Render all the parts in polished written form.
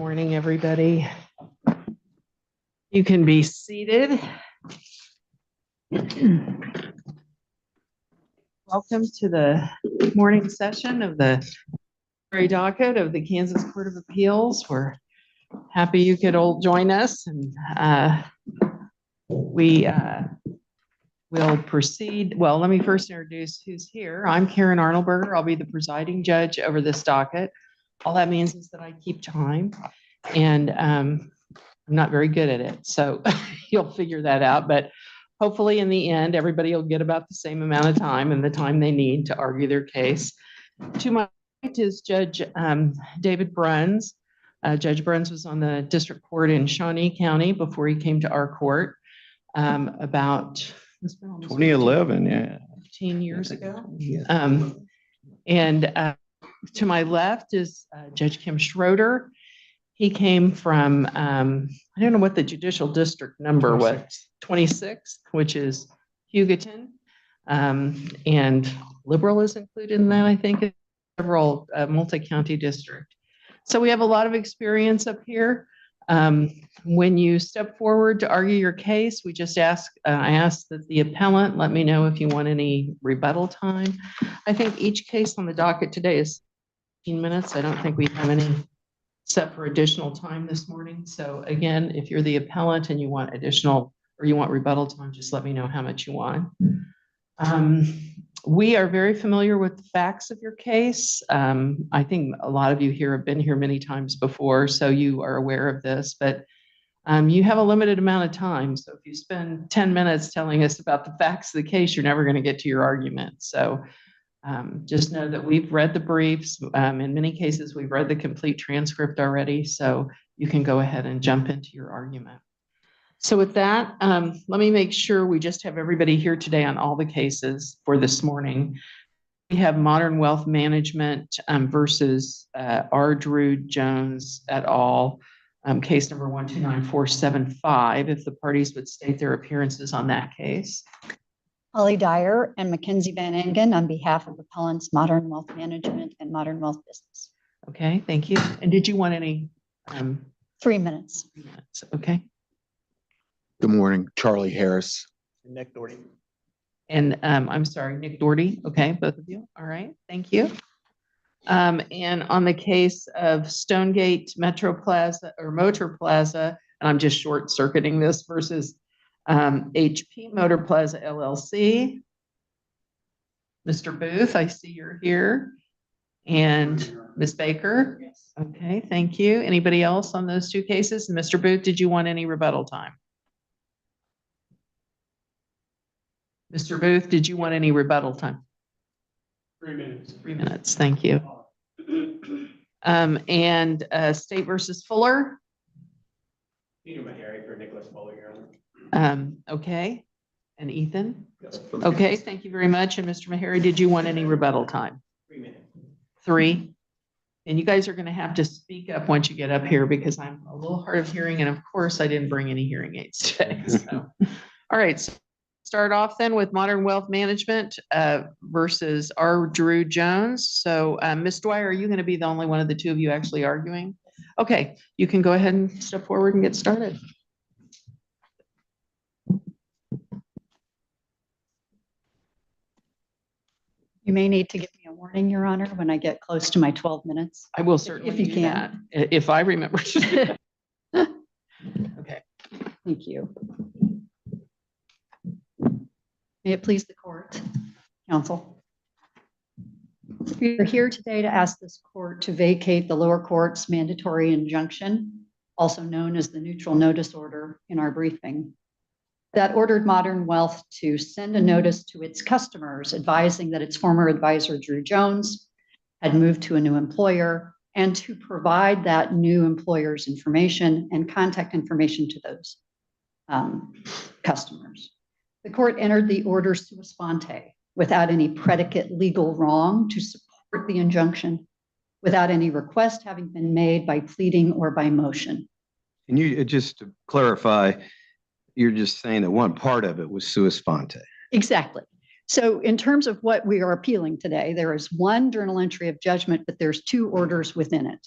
Morning, everybody. You can be seated. Welcome to the morning session of the docket of the Kansas Court of Appeals. We're happy you could all join us, and we will proceed. Well, let me first introduce who's here. I'm Karen Arnoldberger. I'll be the presiding judge over this docket. All that means is that I keep time, and I'm not very good at it, so you'll figure that out. But hopefully in the end, everybody will get about the same amount of time and the time they need to argue their case. To my right is Judge David Bruns. Judge Bruns was on the district court in Shawnee County before he came to our court about 2011, 15 years ago. Yeah. To my left is Judge Kim Schroeder. He came from, I don't know what the judicial district number was, 26, which is Hugoton. And Liberal is included in that, I think, several multi-county district. So we have a lot of experience up here. When you step forward to argue your case, we just I ask that the appellant let me know if you want any rebuttal time. I think each case on the docket today is 15 minutes. I don't think we have any set for additional time this morning. So again, if you're the appellant and you want additional or you want rebuttal time, just let me know how much you want. We are very familiar with the facts of your case. I think a lot of you here have been here many times before, so you are aware of this, but you have a limited amount of time. So if you spend 10 minutes telling us about the facts of the case, you're never going to get to your argument. So just know that we've read the briefs. In many cases, we've read the complete transcript already, so you can go ahead and jump into your argument. So with that, let me make sure we just have everybody here today on all the cases for this morning. We have Modern Wealth Management versus R. Drew Jones et al., case number 129475, if the parties would state their appearances on that case. Holly Dyer and Mackenzie Van Engen on behalf of appellants Modern Wealth Management and Modern Wealth Business. Okay, thank you. And did you want any? 3 minutes. 3 minutes, okay. Good morning, Charlie Harris. And Nick Doherty. And I'm sorry, Nick Doherty. Okay, both of you. All right, thank you. And on the case of Stonegate Metro Plaza or Motor Plaza, and I'm just short circuiting this versus HP Motor Plaza LLC. Mr. Booth, I see you're here. And Ms. Baker. Yes. Okay, thank you. Anybody else on those two cases? And Mr. Booth, did you want any rebuttal time? Mr. Booth, did you want any rebuttal time? 3 minutes. 3 minutes, thank you. And State versus Fuller. Peter Mahary for Nicholas Fuller, Your Honor. Okay, and Ethan? Yes. Okay, thank you very much. And Mr. Mahary, did you want any rebuttal time? 3 minutes. 3. And you guys are going to have to speak up once you get up here because I'm a little hard of hearing. And of course, I didn't bring any hearing aids today. So. All right, so start off then with Modern Wealth Management versus R. Drew Jones. So Ms. Dwyer, are you going to be the only one of the two of you actually arguing? Okay, you can go ahead and step forward and get started. You may need to give me a warning, Your Honor, when I get close to my 12 minutes. I will certainly If you do can. that, if I remember. Okay. Thank you. May it please the court, counsel. We are here today to ask this court to vacate the lower court's mandatory injunction, also known as the neutral notice order in our briefing, that ordered Modern Wealth to send a notice to its customers advising that its former advisor, Drew Jones, had moved to a new employer and to provide that new employer's information and contact information to those customers. The court entered the order sua sponte without any predicate legal wrong to support the injunction, without any request having been made by pleading or by motion. Can you just to clarify, you're just saying that one part of it was sua sponte. Exactly. So in terms of what we are appealing today, there is one journal entry of judgment, but there's two orders within it.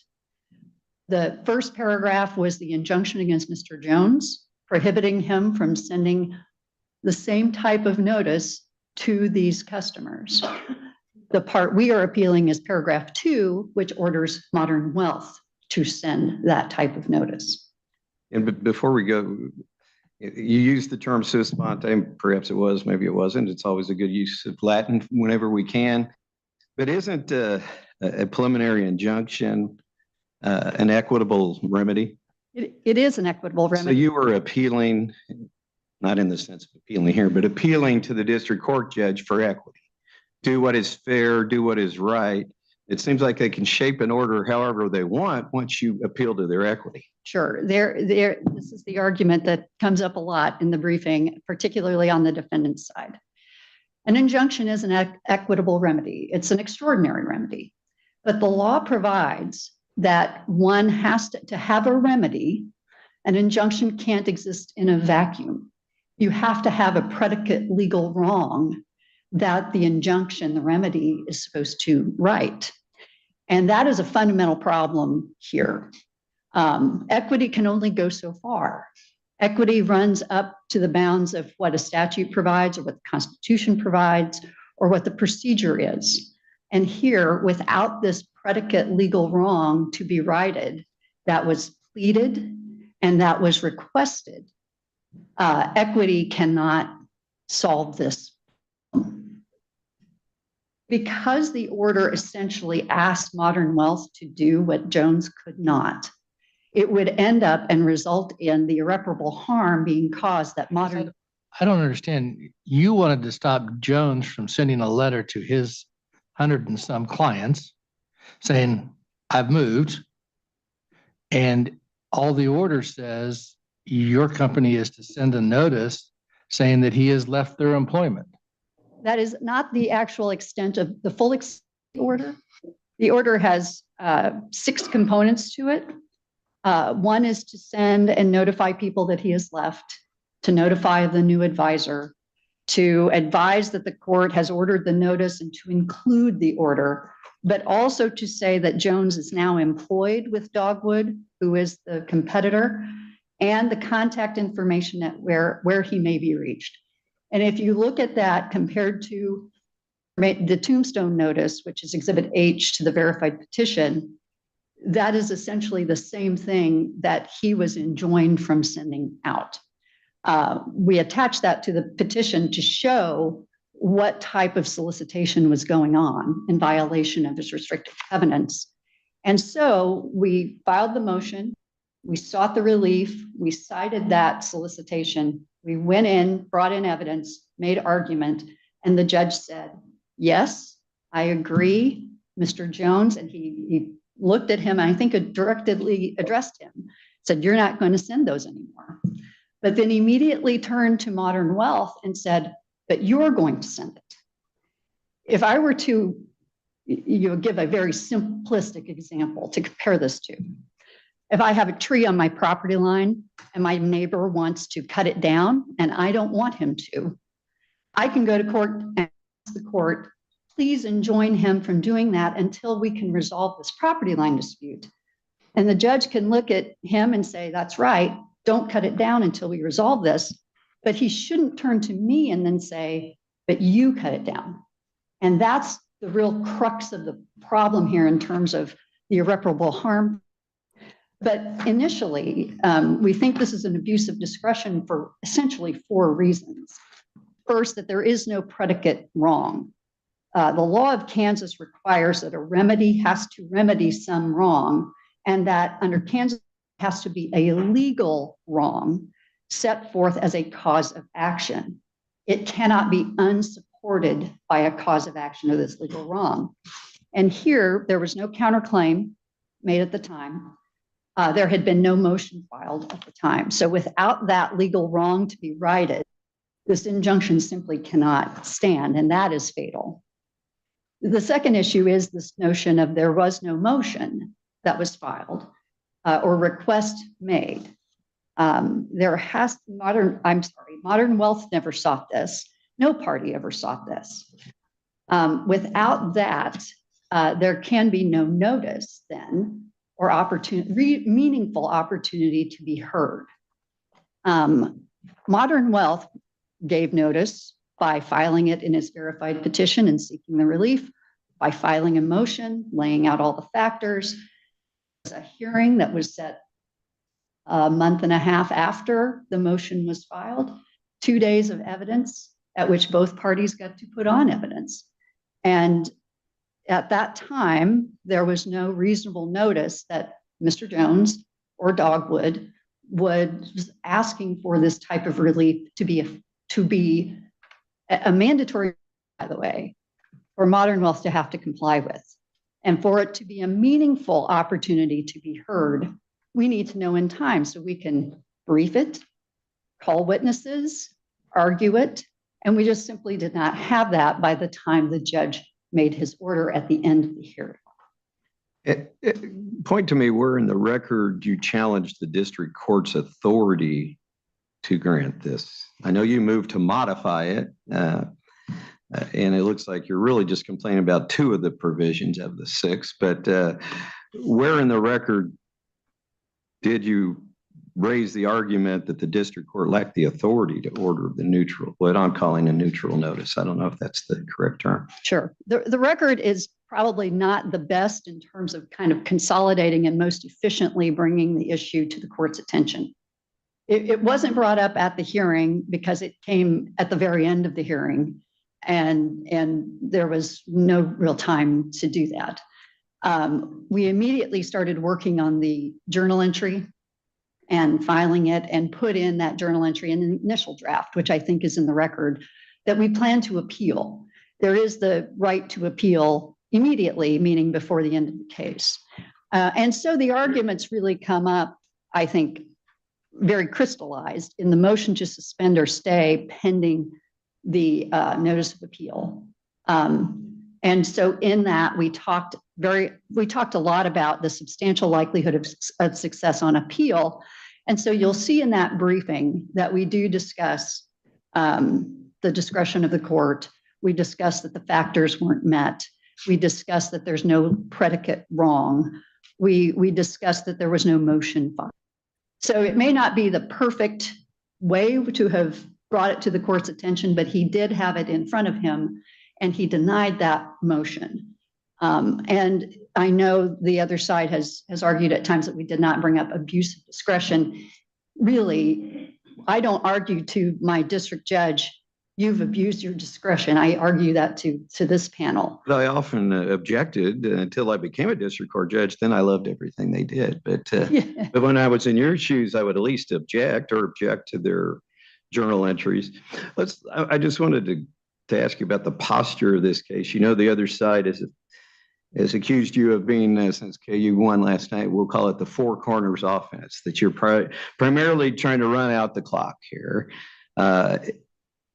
The first paragraph was the injunction against Mr. Jones, prohibiting him from sending the same type of notice to these customers. The part we are appealing is paragraph 2, which orders Modern Wealth to send that type of notice. And before we go, you used the term sua sponte, perhaps it was, maybe it wasn't. It's always a good use of Latin whenever we can. But isn't a preliminary injunction an equitable remedy? It is an equitable So remedy. you were appealing, not in the sense of appealing here, but appealing to the district court judge for equity. Do what is fair, do what is right. It seems like they can shape an order however they want once you appeal to their equity. Sure. This is the argument that comes up a lot in the briefing, particularly on the defendant's side. An injunction is an equitable remedy. It's an extraordinary remedy. But the law provides that one has to have a remedy. An injunction can't exist in a vacuum. You have to have a predicate legal wrong that the injunction, the remedy, is supposed to right. And that is a fundamental problem here. Equity can only go so far. Equity runs up to the bounds of what a statute provides or what the Constitution provides or what the procedure is. And here, without this predicate legal wrong to be righted that was pleaded and that was requested, equity cannot solve this. Because the order essentially asked Modern Wealth to do what Jones could not, it would end up and result in the irreparable harm being caused that Modern. I don't understand. You wanted to stop Jones from sending a letter to his 100 and some clients saying, I've moved. And all the order says your company is to send a notice saying that he has left their employment. That is not the actual extent of the full order. The order has 6 components to it. One is to send and notify people that he has left, to notify the new advisor, to advise that the court has ordered the notice and to include the order, but also to say that Jones is now employed with Dogwood, who is the competitor, and the contact information at where he may be reached. And if you look at that compared to the tombstone notice, which is Exhibit H to the verified petition, that is essentially the same thing that he was enjoined from sending out. We attached that to the petition to show what type of solicitation was going on in violation of his restrictive covenants. And so we filed the motion, we sought the relief, we cited that solicitation, we went in, brought in evidence, made argument, and the judge said, yes, I agree, Mr. Jones, and he looked at him, and I think it directly addressed him, said, you're not going to send those anymore. But then immediately turned to Modern Wealth and said, but you're going to send it. If I were to give a very simplistic example to compare this to, if I have a tree on my property line and my neighbor wants to cut it down and I don't want him to, I can go to court and ask the court, please enjoin him from doing that until we can resolve this property line dispute. And the judge can look at him and say, that's right, don't cut it down until we resolve this. But he shouldn't turn to me and then say, but you cut it down. And that's the real crux of the problem here in terms of the irreparable harm. But initially, we think this is an abuse of discretion for essentially 4 reasons. First, that there is no predicate wrong. The law of Kansas requires that a remedy has to remedy some wrong, and that under Kansas has to be a legal wrong set forth as a cause of action. It cannot be unsupported by a cause of action of this legal wrong. And here, there was no counterclaim made at the time. There had been no motion filed at the time. So without that legal wrong to be righted, this injunction simply cannot stand, and that is fatal. The second issue is this notion of there was no motion that was filed or request made. Modern Wealth never sought this. No party ever sought this. Without that, there can be no notice then or meaningful opportunity to be heard. Modern Wealth gave notice by filing it in its verified petition and seeking the relief, by filing a motion, laying out all the factors. There was a hearing that was set a month and a half after the motion was filed, 2 days of evidence at which both parties got to put on evidence. And at that time, there was no reasonable notice that Mr. Jones or Dogwood was asking for this type of relief to be a mandatory, by the way, for Modern Wealth to have to comply with. And for it to be a meaningful opportunity to be heard, we need to know in time so we can brief it, call witnesses, argue it, and we just simply did not have that by the time the judge made his order at the end of the hearing. Point to me where in the record you challenged the district court's authority to grant this. I know you moved to modify it, and it looks like you're really just complaining about 2 of the provisions of the 6, but where in the record did you raise the argument that the district court lacked the authority to order the neutral, what I'm calling a neutral notice? I don't know if that's the correct term. Sure. The record is probably not the best in terms of kind of consolidating and most efficiently bringing the issue to the court's attention. It wasn't brought up at the hearing because it came at the very end of the hearing, and there was no real time to do that. We immediately started working on the journal entry and filing it and put in that journal entry in the initial draft, which I think is in the record, that we plan to appeal. There is the right to appeal immediately, meaning before the end of the case. And so the arguments really come up, I think, very crystallized in the motion to suspend or stay pending the notice of appeal. And so in that, we talked a lot about the substantial likelihood of success on appeal. And so you'll see in that briefing that we do discuss the discretion of the court. We discuss that the factors weren't met. We discuss that there's no predicate wrong. We discuss that there was no motion filed. So it may not be the perfect way to have brought it to the court's attention, but he did have it in front of him and he denied that motion. And I know the other side has argued at times that we did not bring up abuse of discretion. Really, I don't argue to my district judge, you've abused your discretion. I argue that to this panel. I often objected until I became a district court judge. Then I loved everything they did. But but when I was in your shoes, I would at least object to their journal entries. I just wanted to ask you about the posture of this case. You know, the other side has accused you of being, since KU won last night, we'll call it the 4 corners offense, that you're primarily trying to run out the clock here.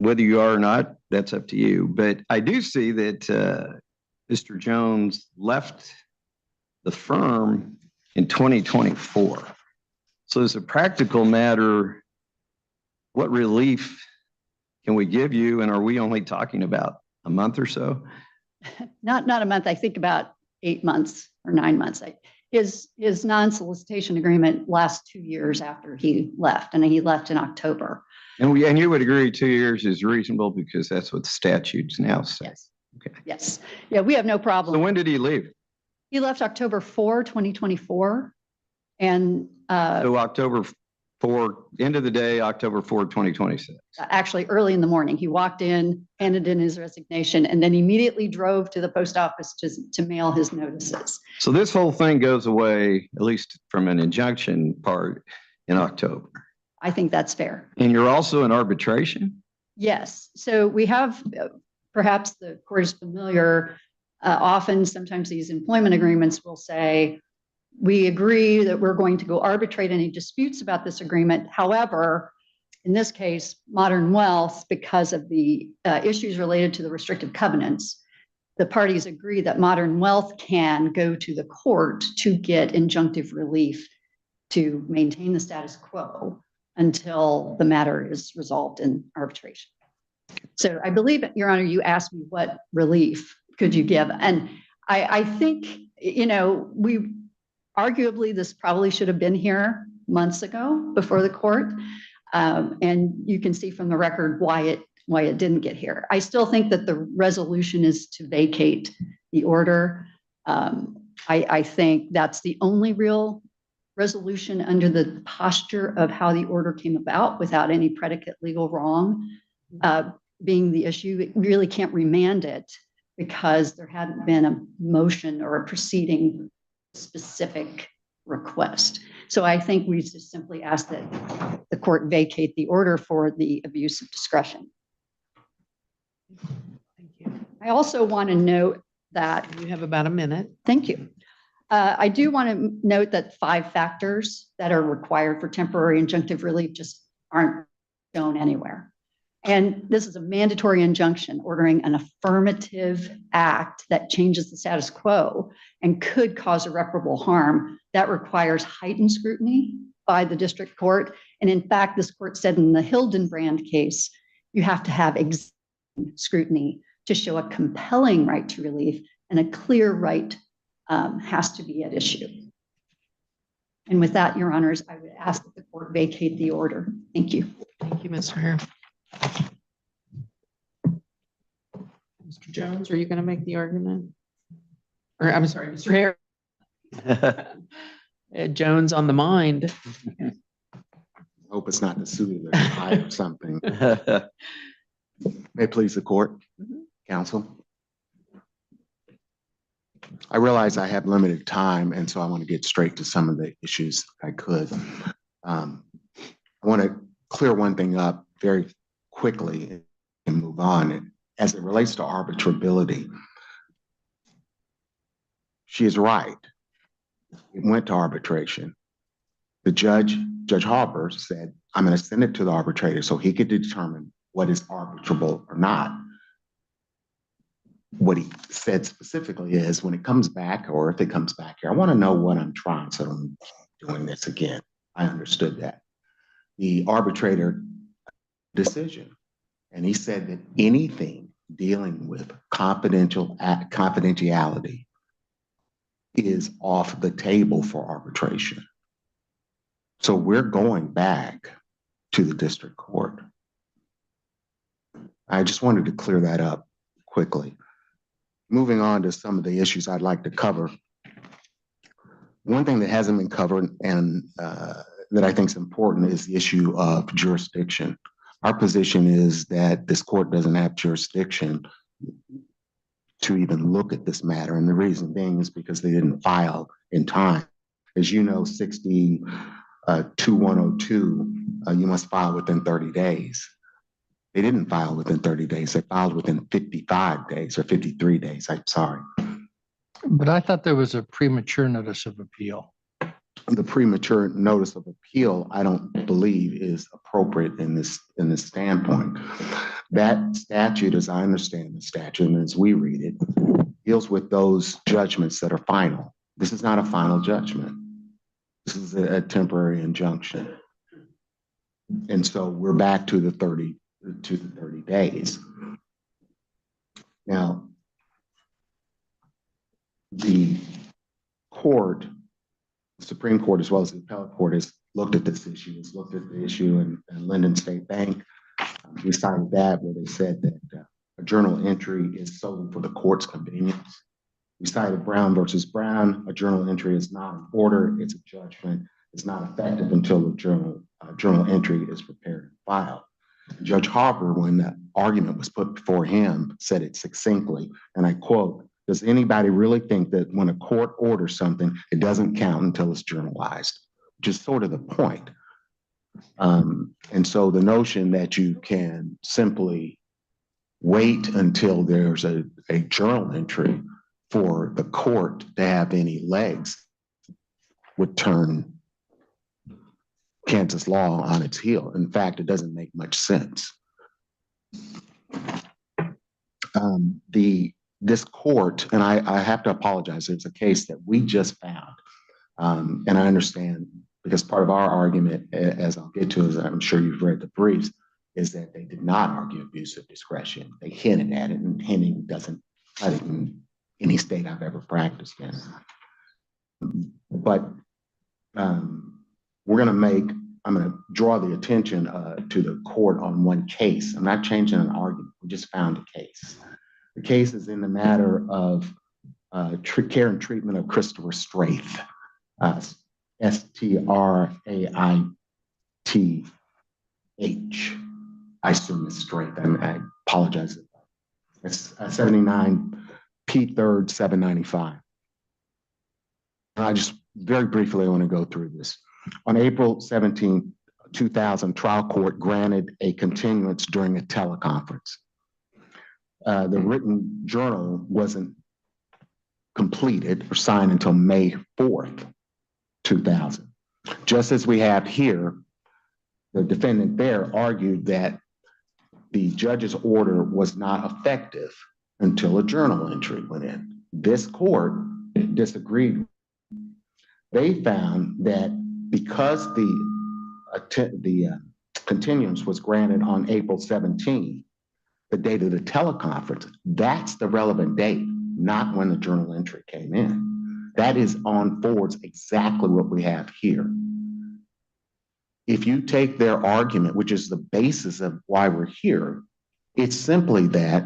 Whether you are or not, that's up to you. But I do see that Mr. Jones left the firm in 2024. So as a practical matter, what relief can we give you? And are we only talking about a month or so? Not a month. I think about 8 months or 9 months. His non-solicitation agreement lasts 2 years after he left, and he left in October. And you would agree 2 years is reasonable because that's what the statutes now say. Yes. Okay. Yes. Yeah, we have no problem. So when did he leave? He left October 4, 2024. And so October 4, end of the day, October 4, 2026. Actually, early in the morning, he walked in, handed in his resignation, and then immediately drove to the post office to mail his notices. So this whole thing goes away, at least from an injunction part, in October. I think that's fair. And you're also in arbitration? Yes. So we have, perhaps the court is familiar, often, sometimes these employment agreements will say, we agree that we're going to go arbitrate any disputes about this agreement. However, in this case, Modern Wealth, because of the issues related to the restrictive covenants, the parties agree that Modern Wealth can go to the court to get injunctive relief to maintain the status quo until the matter is resolved in arbitration. So I believe, Your Honor, you asked me what relief could you give? And I think, you know, arguably, this probably should have been here months ago before the court. And you can see from the record why it didn't get here. I still think that the resolution is to vacate the order. I think that's the only real resolution under the posture of how the order came about without any predicate legal wrong being the issue. We really can't remand it because there hadn't been a motion or a proceeding specific request. So I think we just simply ask that the court vacate the order for the abuse of discretion. Thank you. I also want to note that, You have about a minute. thank you. I do want to note that 5 factors that are required for temporary injunctive relief just aren't shown anywhere. And this is a mandatory injunction ordering an affirmative act that changes the status quo and could cause irreparable harm. That requires heightened scrutiny by the district court. And in fact, this court said in the Hildenbrand case, you have to have scrutiny to show a compelling right to relief, and a clear right has to be at issue. And with that, Your Honors, I would ask that the court vacate the order. Thank you. Thank you, Mr. Hare. Mr. Jones, are you going to make the argument? Or I'm sorry, Mr. Hare. Jones on the mind. Hope it's not the suit of the tie or something. May it please the court, counsel. I realize I have limited time, and so I want to get straight to some of the issues I could. I want to clear one thing up very quickly and move on. As it relates to arbitrability, she is right. It went to arbitration. The Judge Harper, said, I'm going to send it to the arbitrator so he could determine what is arbitrable or not. What he said specifically is, when it comes back, or if it comes back here, I want to know what I'm trying, so I'm doing this again. I understood that. The arbitrator decision, and he said that anything dealing with confidentiality is off the table for arbitration. So we're going back to the district court. I just wanted to clear that up quickly. Moving on to some of the issues I'd like to cover. One thing that hasn't been covered and that I think is important is the issue of jurisdiction. Our position is that this court doesn't have jurisdiction to even look at this matter. And the reason being is because they didn't file in time. As you know, 60-2102, you must file within 30 days. They didn't file within 30 days. They filed within 55 days or 53 days. I'm sorry. But I thought there was a premature notice of appeal. The premature notice of appeal, I don't believe, is appropriate in this standpoint. That statute, as I understand the statute, and as we read it, deals with those judgments that are final. This is not a final judgment. This is a temporary injunction. And so we're back to the 30 days. Now, the court, the Supreme Court, as well as the appellate court, has looked at this issue, has looked at the issue in Linden State Bank. We cited that where they said that a journal entry is solely for the court's convenience. We cited Brown versus Brown. A journal entry is not an order, it's a judgment. It's not effective until the journal entry is prepared and filed. Judge Harper, when that argument was put before him, said it succinctly, and I quote, does anybody really think that when a court orders something, it doesn't count until it's journalized? Which is sort of the point. And so the notion that you can simply wait until there's a journal entry for the court to have any legs would turn Kansas law on its heel. In fact, it doesn't make much sense. This court, and I have to apologize, there's a case that we just found, and I understand because part of our argument, as I'll get to, as I'm sure you've read the briefs, is that they did not argue abuse of discretion. They hinted at it, and hinting doesn't cut it in any state I've ever practiced in. But I'm going to draw the attention to the court on one case. I'm not changing an argument. We just found a case. The case is in the matter of care and treatment of Christopher Straith, Straith. I assume it's Straith. I apologize. It's 79 P 3rd 795. I just very briefly want to go through this. On April 17, 2000, trial court granted a continuance during a teleconference. The written journal wasn't completed or signed until May 4th, 2000. Just as we have here, the defendant there argued that the judge's order was not effective until a journal entry went in. This court disagreed. They found that because the continuance was granted on April 17, the date of the teleconference, that's the relevant date, not when the journal entry came in. That is on forwards exactly what we have here. If you take their argument, which is the basis of why we're here, it's simply that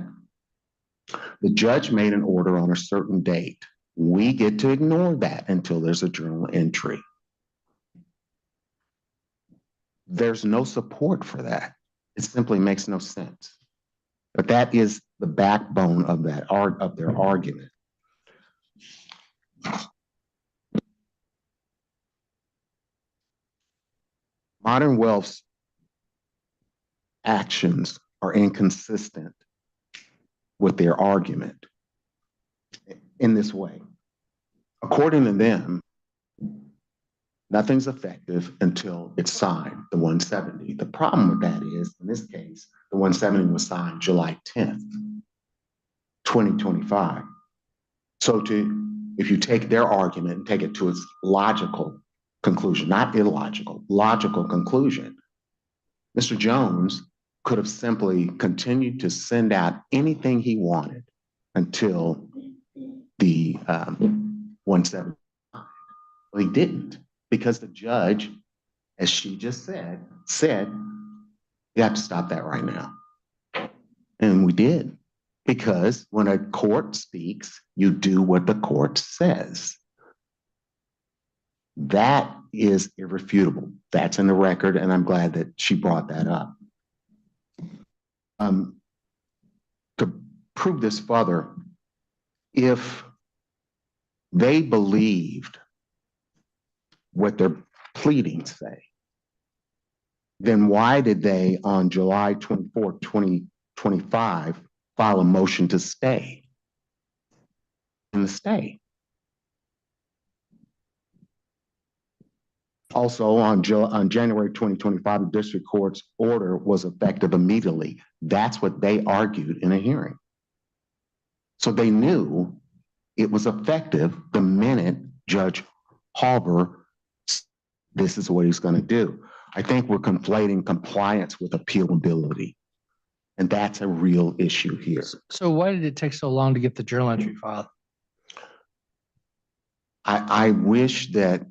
the judge made an order on a certain date. We get to ignore that until there's a journal entry. There's no support for that. It simply makes no sense. But that is the backbone of their argument. Modern Wealth's actions are inconsistent with their argument in this way. According to them, nothing's effective until it's signed, the 170. The problem with that is, in this case, the 170 was signed July 10th, 2025. So if you take their argument and take it to its logical conclusion, not illogical, logical conclusion, Mr. Jones could have simply continued to send out anything he wanted until the 170. Well, he didn't, because the judge, as she just said, you have to stop that right now. And we did, because when a court speaks, you do what the court says. That is irrefutable. That's in the record, and I'm glad that she brought that up. To prove this further, if they believed what their pleadings say, then why did they, on July 24, 2025, file a motion to stay? And stay. Also, on January 2025, the district court's order was effective immediately. That's what they argued in a hearing. So they knew it was effective the minute Judge Halver, this is what he's going to do. I think we're conflating compliance with appealability. And that's a real issue here. So why did it take so long to get the journal entry filed? I wish that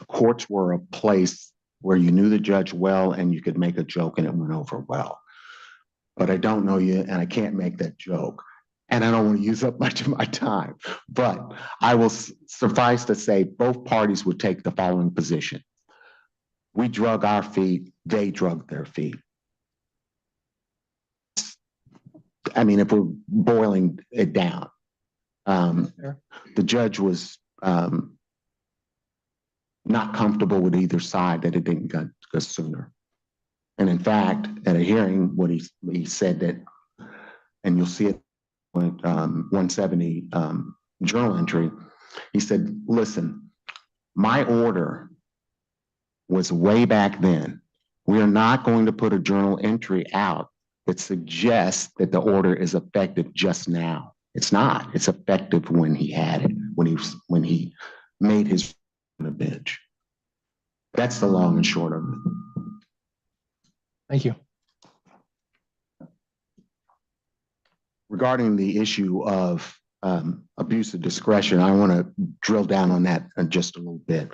courts were a place where you knew the judge well and you could make a joke and it went over well. But I don't know you and I can't make that joke. And I don't want to use up much of my time. But I will suffice to say both parties would take the following position. We drug our feet, they drug their feet. I mean, if we're boiling it down, the judge was not comfortable with either side that it didn't go sooner. And in fact, at a hearing, what he said that, and you'll see it when 170 journal entry, he said, listen, my order was way back then. We are not going to put a journal entry out that suggests that the order is effective just now. It's not. It's effective when he had it, when he made his on the bench. That's the long and short of it. Thank you. Regarding the issue of abuse of discretion, I want to drill down on that just a little bit.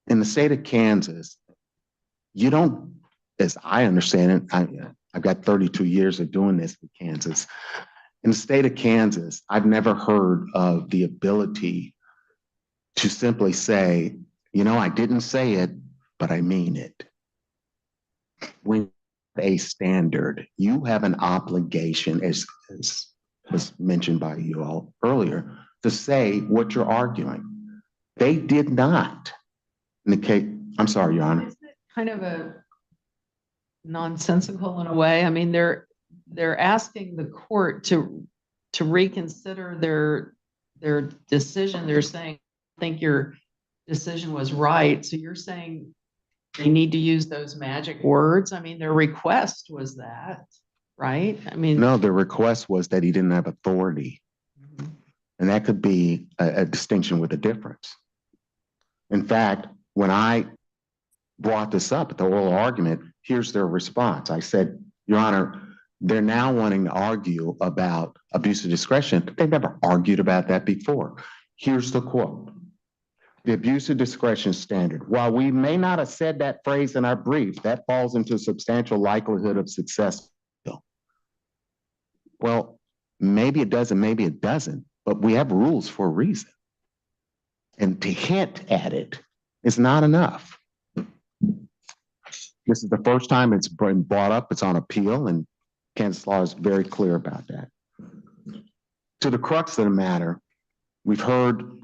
In the state of Kansas, you don't, as I understand it, I've got 32 years of doing this with Kansas. In the state of Kansas, I've never heard of the ability to simply say, you know, I didn't say it, but I mean it. When a standard, you have an obligation, as was mentioned by you all earlier, to say what you're arguing. They did not. In the case, I'm sorry, Your Honor. Isn't it kind of a nonsensical in a way? I mean, they're asking the court to reconsider their decision. They're saying, I think your decision was right. So you're saying they need to use those magic words. I mean, their request was that, right? I mean, No, the request was that he didn't have authority. And that could be a distinction with a difference. In fact, when I brought this up at the oral argument, here's their response. I said, Your Honor, they're now wanting to argue about abuse of discretion. They've never argued about that before. Here's the quote. The abuse of discretion standard. While we may not have said that phrase in our brief, that falls into substantial likelihood of success. Well, maybe it doesn't, maybe it doesn't, but we have rules for a reason. And to hint at it is not enough. This is the first time it's been brought up. It's on appeal, and Kansas law is very clear about that. To the crux of the matter, we've heard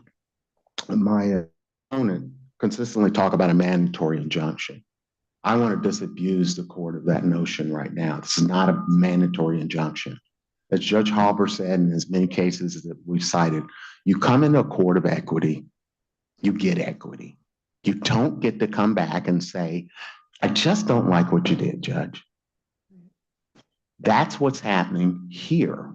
my opponent consistently talk about a mandatory injunction. I want to disabuse the court of that notion right now. This is not a mandatory injunction. As Judge Halber said in as many cases that we've cited, you come into a court of equity, you get equity. You don't get to come back and say, I just don't like what you did, Judge. That's what's happening here.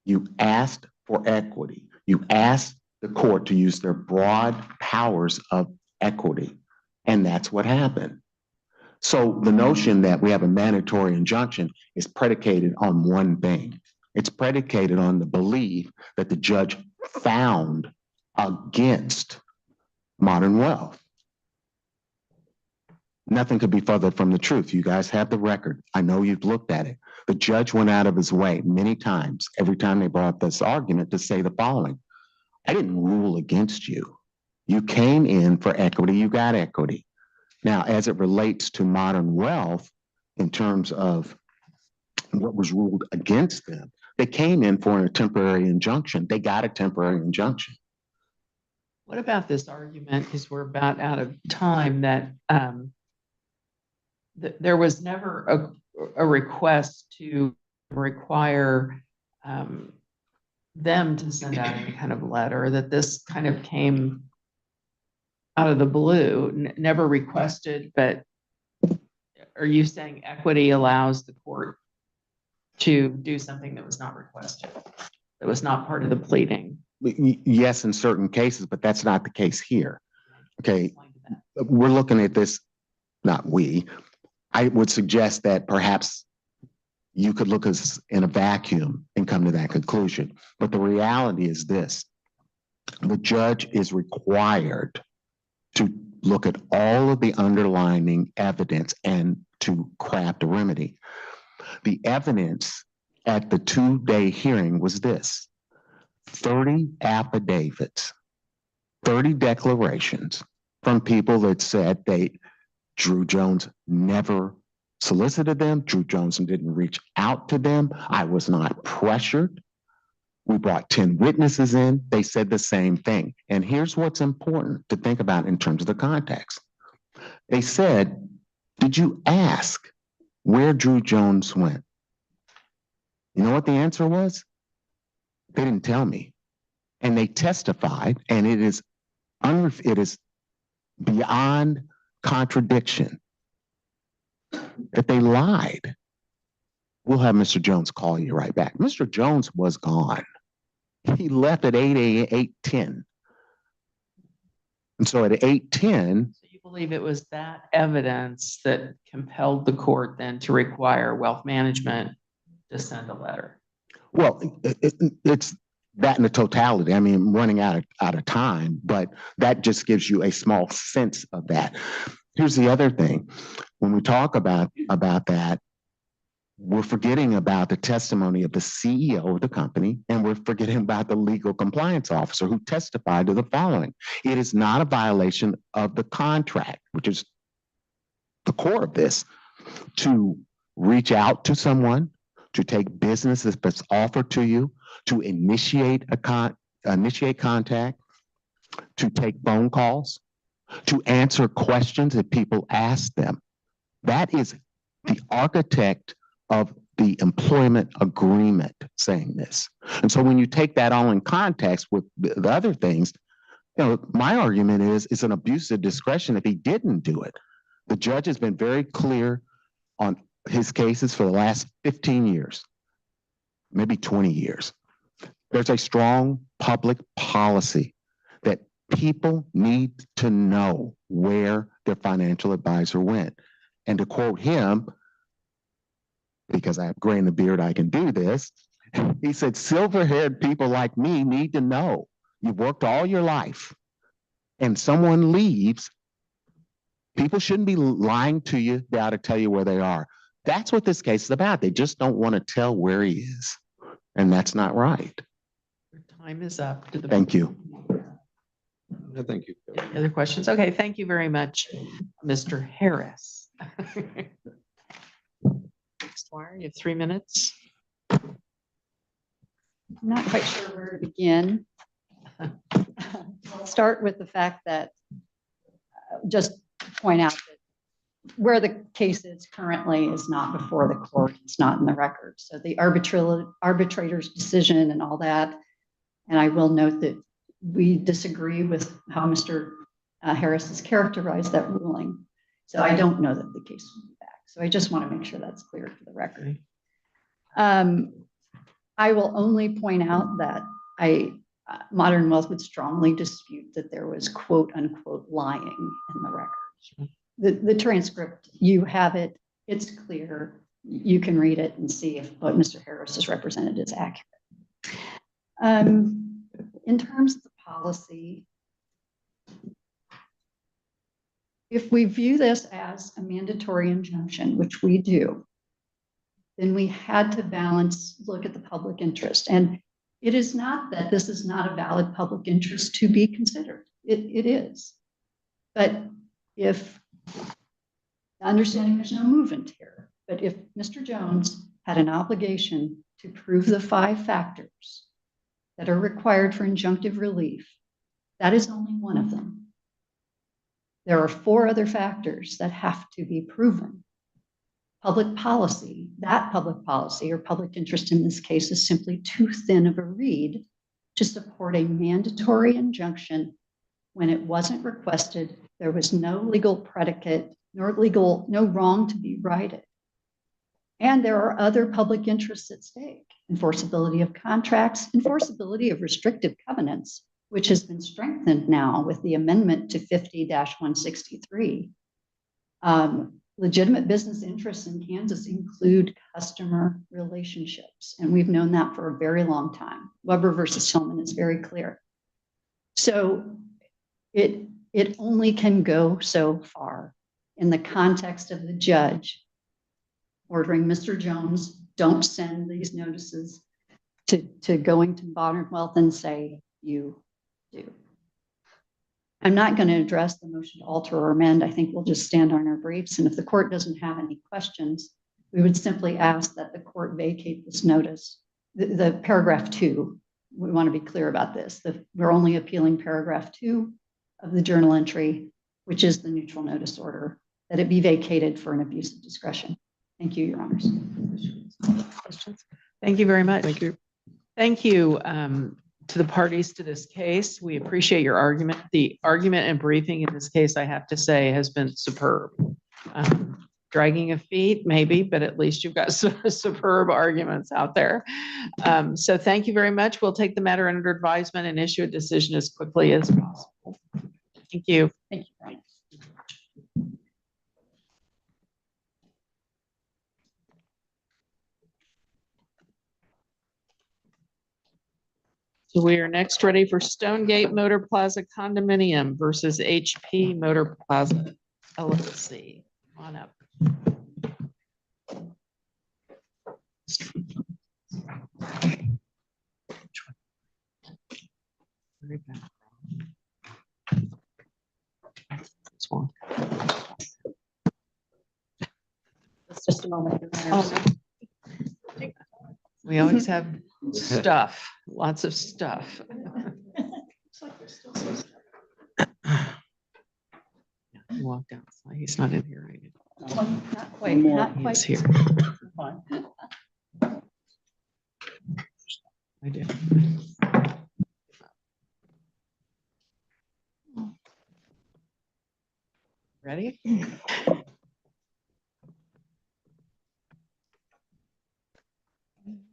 You asked for equity. You asked the court to use their broad powers of equity, and that's what happened. So the notion that we have a mandatory injunction is predicated on one thing. It's predicated on the belief that the judge found against Modern Wealth. Nothing could be further from the truth. You guys have the record. I know you've looked at it. The judge went out of his way many times, every time they brought up this argument, to say the following. I didn't rule against you. You came in for equity, you got equity. Now, as it relates to Modern Wealth, in terms of what was ruled against them, they came in for a temporary injunction. They got a temporary injunction. what about this argument, because we're about out of time, that there was never a request to require them to send out any kind of letter, that this kind of came out of the blue, never requested, but are you saying equity allows the court to do something that was not requested, that was not part of the pleading? Yes, in certain cases, but that's not the case here. Okay, we're looking at this, not we. I would suggest that perhaps you could look at this in a vacuum and come to that conclusion. But the reality is this: the judge is required to look at all of the underlying evidence and to craft a remedy. The evidence at the 2-day hearing was this: 30 affidavits, 30 declarations from people that said Drew Jones never solicited them. Drew Jones didn't reach out to them. I was not pressured. We brought 10 witnesses in. They said the same thing. And here's what's important to think about in terms of the context. They said, did you ask where Drew Jones went? You know what the answer was? They didn't tell me. And they testified, and it is beyond contradiction that they lied. We'll have Mr. Jones call you right back. Mr. Jones was gone. He left at 8:10. And so at 8:10, So you believe it was that evidence that compelled the court then to require wealth management to send a letter? Well, it's that in the totality. I mean, I'm running out of time, but that just gives you a small sense of that. Here's the other thing. When we talk about that, we're forgetting about the testimony of the CEO of the company, and we're forgetting about the legal compliance officer who testified to the following. It is not a violation of the contract, which is the core of this, to reach out to someone, to take business that's offered to you, to initiate contact, to take phone calls, to answer questions that people ask them. That is the architect of the employment agreement saying this. And so when you take that all in context with the other things, my argument is it's an abuse of discretion if he didn't do it. The judge has been very clear on his cases for the last 15 years, maybe 20 years. There's a strong public policy that people need to know where their financial advisor went. And to quote him, because I have gray in the beard, I can do this. He said, silver-haired people like me need to know. You've worked all your life and someone leaves. People shouldn't be lying to you. They ought to tell you where they are. That's what this case is about. They just don't want to tell where he is. And that's not right. Your time is up. Thank you. No, thank you. Any other questions? Okay, thank you very much, Mr. Harris. Squire, you have 3 minutes. I'm not quite sure where to begin. I'll start with the fact that just to point out that where the case is currently is not before the court. It's not in the record. So the arbitrator's decision and all that. And I will note that we disagree with how Mr. Harris has characterized that ruling. So I don't know that the case will be back. So I just want to make sure that's clear for the record. I will only point out that Modern Wealth would strongly dispute that there was quote unquote lying in the record. The transcript, you have it, it's clear. You can read it and see if what Mr. Harris has represented is accurate. In terms of the policy, if we view this as a mandatory injunction, which we do, then we had to look at the public interest. And it is not that this is not a valid public interest to be considered. It is. But if, understanding there's no movement here, but if Mr. Jones had an obligation to prove the 5 factors that are required for injunctive relief, that is only one of them. There are 4 other factors that have to be proven. Public policy, that public policy or public interest in this case is simply too thin of a reed to support a mandatory injunction when it wasn't requested. There was no legal predicate, no wrong to be righted. And there are other public interests at stake: enforceability of contracts, enforceability of restrictive covenants, which has been strengthened now with the amendment to 50-163. Legitimate business interests in Kansas include customer relationships, and we've known that for a very long time. Weber versus Tillman is very clear. So it only can go so far in the context of the judge ordering Mr. Jones, don't send these notices, to going to Modern Wealth and say, you do. I'm not going to address the motion to alter or amend. I think we'll just stand on our briefs. And if the court doesn't have any questions, we would simply ask that the court vacate this notice. The paragraph 2, we want to be clear about this. We're only appealing paragraph 2 of the journal entry, which is the neutral notice order, that it be vacated for an abuse of discretion. Thank you, Your Honors. Questions? Thank you very much. Thank you. Thank you to the parties to this case. We appreciate your argument. The argument and briefing in this case, I have to say, has been superb. Dragging of feet, maybe, but at least you've got some superb arguments out there. So thank you very much. We'll take the matter under advisement and issue a decision as quickly as possible. Thank you. Thank you, Brian. So we are next ready for Stonegate Motor Plaza Condominium versus HP Motor Plaza LLC. Come on up. This one. It's just a moment. Oh, no. We always have stuff, lots of stuff. He walked outside. He's not in here right now. Not quite, not He's quite. here. I did. Ready?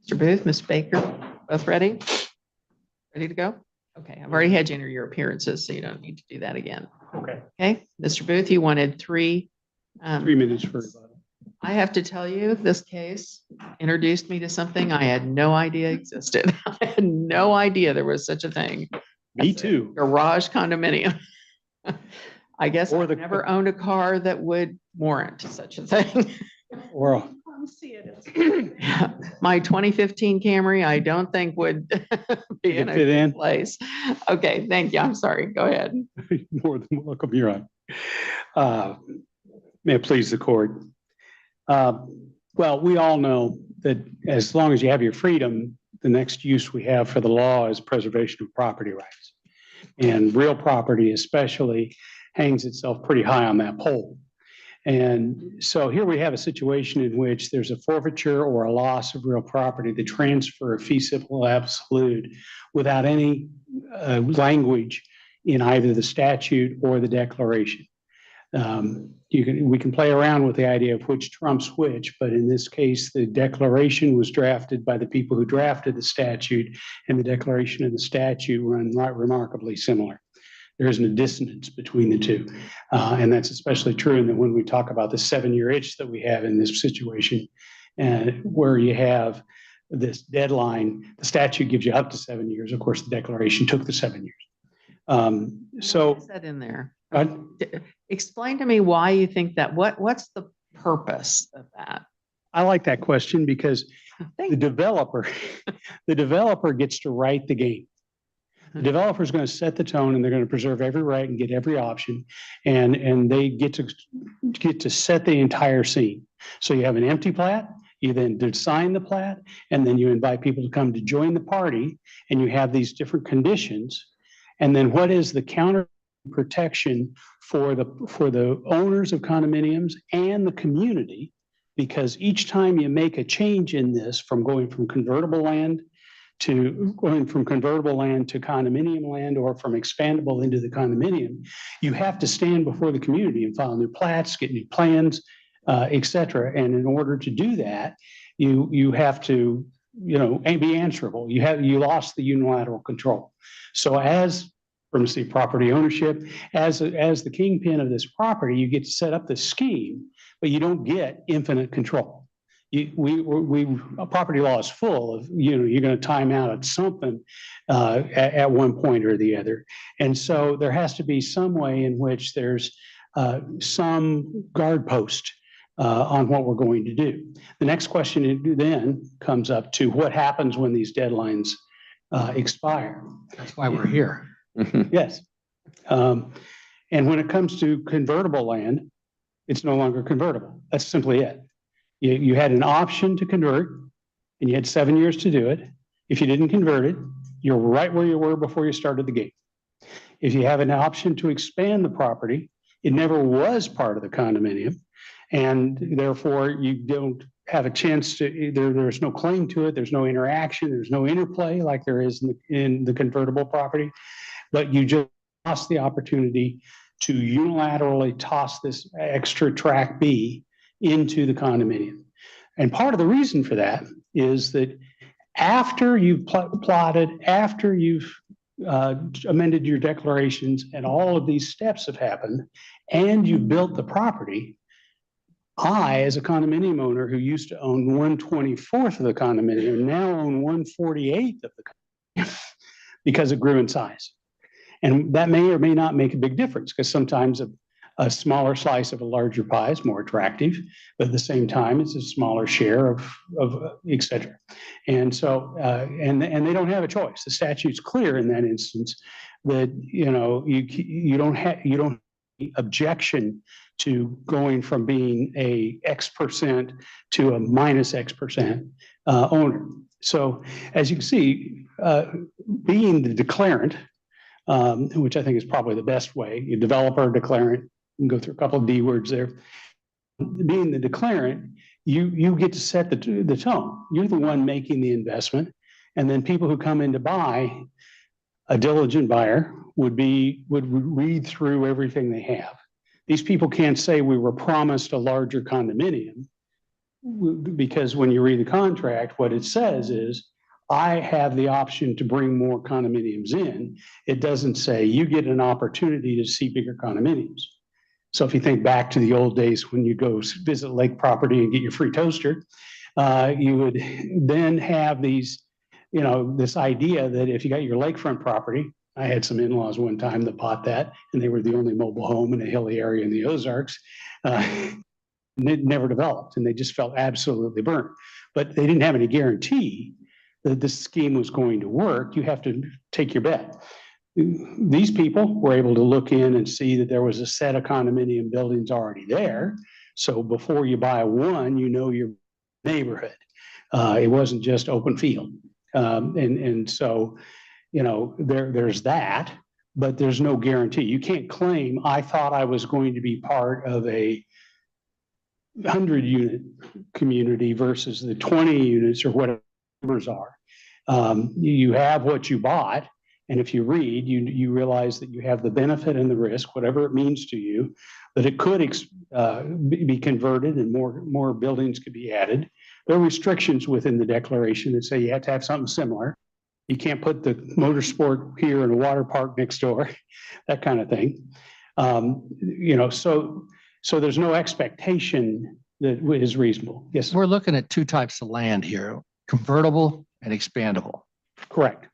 Mr. Booth, Ms. Baker, both ready? Ready to go? Okay, I've already had you enter your appearances, so you don't need to do that again. Okay, Okay, Mr. Booth, you wanted 3. 3 minutes for rebuttal. I have to tell you, this case introduced me to something I had no idea existed. I had no idea there was such a thing. Me too. Garage condominium. I guess Or I've the- never owned a car that would warrant such a thing. Or Yeah, my 2015 Camry, I don't think would be in a fit in. good place. Okay, thank you. I'm sorry. Go ahead. More than welcome, you're on. May it please the court. Well, we all know that as long as you have your freedom, the next use we have for the law is preservation of property rights. And real property especially hangs itself pretty high on that pole. And so here we have a situation in which there's a forfeiture or a loss of real property, the transfer of fee simple absolute without any language in either the statute or the declaration. We can play around with the idea of which trumps which, but in this case, the declaration was drafted by the people who drafted the statute, and the declaration and the statute run remarkably similar. There isn't a dissonance between the two. And that's especially true in that when we talk about the 7-year itch that we have in this situation, and where you have this deadline, the statute gives you up to 7 years. Of course, the declaration took the 7 years. So What's that in there? I- Explain to me why you think that. What's the purpose of that? I like that question because Thank the developer gets to write the game. The developer is going to set the tone, and they're going to preserve every right and get every option, and they get to set the entire scene. So you have an empty plat, you then design the plat, and then you invite people to come to join the party, and you have these different conditions. And then what is the counter protection for the owners of condominiums and the community? Because each time you make a change in this, from going from convertible land to condominium land, or from expandable into the condominium, you have to stand before the community and file new plats, get new plans, et cetera. And in order to do that, you have to, be answerable. You lost the unilateral control. So as primacy of property ownership, as the kingpin of this property, you get to set up this scheme, but you don't get infinite control. Property law is full of, you're going to time out at something at one point or the other. And so there has to be some way in which there's some guard post on what we're going to do. The next question then comes up to what happens when these deadlines expire. That's why we're here. Yes. And when it comes to convertible land, it's no longer convertible. That's simply it. You had an option to convert, and you had 7 years to do it. If you didn't convert it, you're right where you were before you started the game. If you have an option to expand the property, it never was part of the condominium, and therefore you don't have a chance to, there's no claim to it, there's no interaction, there's no interplay like there is in the convertible property, but you just lost the opportunity to unilaterally toss this extra track B into the condominium. And part of the reason for that is that after you've plotted, after you've amended your declarations, and all of these steps have happened, and you've built the property, I, as a condominium owner who used to own 1/24 of the condominium, now own 1/48 of the condominium. because it grew in size. And that may or may not make a big difference because sometimes a smaller slice of a larger pie is more attractive, but at the same time, it's a smaller share of et cetera. And so, and they don't have a choice. The statute's clear in that instance that, you don't have objection to going from being a X% to a minus X% owner. So as you can see, being the declarant, which I think is probably the best way, you developer, declarant, you can go through a couple of D words there. Being the declarant, you get to set the tone. You're the one making the investment. And then people who come in to buy, a diligent buyer would read through everything they have. These people can't say we were promised a larger condominium, because when you read the contract, what it says is, I have the option to bring more condominiums in. It doesn't say you get an opportunity to see bigger condominiums. So if you think back to the old days when you go visit lake property and get your free toaster, you would then have these, this idea that if you got your lakefront property, I had some in-laws one time that bought that, and they were the only mobile home in a hilly area in the Ozarks. And it never developed, and they just felt absolutely burnt. But they didn't have any guarantee that this scheme was going to work. You have to take your bet. These people were able to look in and see that there was a set of condominium buildings already there. So before you buy one, your neighborhood. It wasn't just open field. And so, there's that, but there's no guarantee. You can't claim, I thought I was going to be part of a 100-unit community versus the 20 units or whatever numbers are. You have what you bought. And if you read, you realize that you have the benefit and the risk, whatever it means to you, that it could be converted and more buildings could be added. There are restrictions within the declaration that say you have to have something similar. You can't put the motorsport here and a water park next door, that kind of thing. So there's no expectation that is reasonable. Yes, We're looking at two types of land here, convertible and expandable. correct.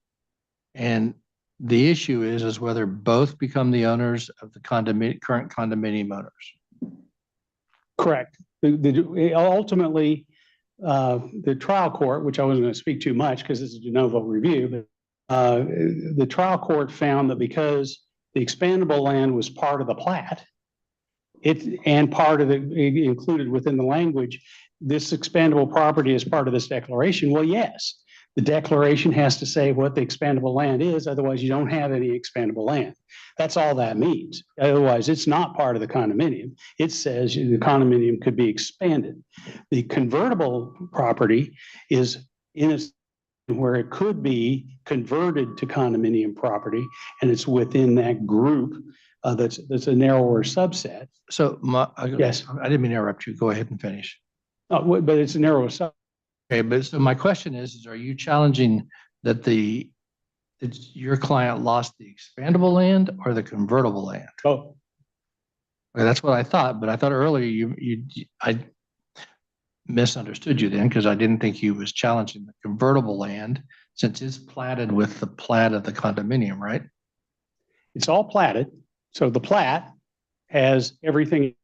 And the issue is whether both become the owners of the current condominium owners. Correct. Ultimately, the trial court, which I wasn't going to speak too much because this is a de novo review, but the trial court found that because the expandable land was part of the plat, and part of included within the language, this expandable property is part of this declaration. Well, yes, the declaration has to say what the expandable land is. Otherwise, you don't have any expandable land. That's all that means. Otherwise, it's not part of the condominium. It says the condominium could be expanded. The convertible property is in a where it could be converted to condominium property, and it's within that group that's a narrower subset. So Yes. I didn't mean to interrupt you. Go ahead and finish. But it's a narrower subset. Okay, but so my question is are you challenging that your client lost the expandable land or the convertible land? Oh, Okay, that's what I thought, but I thought earlier I misunderstood you then because I didn't think he was challenging the convertible land since it's platted with the plat of the condominium, right? it's all platted. So the plat has everything.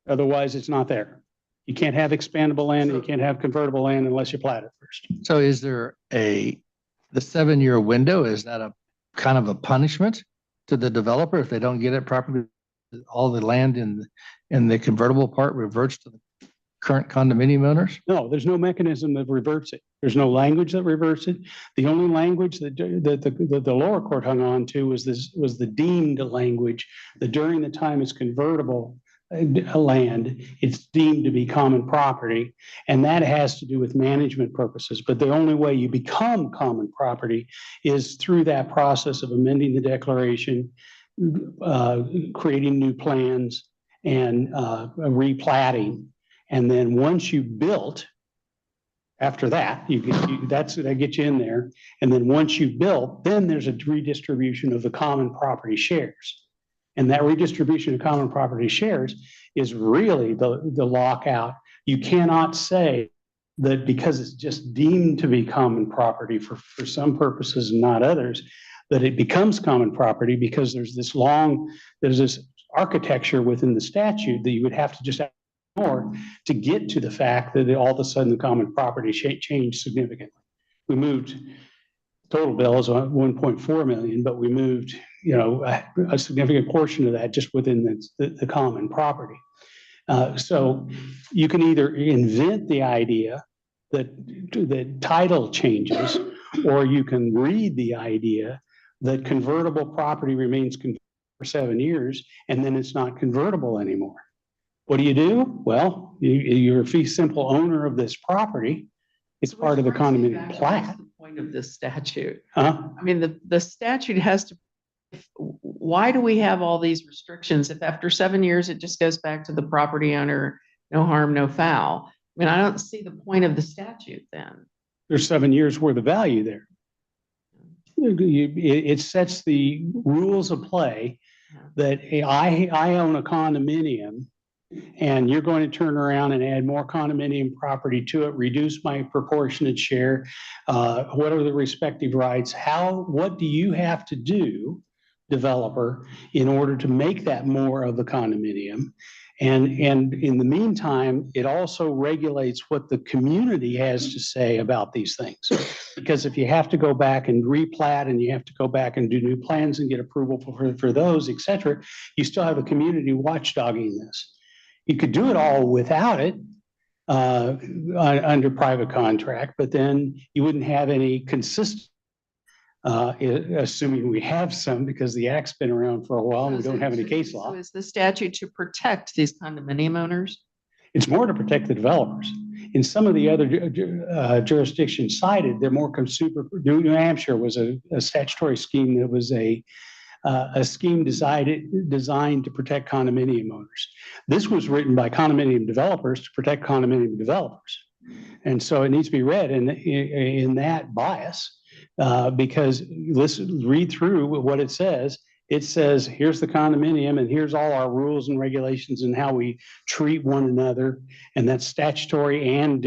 Otherwise, it's not there. You can't have expandable land and you can't have convertible land unless you plat it first. So is there the 7-year window? Is that a kind of a punishment to the developer if they don't get it properly? All the land in the convertible part reverts to the current condominium owners? No, there's no mechanism that reverts it. There's no language that reverts it. The only language that the lower court hung on to was the deemed language that during the time it's convertible land, it's deemed to be common property. And that has to do with management purposes. But the only way you become common property is through that process of amending the declaration, creating new plans, and replatting. And then once you built, after that, that gets you in there. And then once you built, then there's a redistribution of the common property shares. And that redistribution of common property shares is really the lockout. You cannot say that because it's just deemed to be common property for some purposes and not others, that it becomes common property because there's this architecture within the statute that you would have to just ignore to get to the fact that all of a sudden the common property changed significantly. We moved, total bill is 1.4 million, but we moved, a significant portion of that just within the common property. So you can either invent the idea that title changes, or you can read the idea that convertible property remains convertible for 7 years, and then it's not convertible anymore. What do? Well, you're a fee simple owner of this property. It's part of the condominium plat. What's the point of this statute? Huh? I mean, the statute has to, why do we have all these restrictions if after 7 years it just goes back to the property owner, no harm, no foul? I mean, I don't see the point of the statute then. There's 7 years worth of value there. It sets the rules of play that I own a condominium and you're going to turn around and add more condominium property to it, reduce my proportionate share. What are the respective rights? What do you have to do, developer, in order to make that more of a condominium? And in the meantime, it also regulates what the community has to say about these things. Because if you have to go back and replat and you have to go back and do new plans and get approval for those, et cetera, you still have a community watchdogging this. You could do it all without it under private contract, but then you wouldn't have any consistent, assuming we have some, because the act's been around for a while and we don't have any case law. So is the statute to protect these condominium owners? It's more to protect the developers. In some of the other jurisdictions cited, they're more New Hampshire was a statutory scheme that was a scheme designed to protect condominium owners. This was written by condominium developers to protect condominium developers. And so it needs to be read in that bias, because read through what it says. It says, here's the condominium and here's all our rules and regulations and how we treat one another. And that's statutory and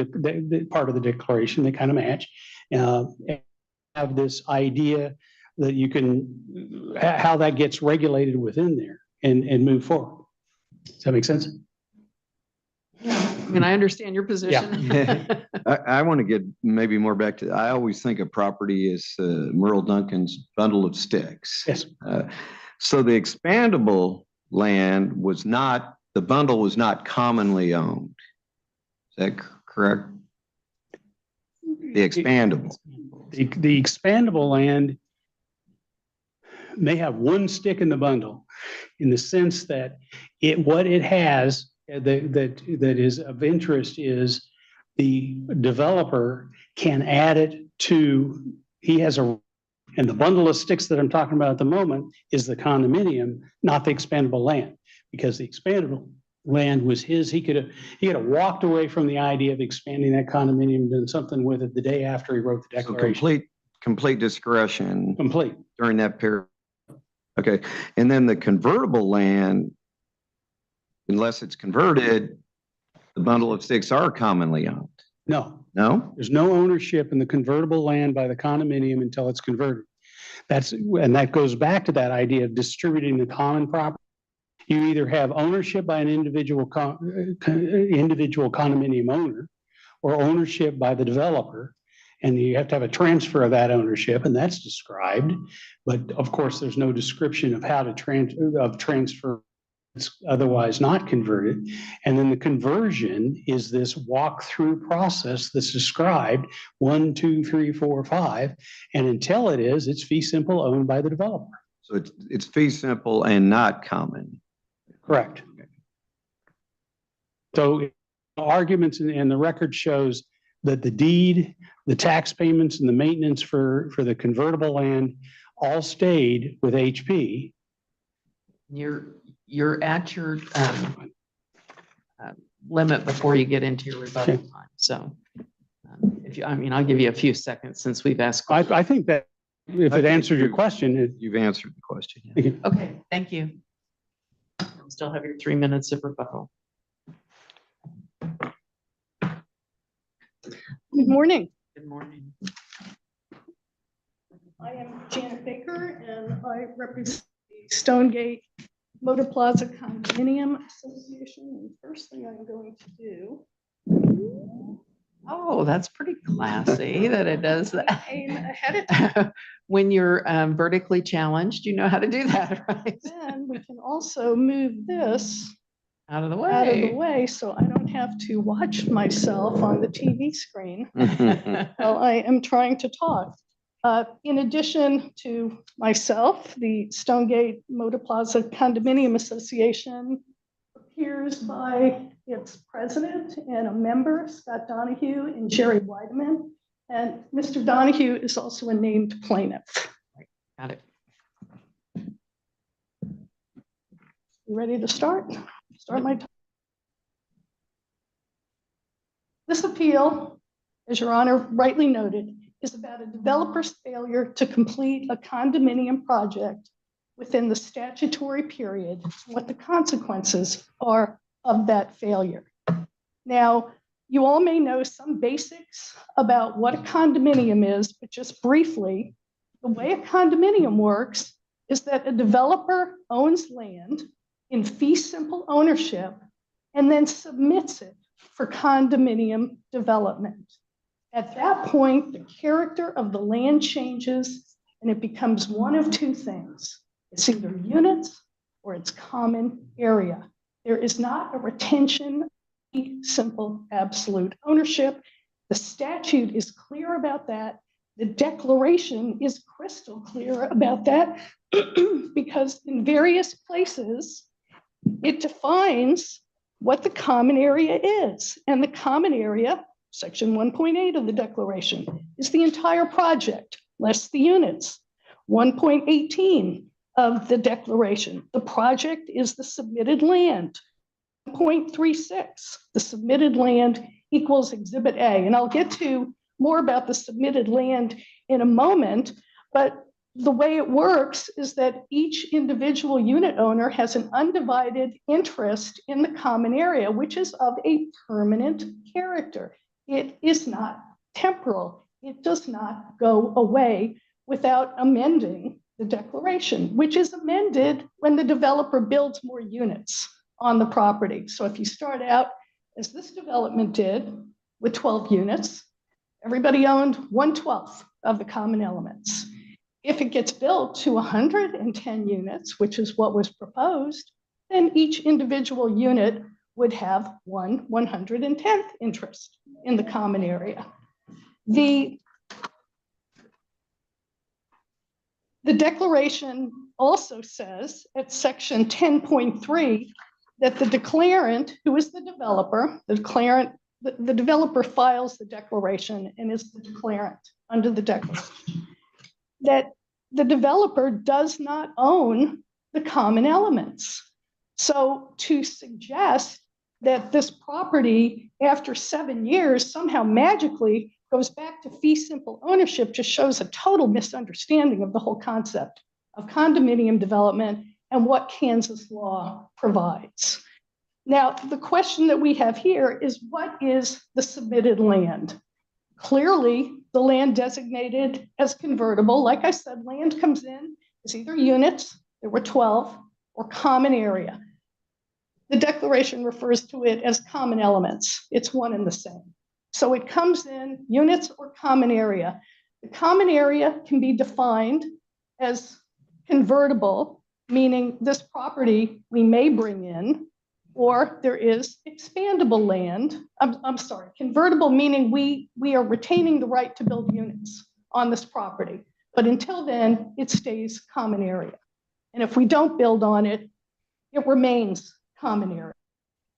part of the declaration. They kind of match. Have this idea that you can, how that gets regulated within there and move forward. Does that make sense? I mean, I understand your position. I want to get maybe more back to, I always think of property as Merle Duncan's bundle of sticks. Yes. So the expandable land was not, the bundle was not commonly owned. Is that correct? The expandable. The expandable land may have one stick in the bundle, in the sense that what it has that is of interest is the developer can add it to, and the bundle of sticks that I'm talking about at the moment is the condominium, not the expandable land, because the expandable land was his. He could have walked away from the idea of expanding that condominium and done something with it the day after he wrote the declaration. So complete discretion. Complete. During that period. Okay. And then the convertible land, unless it's converted, the bundle of sticks are commonly owned. No. No? There's no ownership in the convertible land by the condominium until it's converted. And that goes back to that idea of distributing the common property. You either have ownership by an individual condominium owner, or ownership by the developer, and you have to have a transfer of that ownership, and that's described. But of course, there's no description of how to transfer. It's otherwise not converted. And then the conversion is this walkthrough process that's described 1, 2, 3, 4, 5. And until it's fee simple owned by the developer. So it's fee simple and not common. Correct. So arguments and the record shows that the deed, the tax payments and the maintenance for the convertible land all stayed with HP. You're at your limit before you get into your rebuttal time. So I'll give you a few seconds since we've asked. I think that if it answered your question. You've answered the question. Yeah. Okay, thank you. You'll still have your 3 minutes of rebuttal. Good morning. Good morning. I am Janet Baker and I represent the Stonegate Motor Plaza Condominium Association. And the first thing I'm going to do. Oh, that's pretty classy that it does that. Aim ahead of time. When you're vertically challenged, you know how to do that, right? Then we can also move this Out of the out of the way. way so I don't have to watch myself on the TV screen while I am trying to talk. In addition to myself, the Stonegate Motor Plaza Condominium Association appears by its president and a member, Scott Donahue and Jerry Weideman. And Mr. Donahue is also a named plaintiff. Got it. You ready to start? Start my time. This appeal, as Your Honor rightly noted, is about a developer's failure to complete a condominium project within the statutory period, what the consequences are of that failure. Now, you all may know some basics about what a condominium is, but just briefly, the way a condominium works is that a developer owns land in fee simple ownership and then submits it for condominium development. At that point, the character of the land changes and it becomes one of two things. It's either units or it's common area. There is not a retention, simple, absolute ownership. The statute is clear about that. The declaration is crystal clear about that because in various places, it defines what the common area is. And the common area, section 1.8 of the declaration, is the entire project, less the units. 1.18 of the declaration, the project is the submitted land. 1.36, the submitted land equals Exhibit A. And I'll get to more about the submitted land in a moment, but the way it works is that each individual unit owner has an undivided interest in the common area, which is of a permanent character. It is not temporal. It does not go away without amending the declaration, which is amended when the developer builds more units on the property. So if you start out, as this development did, with 12 units, everybody owned 1/12 of the common elements. If it gets built to 110 units, which is what was proposed, then each individual unit would have 1/110th interest in the common area. The declaration also says at section 10.3 that the declarant, who is the developer, the developer files the declaration and is the declarant under the declaration, that the developer does not own the common elements. So to suggest that this property after 7 years somehow magically goes back to fee simple ownership just shows a total misunderstanding of the whole concept of condominium development and what Kansas law provides. Now, the question that we have here is, what is the submitted land? Clearly, the land designated as convertible, like I said, land comes in as either units, there were 12, or common area. The declaration refers to it as common elements. It's one and the same. So it comes in units or common area. The common area can be defined as convertible, meaning this property we may bring in, or there is expandable land. I'm sorry, convertible meaning we are retaining the right to build units on this property. But until then, it stays common area. And if we don't build on it, it remains common area.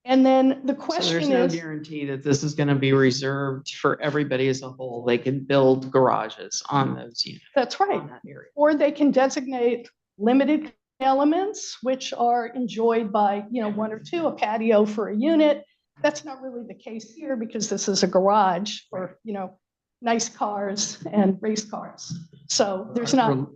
And then the So question there's no is, guarantee that this is going to be reserved for everybody as a whole. They can build garages on those units. that's right. On that area. Or they can designate limited elements, which are enjoyed by, one or two, a patio for a unit. That's not really the case here because this is a garage for, nice cars and race cars. So there's not.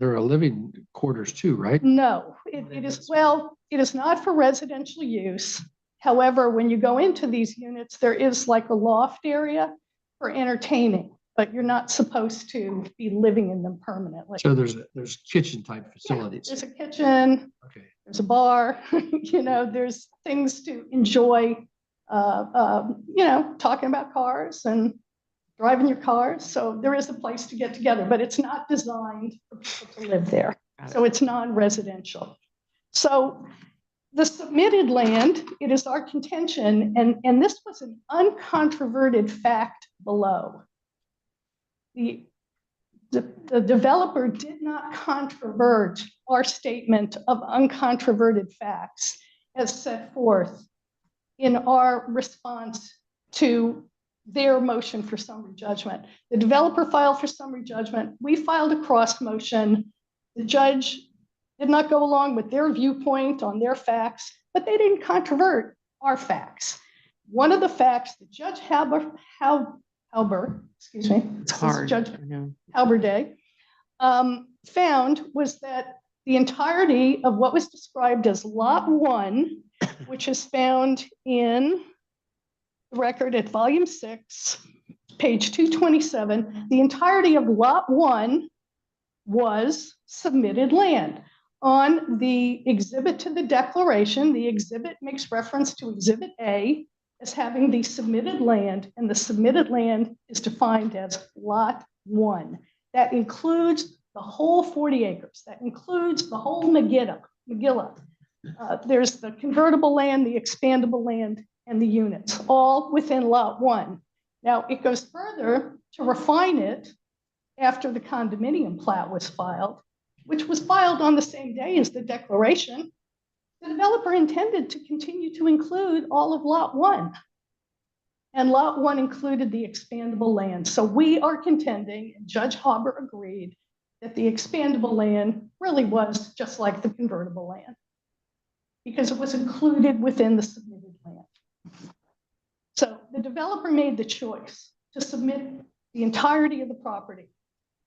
There are living quarters too, right? No, it is not for residential use. However, when you go into these units, there is like a loft area for entertaining, but you're not supposed to be living in them permanently. So there's kitchen type facilities. There's a kitchen, Okay. there's a bar, there's things to enjoy, talking about cars and driving your cars. So there is a place to get together, but it's not designed for people to live there. So it's non-residential. So the submitted land, it is our contention, and this was an uncontroverted fact below. The developer did not controvert our statement of uncontroverted facts as set forth in our response to their motion for summary judgment. The developer filed for summary judgment. We filed a cross motion. The judge did not go along with their viewpoint on their facts, but they didn't controvert our facts. One of the facts that Judge Halber, excuse me, It's hard. Judge I know. Halberday, found was that the entirety of what was described as Lot 1, which is found in the record at volume 6, page 227, the entirety of Lot 1 was submitted land. On the exhibit to the declaration, the exhibit makes reference to Exhibit A as having the submitted land, and the submitted land is defined as Lot 1. That includes the whole 40 acres. That includes the whole Megillah. There's the convertible land, the expandable land, and the units, all within Lot 1. Now, it goes further to refine it after the condominium plat was filed, which was filed on the same day as the declaration. The developer intended to continue to include all of Lot 1. And Lot 1 included the expandable land. So we are contending, and Judge Haber agreed, that the expandable land really was just like the convertible land because it was included within the submitted land. So the developer made the choice to submit the entirety of the property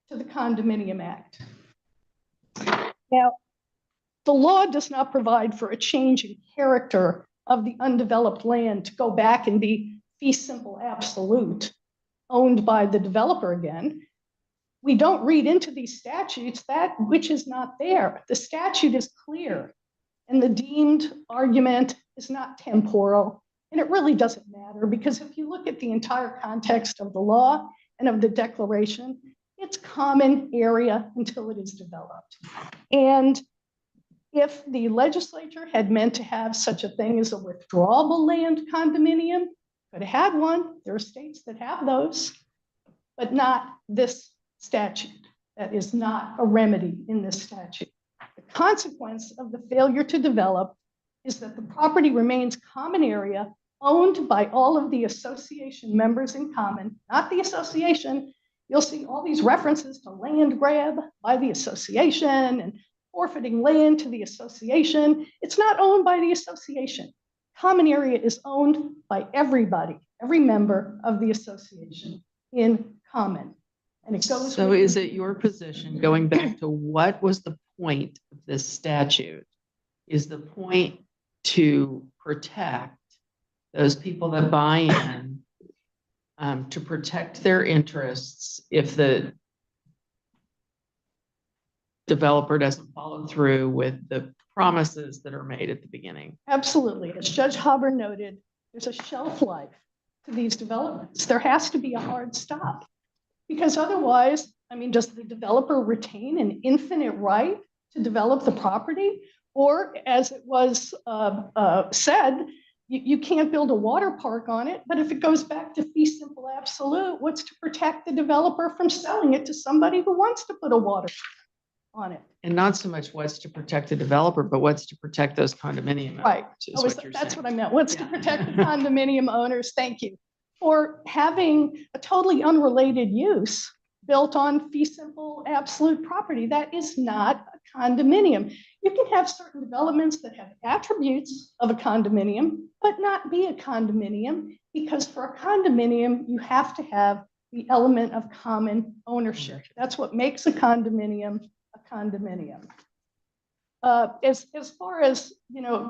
to the Condominium Act. Now, the law does not provide for a change in character of the undeveloped land to go back and be fee simple absolute, owned by the developer again. We don't read into these statutes that which is not there. The statute is clear, and the deemed argument is not temporal, and it really doesn't matter because if you look at the entire context of the law and of the declaration, it's common area until it is developed. And if the legislature had meant to have such a thing as a withdrawable land condominium, could have had one. There are states that have those, but not this statute. That is not a remedy in this statute. The consequence of the failure to develop is that the property remains common area owned by all of the association members in common, not the association. You'll see all these references to land grab by the association and forfeiting land to the association. It's not owned by the association. Common area is owned by everybody, every member of the association in common. And it goes. So is it your position, going back to what was the point of this statute? Is the point to protect those people that buy in, to protect their interests if the developer doesn't follow through with the promises that are made at the beginning? Absolutely. As Judge Haber noted, there's a shelf life to these developments. There has to be a hard stop because otherwise, does the developer retain an infinite right to develop the property? Or as it was said, you can't build a water park on it, but if it goes back to fee simple absolute, what's to protect the developer from selling it to somebody who wants to put a water park on it? And not so much what's to protect the developer, but what's to protect those condominium owners. Right. That's What I meant. What's to protect the condominium owners? Thank you. For having a totally unrelated use built on fee simple absolute property. That is not a condominium. You can have certain developments that have attributes of a condominium, but not be a condominium, because for a condominium, you have to have the element of common ownership. That's what makes a condominium a condominium. As far as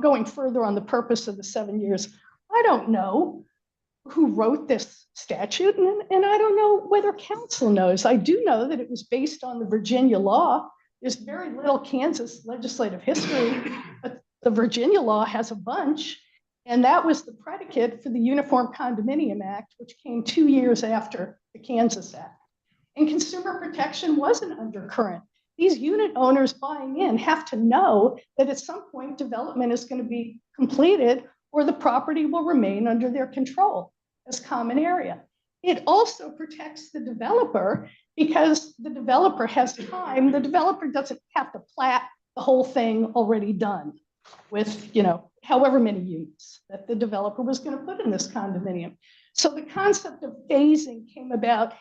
going further on the purpose of the 7 years, I don't know. who wrote this statute, and I don't know whether council knows. I do know that it was based on the Virginia law. There's very little Kansas legislative history, but the Virginia law has a bunch. And that was the predicate for the Uniform Condominium Act, which came 2 years after the Kansas Act. And consumer protection was an undercurrent. These unit owners buying in have to know that at some point development is going to be completed or the property will remain under their control as common area. It also protects the developer because the developer has time. The developer doesn't have to plat the whole thing already done with, however many units that the developer was going to put in this condominium. So the concept of phasing came about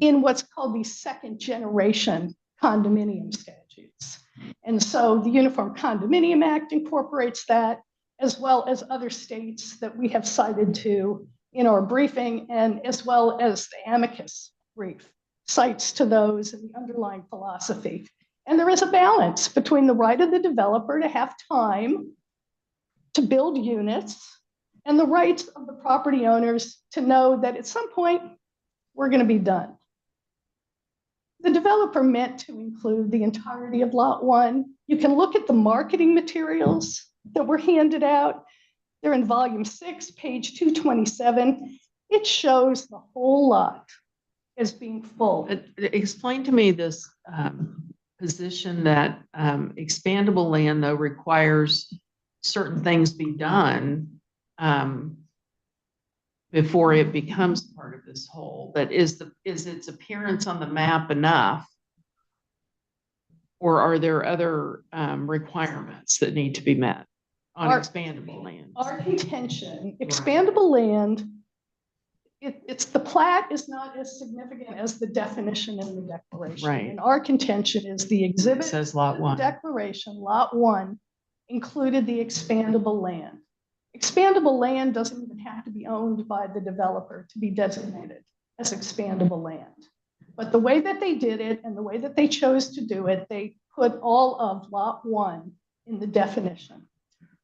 in what's called the second generation condominium statutes. And so the Uniform Condominium Act incorporates that, as well as other states that we have cited to in our briefing, and as well as the amicus brief cites to those and the underlying philosophy. And there is a balance between the right of the developer to have time to build units and the rights of the property owners to know that at some point we're going to be done. The developer meant to include the entirety of Lot 1. You can look at the marketing materials that were handed out. They're in volume 6, page 227. It shows the whole lot as being full. Explain to me this position that expandable land, though, requires certain things be done before it becomes part of this whole. But is its appearance on the map enough? Or are there other requirements that need to be met on expandable land? Our contention, expandable land, it's the plat is not as significant as the definition in the declaration. Right. And our contention is the exhibit It says Lot 1. declaration, Lot 1, included the expandable land. Expandable land doesn't even have to be owned by the developer to be designated as expandable land. But the way that they did it and the way that they chose to do it, they put all of Lot 1 in the definition.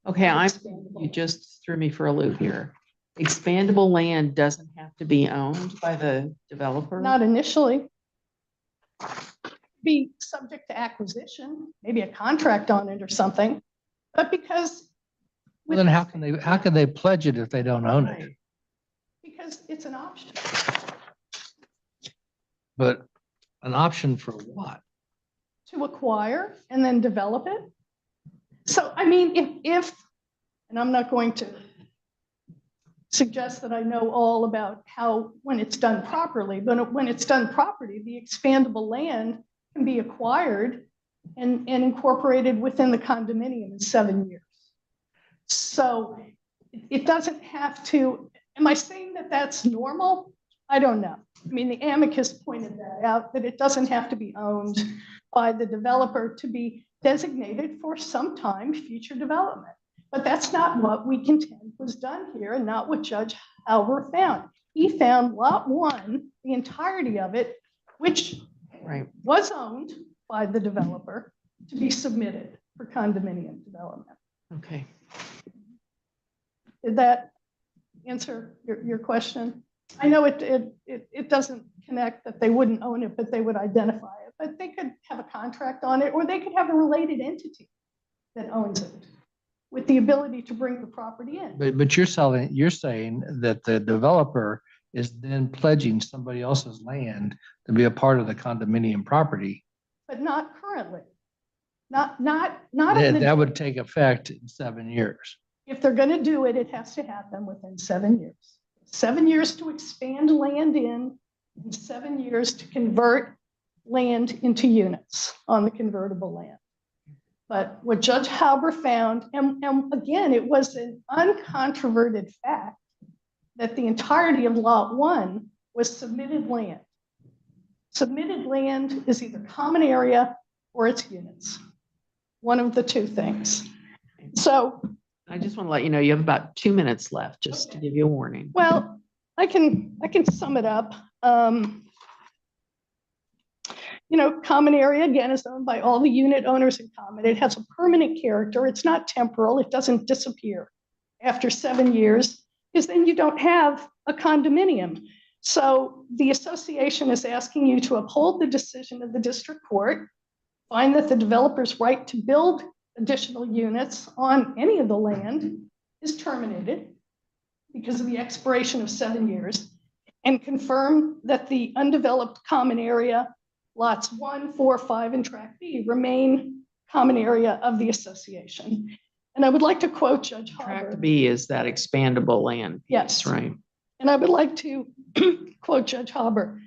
Okay, Expandable. you just threw me for a loop here. Expandable land doesn't have to be owned by the developer? Not initially. Be subject to acquisition, maybe a contract on it or something, but because. Well, then how can they pledge it if they don't own it? Right. Because it's an option. But an option for what? To acquire and then develop it. So, I mean, if, and I'm not going to suggest that I know all about how, when it's done properly, but when it's done properly, the expandable land can be acquired and incorporated within the condominium in 7 years. So it doesn't have to, am I saying that that's normal? I don't know. I mean, the amicus pointed that out, that it doesn't have to be owned by the developer to be designated for some time future development. But that's not what we contend was done here and not what Judge Halver found. He found Lot 1, the entirety of it, which was owned by the developer, to be submitted for condominium development. Okay. Did that answer your question? I know it doesn't connect that they wouldn't own it, but they would identify it. But they could have a contract on it, or they could have a related entity that owns it with the ability to bring the property in. But you're saying that the developer is then pledging somebody else's land to be a part of the condominium property. But not currently. Not in the, That would take effect in 7 years. if they're going to do it, it has to happen within 7 years. 7 years to expand land in, and 7 years to convert land into units on the convertible land. But what Judge Halber found, and again, it was an uncontroverted fact that the entirety of Lot 1 was submitted land. Submitted land is either common area or it's units. One of the two things. So I just want to let you know, you have about 2 minutes left, just to give you a warning. well, I can sum it up. Common area, again, is owned by all the unit owners in common. It has a permanent character. It's not temporal. It doesn't disappear after 7 years. because then you don't have a condominium. So the association is asking you to uphold the decision of the district court, find that the developer's right to build additional units on any of the land is terminated because of the expiration of 7 years, and confirm that the undeveloped common area, lots 1, 4, 5, and tract B remain common area of the association. And I would like to quote Judge Hopper. Tract B is that expandable land. Yes. Right. And I would like to quote Judge Hopper.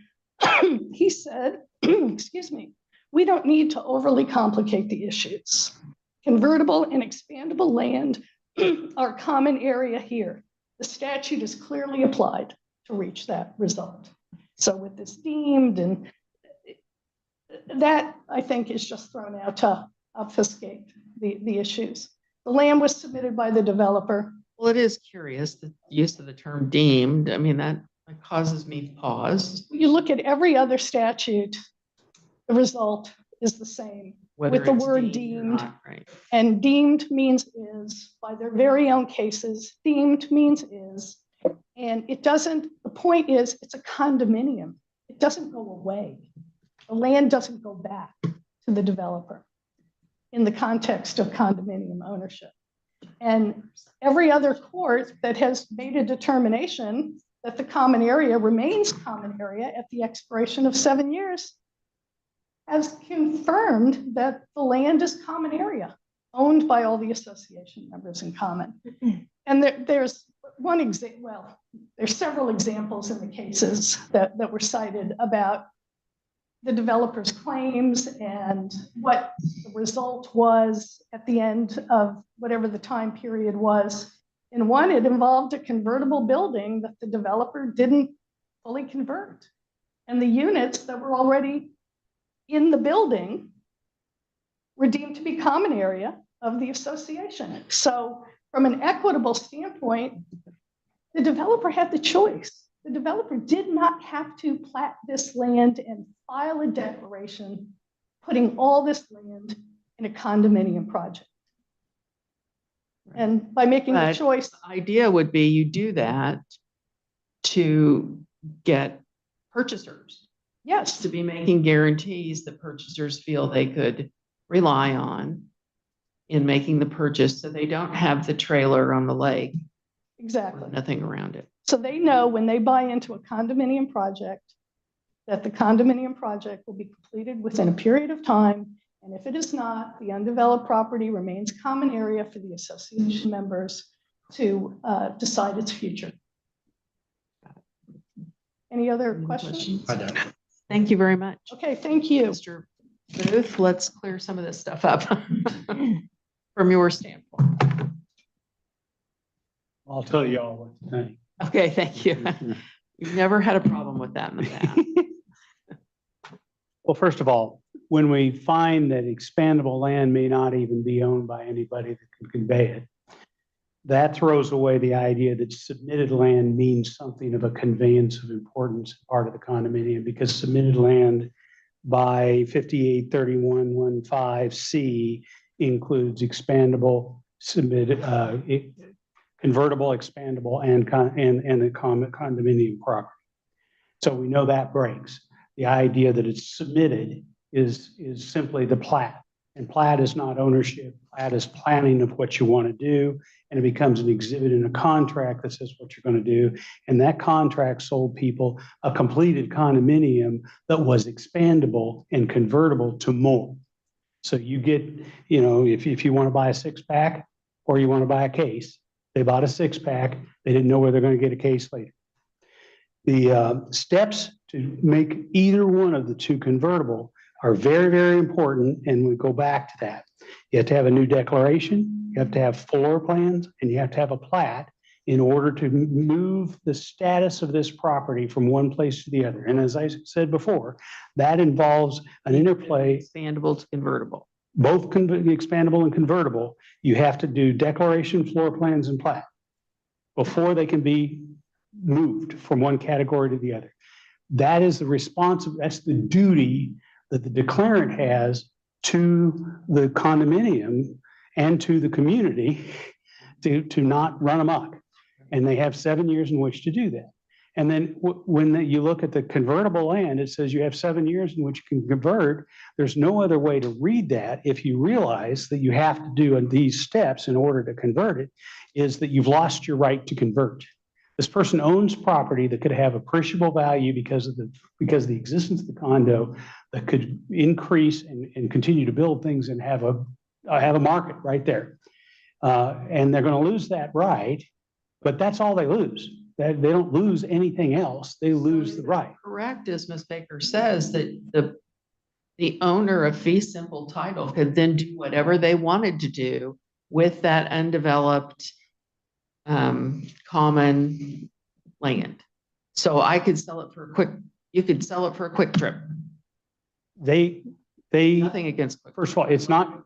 He said, excuse me, "We don't need to overly complicate the issues. Convertible and expandable land are common area here. The statute is clearly applied to reach that result." So with this deemed, and that I think is just thrown out to obfuscate the issues. The land was submitted by the developer. Well, it is curious, the use of the term deemed. I mean, that causes me pause. You look at every other statute, the result is the same. Whether With the it's word or deemed. not, right. And deemed means is, by their very own cases, deemed means is. And it doesn't, the point is, it's a condominium. It doesn't go away. The land doesn't go back to the developer in the context of condominium ownership. And every other court that has made a determination that the common area remains common area at the expiration of 7 years has confirmed that the land is common area owned by all the association members in common. And there's one example, well, there's several examples in the cases that were cited about the developer's claims and what the result was at the end of whatever the time period was. In one, it involved a convertible building that the developer didn't fully convert. And the units that were already in the building were deemed to be common area of the association. So from an equitable standpoint, the developer had the choice. The developer did not have to plat this land and file a declaration putting all this land in a condominium project. And by making the But choice, the idea would be you do that to get purchasers, yes, to be making guarantees that purchasers feel they could rely on in making the purchase, so they don't have the trailer on the lake, exactly. nothing around it. So they know when they buy into a condominium project that the condominium project will be completed within a period of time. And if it is not, the undeveloped property remains common area for the association members to decide its future. Any other Any questions? I don't. Thank you very much. Okay, thank you. Mr. Booth, let's clear some of this stuff up from your standpoint. I'll tell you all what to think. Okay, thank you. We've never had a problem with that in the past. Well, first of all, when we find that expandable land may not even be owned by anybody that can convey it, that throws away the idea that submitted land means something of a conveyance of importance part of the condominium, because submitted land by 583115C includes expandable, submitted, convertible, expandable, and a condominium property. So we know that breaks. The idea that it's submitted is simply the plat. And plat is not ownership. Plat is planning of what you want to do. And it becomes an exhibit in a contract that says what you're going to do. And that contract sold people a completed condominium that was expandable and convertible to more. So you get, if you want to buy a 6-pack or you want to buy a case, they bought a 6-pack. They didn't know whether they're going to get a case later. The steps to make either one of the two convertible are very, very important, and we go back to that. You have to have a new declaration, you have to have floor plans, and you have to have a plat in order to move the status of this property from one place to the other. And as I said before, that involves an interplay. Expandable to convertible. Both expandable and convertible, you have to do declaration, floor plans, and plat before they can be moved from one category to the other. That is that's the duty that the declarant has to the condominium and to the community to not run amok. And they have 7 years in which to do that. And then you look at the convertible land, it says you have 7 years in which you can convert. There's no other way to read that if you realize that you have to do these steps in order to convert it, is that you've lost your right to convert. This person owns property that could have appreciable value because of the existence of the condo that could increase and continue to build things and have a market right there. And they're going to lose that right, but that's all they lose. They don't lose anything else. They lose the right. Correct, as Ms. Baker says, that the owner of fee simple title could then do whatever they wanted to do with that undeveloped common land. So I could sell it for you could sell it for a quick trip. They Nothing against quick. First of all, it's not,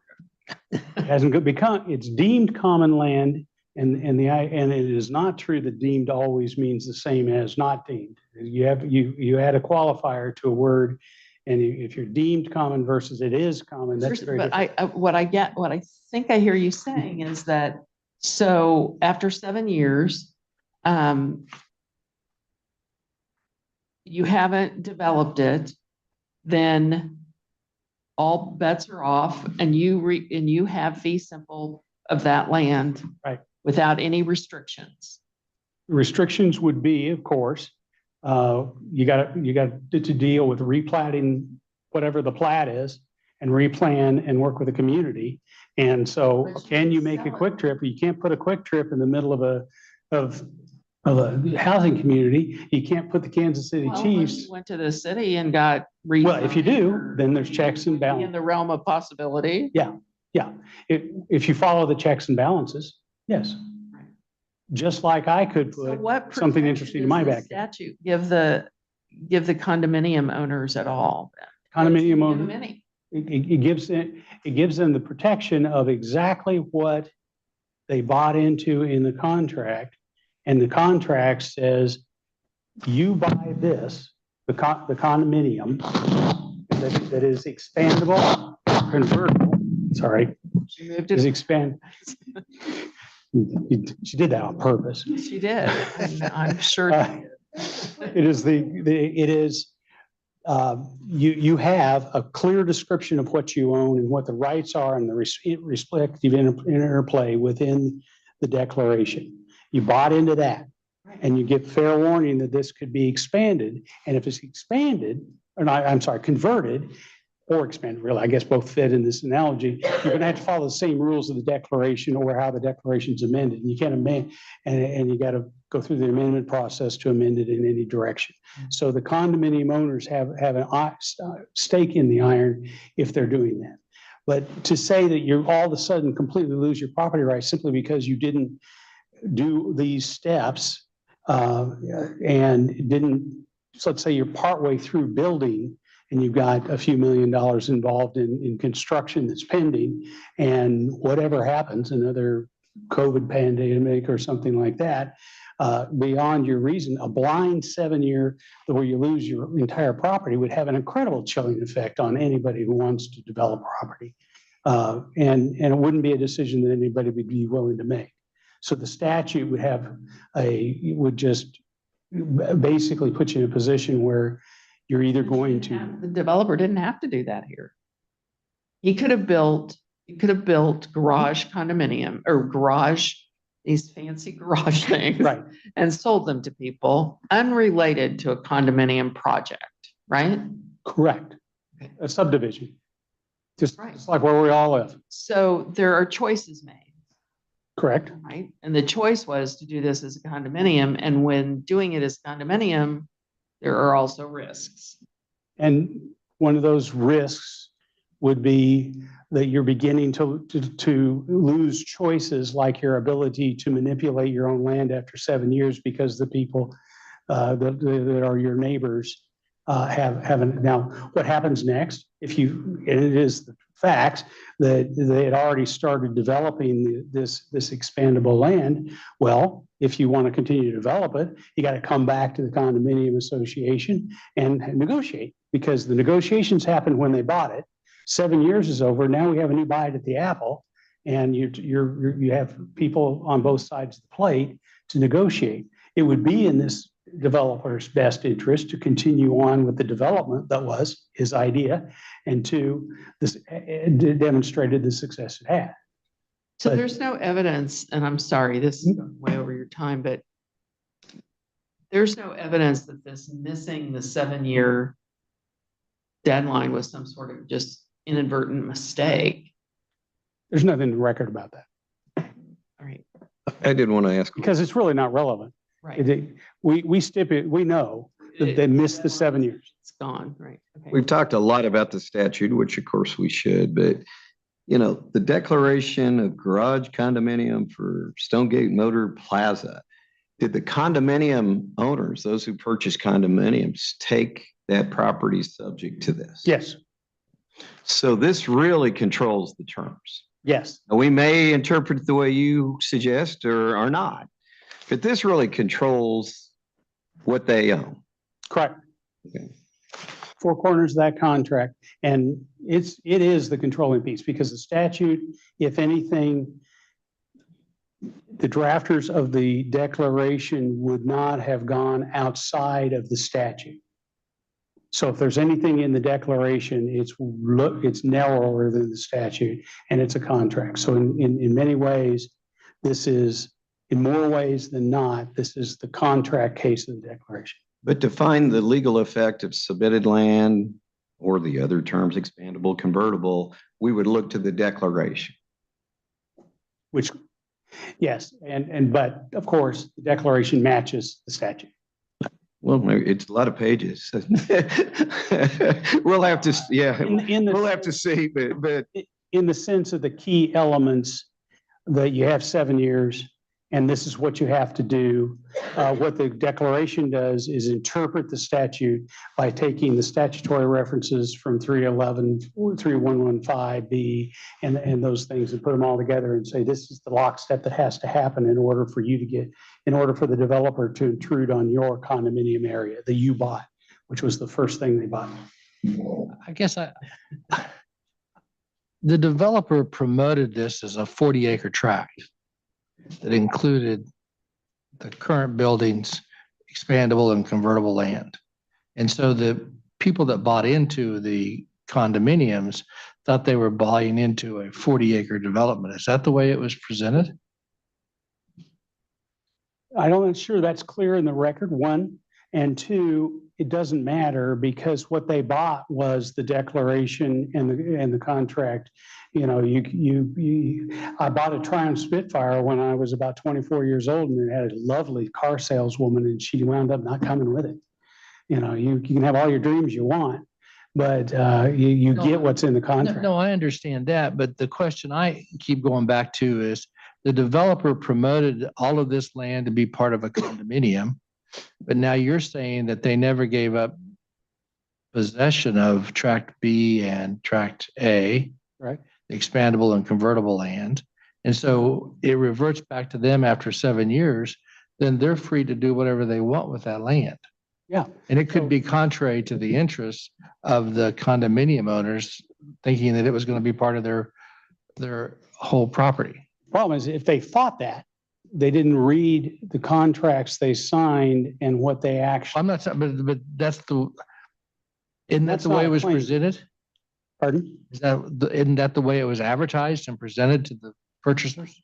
it hasn't become, it's deemed common land, and it is not true that deemed always means the same as not deemed. You add a qualifier to a word, and if you're deemed common versus it is common, that's very different. But what I think I hear you saying is that, so after 7 years, you haven't developed it, then all bets are off, and you have fee simple of that land, right, without any restrictions. Restrictions would be, of course, you got to deal with replatting whatever the plat is, and replan and work with the community. And so, can you make a quick trip? You can't put a quick trip in the middle of a housing community. You can't put the Kansas City Chiefs. Went to the city and got. Well, if you do, then there's checks and balances. In the realm of possibility. Yeah. If you follow the checks and balances, yes. Just like I could put something interesting in my backyard. Statute give the condominium owners at all. Condominium owners. It gives them the protection of exactly what they bought into in the contract, and the contract says you buy this, the condominium that is expandable, convertible. Sorry, is expand. She did that on purpose. She did. I'm sure. You have a clear description of what you own and what the rights are and the respective interplay within the declaration. You bought into that, and you give fair warning that this could be expanded. And if it's expanded, converted or expanded, really, I guess both fit in this analogy, you're going to have to follow the same rules of the declaration or how the declaration is amended. And you can't amend, and you got to go through the amendment process to amend it in any direction. So the condominium owners have a stake in the iron if they're doing that. But to say that you're all of a sudden completely lose your property rights simply because you didn't do these steps and didn't, so let's say you're partway through building and you've got a few $1 million involved in construction that's pending, and whatever happens, another COVID pandemic or something like that, beyond your reason, a blind 7 year where you lose your entire property would have an incredible chilling effect on anybody who wants to develop property. And it wouldn't be a decision that anybody would be willing to make. So the statute would just basically put you in a position where you're either going to. The developer didn't have to do that here. He could have built garage condominium or these fancy garage things, right, and sold them to people unrelated to a condominium project, right? Correct. Okay. A subdivision. Just like where we all live. So there are choices made. Correct. Right. And the choice was to do this as a condominium. And when doing it as condominium, there are also risks. And one of those risks would be that you're beginning to lose choices like your ability to manipulate your own land after 7 years because the people that are your neighbors haven't. Now, what happens next? It is the facts that they had already started developing this expandable land. Well, if you want to continue to develop it, you got to come back to the condominium association and negotiate, because the negotiations happened when they bought it. 7 years is over. Now we have a new bite at the apple, and you have people on both sides of the plate to negotiate. It would be in this developer's best interest to continue on with the development that was his idea, and two, this demonstrated the success it had. So But- there's no evidence, and I'm sorry, this is going way over your time, but there's no evidence that this missing the 7-year deadline was some sort of just inadvertent mistake. There's nothing to record about that All right, I did want to ask. because it's really not relevant. right. We know that they missed the 7 years. It's gone, right? Okay. We've talked a lot about the statute, which of course we should, but the declaration of garage condominium for Stonegate Motor Plaza, did the condominium owners, those who purchase condominiums, take that property subject to this? Yes, So this really controls the terms. yes. Now, we may interpret it the way you suggest or not, but this really controls what they own. Correct. Okay. Four corners of that contract. And it is the controlling piece because the statute, if anything, the drafters of the declaration would not have gone outside of the statute. So if there's anything in the declaration, it's narrower than the statute and it's a contract. So in many ways, this is, in more ways than not, this is the contract case of the declaration. But to find the legal effect of submitted land or the other terms, expandable, convertible, we would look to the declaration. Which, yes, but of course, the declaration matches the statute. Well, it's a lot of pages. We'll have to, yeah, we'll have to see, but In the sense of the key elements that you have 7 years and this is what you have to do. What the declaration does is interpret the statute by taking the statutory references from 311, 3115B and those things and put them all together and say, this is the lockstep that has to happen in order for you to get, in order for the developer to intrude on your condominium area that you bought, which was the first thing they bought. I guess the developer promoted this as a 40-acre tract that included the current buildings, expandable and convertible land. And so the people that bought into the condominiums thought they were buying into a 40-acre development. Is that the way it was presented? I'm not sure that's clear in the record, one. And two, it doesn't matter because what they bought was the declaration and the contract. You know, I bought a Triumph Spitfire when I was about 24 years old, and it had a lovely car saleswoman, and she wound up not coming with it. You know, you can have all your dreams you want, but you get what's in the contract. No, I understand that, but the question I keep going back to is the developer promoted all of this land to be part of a condominium, but now you're saying that they never gave up possession of Tract B and Tract A, Right. the expandable and convertible land. And so it reverts back to them after 7 years, then they're free to do whatever they want with that land. Yeah. And it could be contrary to the interests of the condominium owners thinking that it was going to be part of their whole property. Problem is, if they thought that, they didn't read the contracts they signed and what they actually, I'm not, but that's isn't that That's the way not it a was claim. presented? pardon? Isn't that the way it was advertised and presented to the purchasers?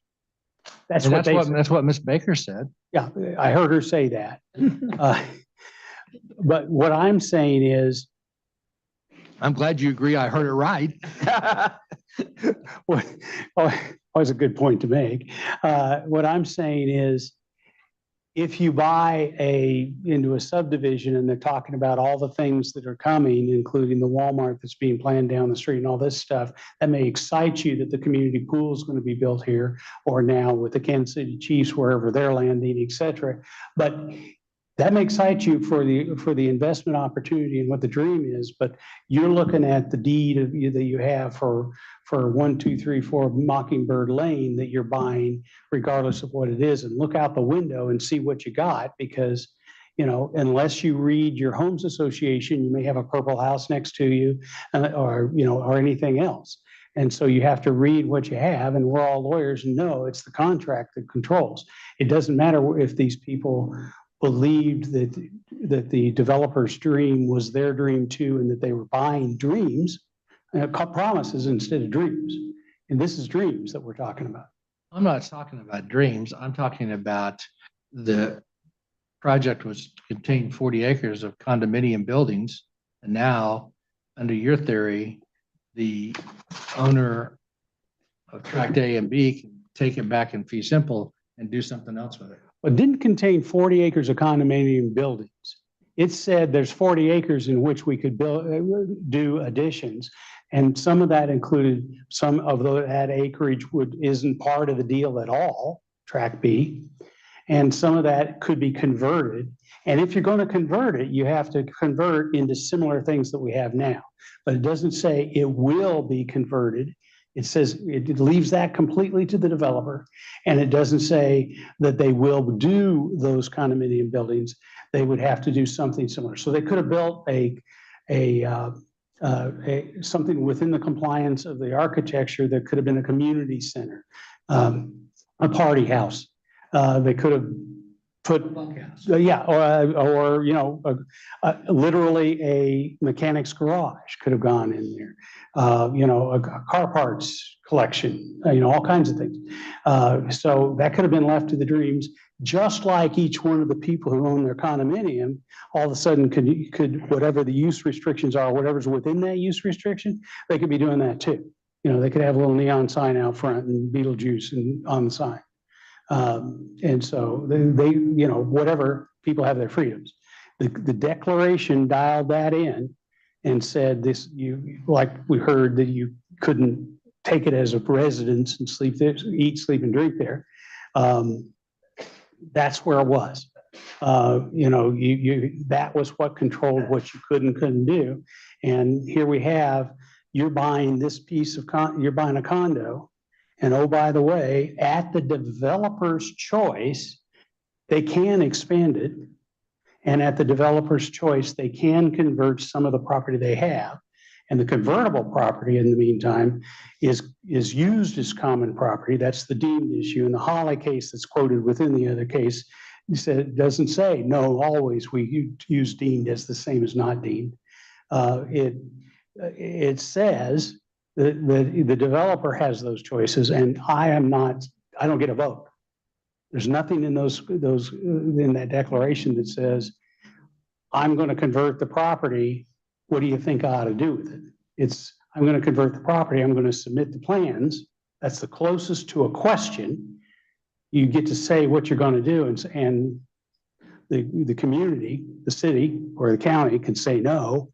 That's And what they said. that's what Ms. Baker said. Yeah, I heard her say that. But what I'm saying is, I'm glad you agree. I heard it right. always a good point to make. What I'm saying is, if you buy into a subdivision and they're talking about all the things that are coming, including the Walmart that's being planned down the street and all this stuff, that may excite you that the community pool is going to be built here or now with the Kansas City Chiefs, wherever they're landing, et cetera. But that may excite you for the investment opportunity and what the dream is, but you're looking at the deed that you have for 1, 2, 3, 4 Mockingbird Lane that you're buying, regardless of what it is, and look out the window and see what you got, because, you know, unless you read your homes association, you may have a purple house next to you, or anything else. And so you have to read what you have, and we're all lawyers and know it's the contract that controls. It doesn't matter if these people believed that the developer's dream was their dream too, and that they were buying dreams, promises instead of dreams. And this is dreams that we're talking about. I'm not talking about dreams. I'm talking about the project was contained 40 acres of condominium buildings. And now, under your theory, the owner of tract A and B can take it back in fee simple and do something else with it. It didn't contain 40 acres of condominium buildings. It said there's 40 acres in which we could do additions. And some of that included some of that acreage isn't part of the deal at all, tract B. And some of that could be converted. And if you're going to convert it, you have to convert into similar things that we have now. But it doesn't say it will be converted. It says it leaves that completely to the developer. And it doesn't say that they will do those condominium buildings. They would have to do something similar. So they could have built something within the compliance of the architecture that could have been a community center, a party house. They could have put, literally a mechanic's garage could have gone in there. A car parts collection, all kinds of things. So that could have been left to the dreams, just like each one of the people who own their condominium, all of a sudden could whatever the use restrictions are, whatever's within that use restriction, they could be doing that too. They could have a little neon sign out front and Beetlejuice on the sign. And so they, whatever, people have their freedoms. The declaration dialed that in and said this, like we heard that you couldn't take it as a residence and sleep there, eat, sleep and drink there. That's where it was. That was what controlled what you could and couldn't do. And here we have, you're buying this piece of, you're buying a condo. And oh, by the way, at the developer's choice, they can expand it. And at the developer's choice, they can convert some of the property they have. And the convertible property in the meantime is used as common property. That's the deemed issue. In the Holly case that's quoted within the other case, it doesn't say, no, always we use deemed as the same as not deemed. It says that the developer has those choices, and I don't get a vote. There's nothing in in that declaration that says, I'm going to convert the property. What do you think I ought to do with it? I'm going to convert the property. I'm going to submit the plans. That's the closest to a question. You get to say what you're going to do, and the community, the city or the county can say no.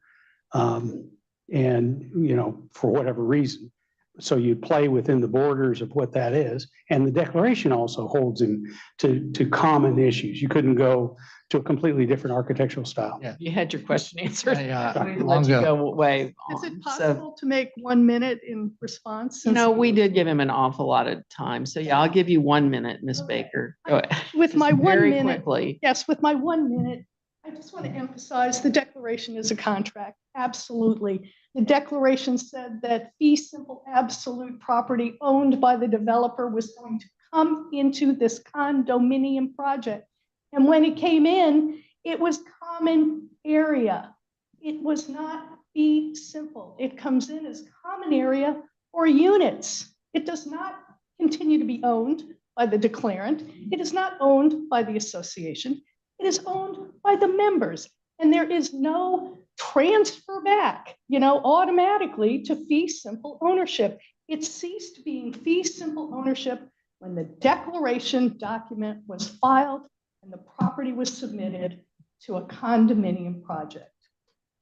For whatever reason. So you play within the borders of what that is. And the declaration also holds him to common issues. You couldn't go to a completely different architectural style. Yeah. You had your question answered. Yeah, We long let you ago. go way Is it on. possible to make 1 minute in response? We did give him an awful lot of time. So yeah, I'll give you 1 minute, Ms. Baker. Go ahead. With my Just 1 very minute, quickly. yes, with my 1 minute, I just want to emphasize the declaration is a contract. Absolutely. The declaration said that fee simple absolute property owned by the developer was going to come into this condominium project. And when it came in, it was common area. It was not fee simple. It comes in as common area or units. It does not continue to be owned by the declarant. It is not owned by the association. It is owned by the members. And there is no transfer back, automatically to fee simple ownership. It ceased being fee simple ownership when the declaration document was filed and the property was submitted to a condominium project.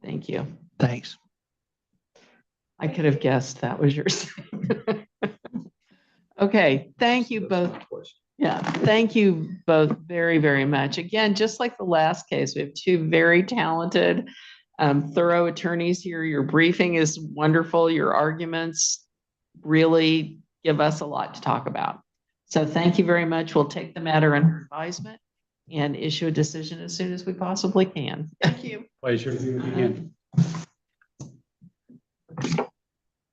Thank you. Thanks. I could have guessed that was yours. Okay, thank you both. Yeah, thank you both very, very much. Again, just like the last case, we have two very talented, thorough attorneys here. Your briefing is wonderful. Your arguments really give us a lot to talk about. So thank you very much. We'll take the matter under advisement and issue a decision as soon as we possibly can. Thank you. Pleasure to do it again.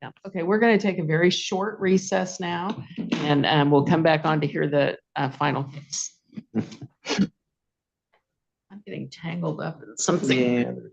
Yeah. Okay, we're going to take a very short recess now, and we'll come back on to hear the final case. I'm getting tangled up in something.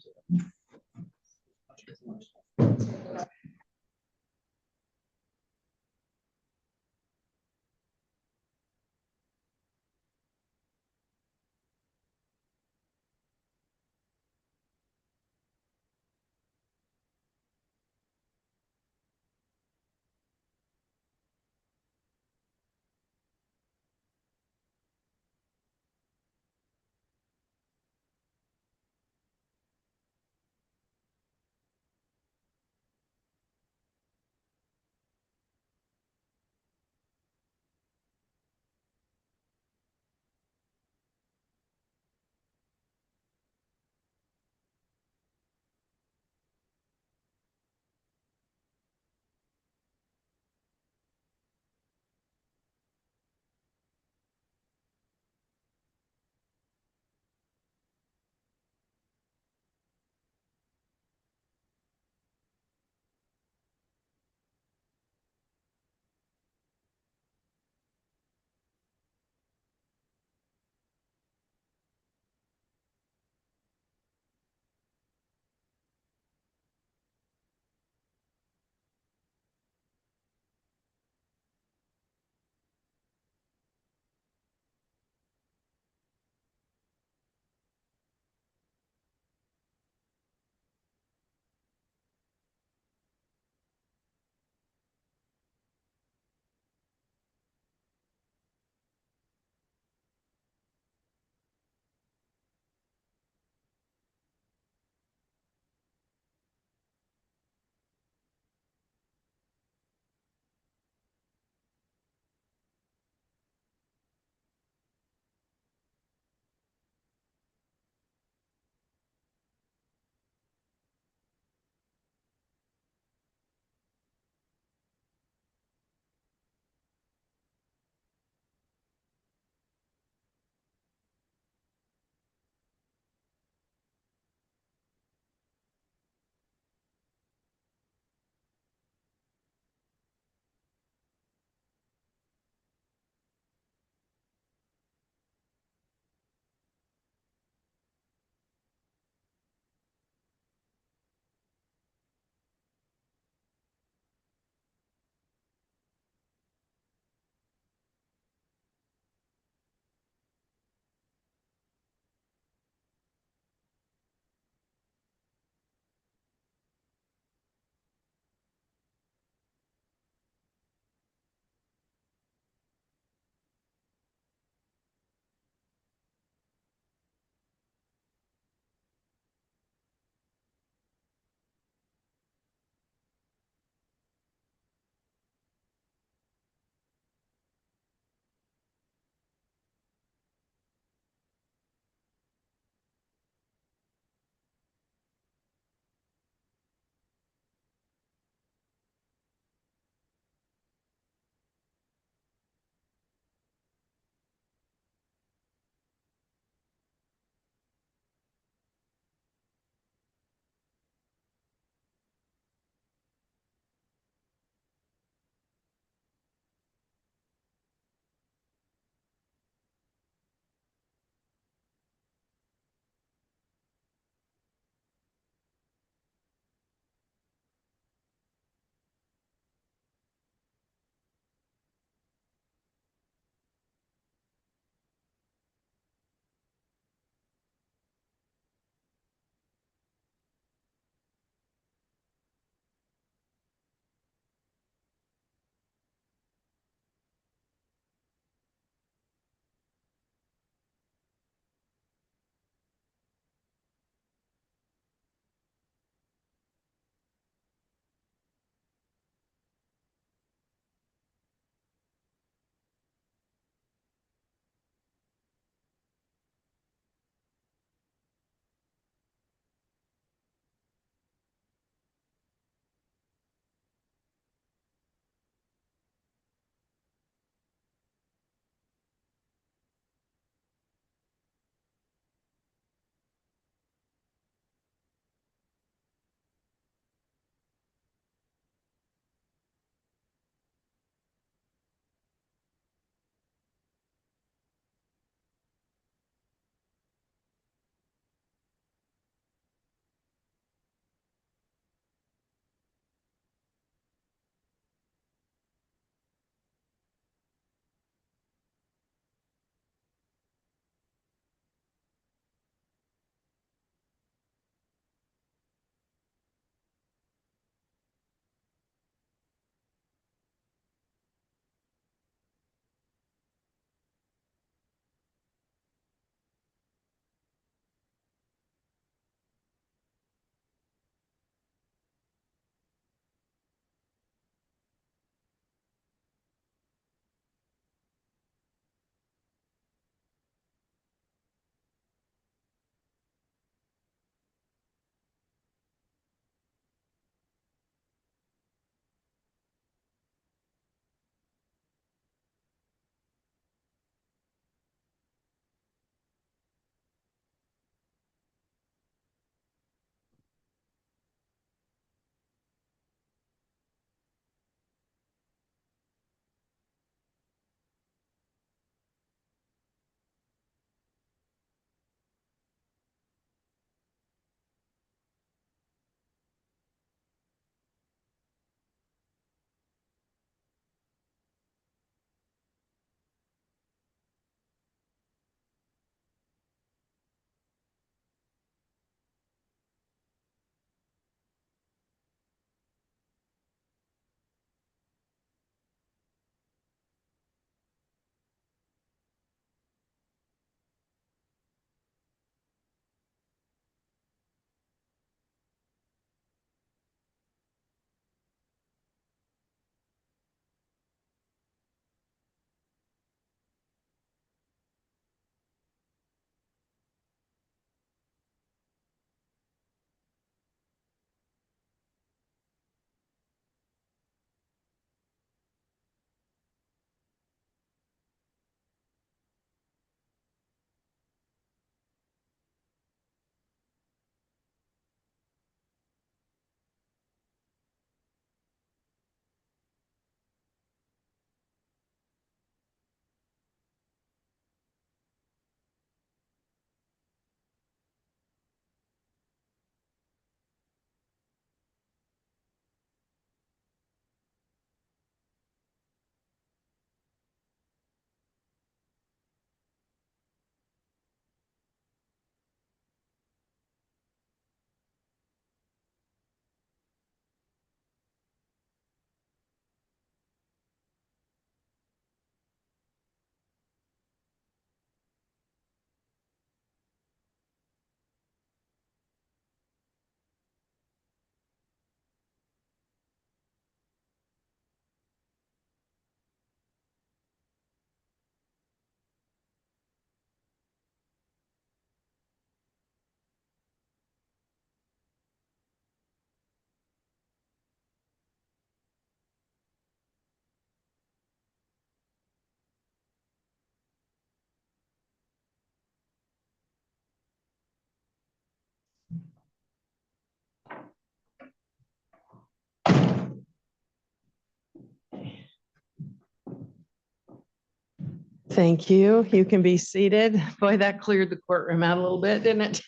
Thank you. You can be seated. Boy, that cleared the courtroom out a little bit, didn't it?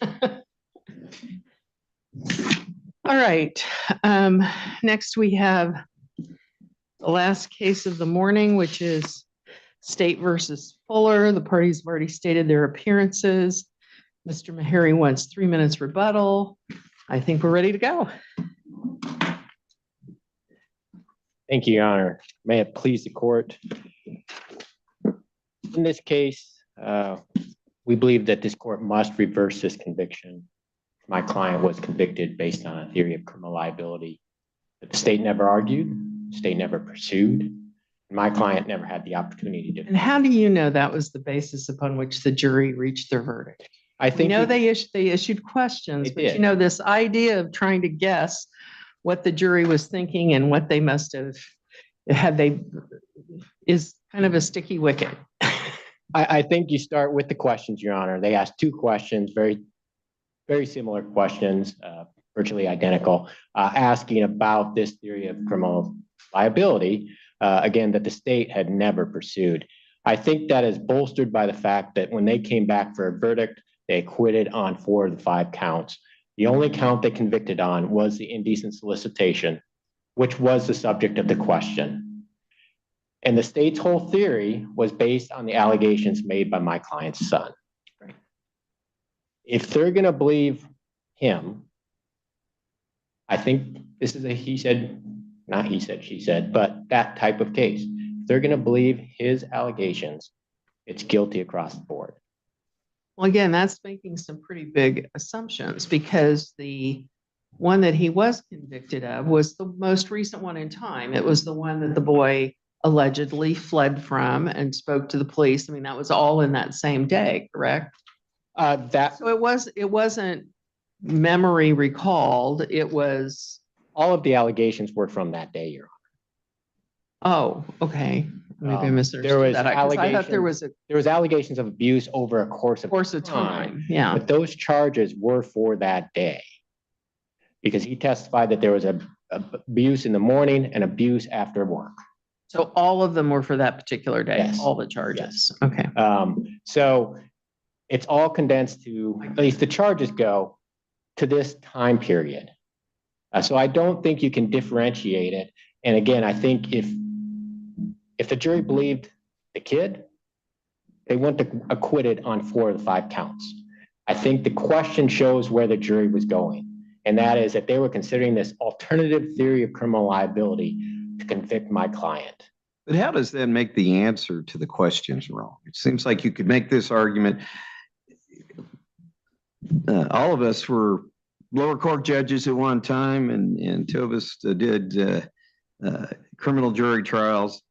All right. Next we have the last case of the morning, which is State versus Fuller. The parties have already stated their appearances. Mr. Meharry wants 3 minutes rebuttal. I think we're ready to go. Thank you, Your Honor. May it please the court. In this case, we believe that this court must reverse this conviction. My client was convicted based on a theory of criminal liability that the state never argued, the state never pursued, and my client never had the opportunity to. And how do you know that was the basis upon which the jury reached their verdict? I We think know they issued questions, They but you did. know, this idea of trying to guess what the jury was thinking and what they must have is kind of a sticky wicket. I think you start with the questions, Your Honor. They asked two questions, very similar questions, virtually identical, asking about this theory of criminal liability, again, that the state had never pursued. I think that is bolstered by the fact that when they came back for a verdict, they acquitted on 4 of the 5 counts. The only count they convicted on was the indecent solicitation, which was the subject of the question. And the state's whole theory was based on the allegations made by my client's son. If they're going to believe him, I think this is a he said, not he said, she said, but that type of case. If they're going to believe his allegations, it's guilty across the board. Well, again, that's making some pretty big assumptions because the one that he was convicted of was the most recent one in time. It was the one that the boy allegedly fled from and spoke to the police. I mean, that was all in that same day, correct? So it wasn't memory recalled. It was. All of the allegations were from that day, Your Honor. Oh, okay. Maybe I There misunderstood was that. I thought there was a There was allegations of abuse over a course of time. Yeah. But those charges were for that day. Because he testified that there was a abuse in the morning and abuse after work. So all of them were for that particular day, Yes. all the charges. Okay. So it's all condensed to, at least the charges go to this time period. So I don't think you can differentiate it. And again, I think if the jury believed the kid, they wouldn't have acquitted on 4 of the 5 counts. I think the question shows where the jury was going. And that is that they were considering this alternative theory of criminal liability to convict my client. But how does that make the answer to the questions wrong? It seems like you could make this argument. All of us were lower court judges at one time, and 2 of us did criminal jury trials.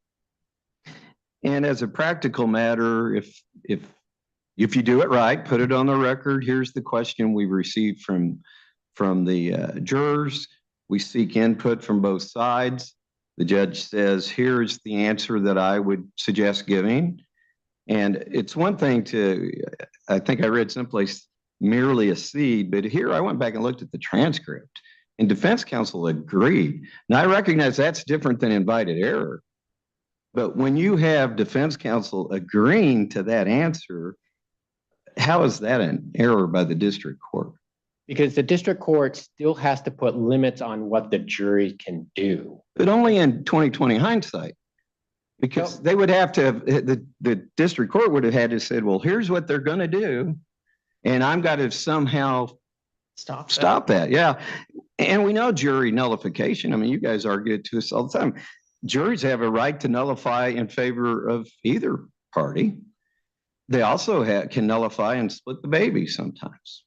And as a practical matter, if you do it right, put it on the record. Here's the question we received from the jurors. We seek input from both sides. The judge says, here's the answer that I would suggest giving. And it's one thing I think I read someplace merely a seed, but here I went back and looked at the transcript and defense counsel agreed. Now I recognize that's different than invited error, but when you have defense counsel agreeing to that answer, how is that an error by the district court? Because the district court still has to put limits on what the jury can do. But only in 2020 hindsight. Because they would have to have, the district court would have had to say, well, here's what they're going to do. And I'm got to somehow stop that. Yeah. And we know jury nullification. I mean, you guys argue it to us all the time. Juries have a right to nullify in favor of either party. They also can nullify and split the baby sometimes.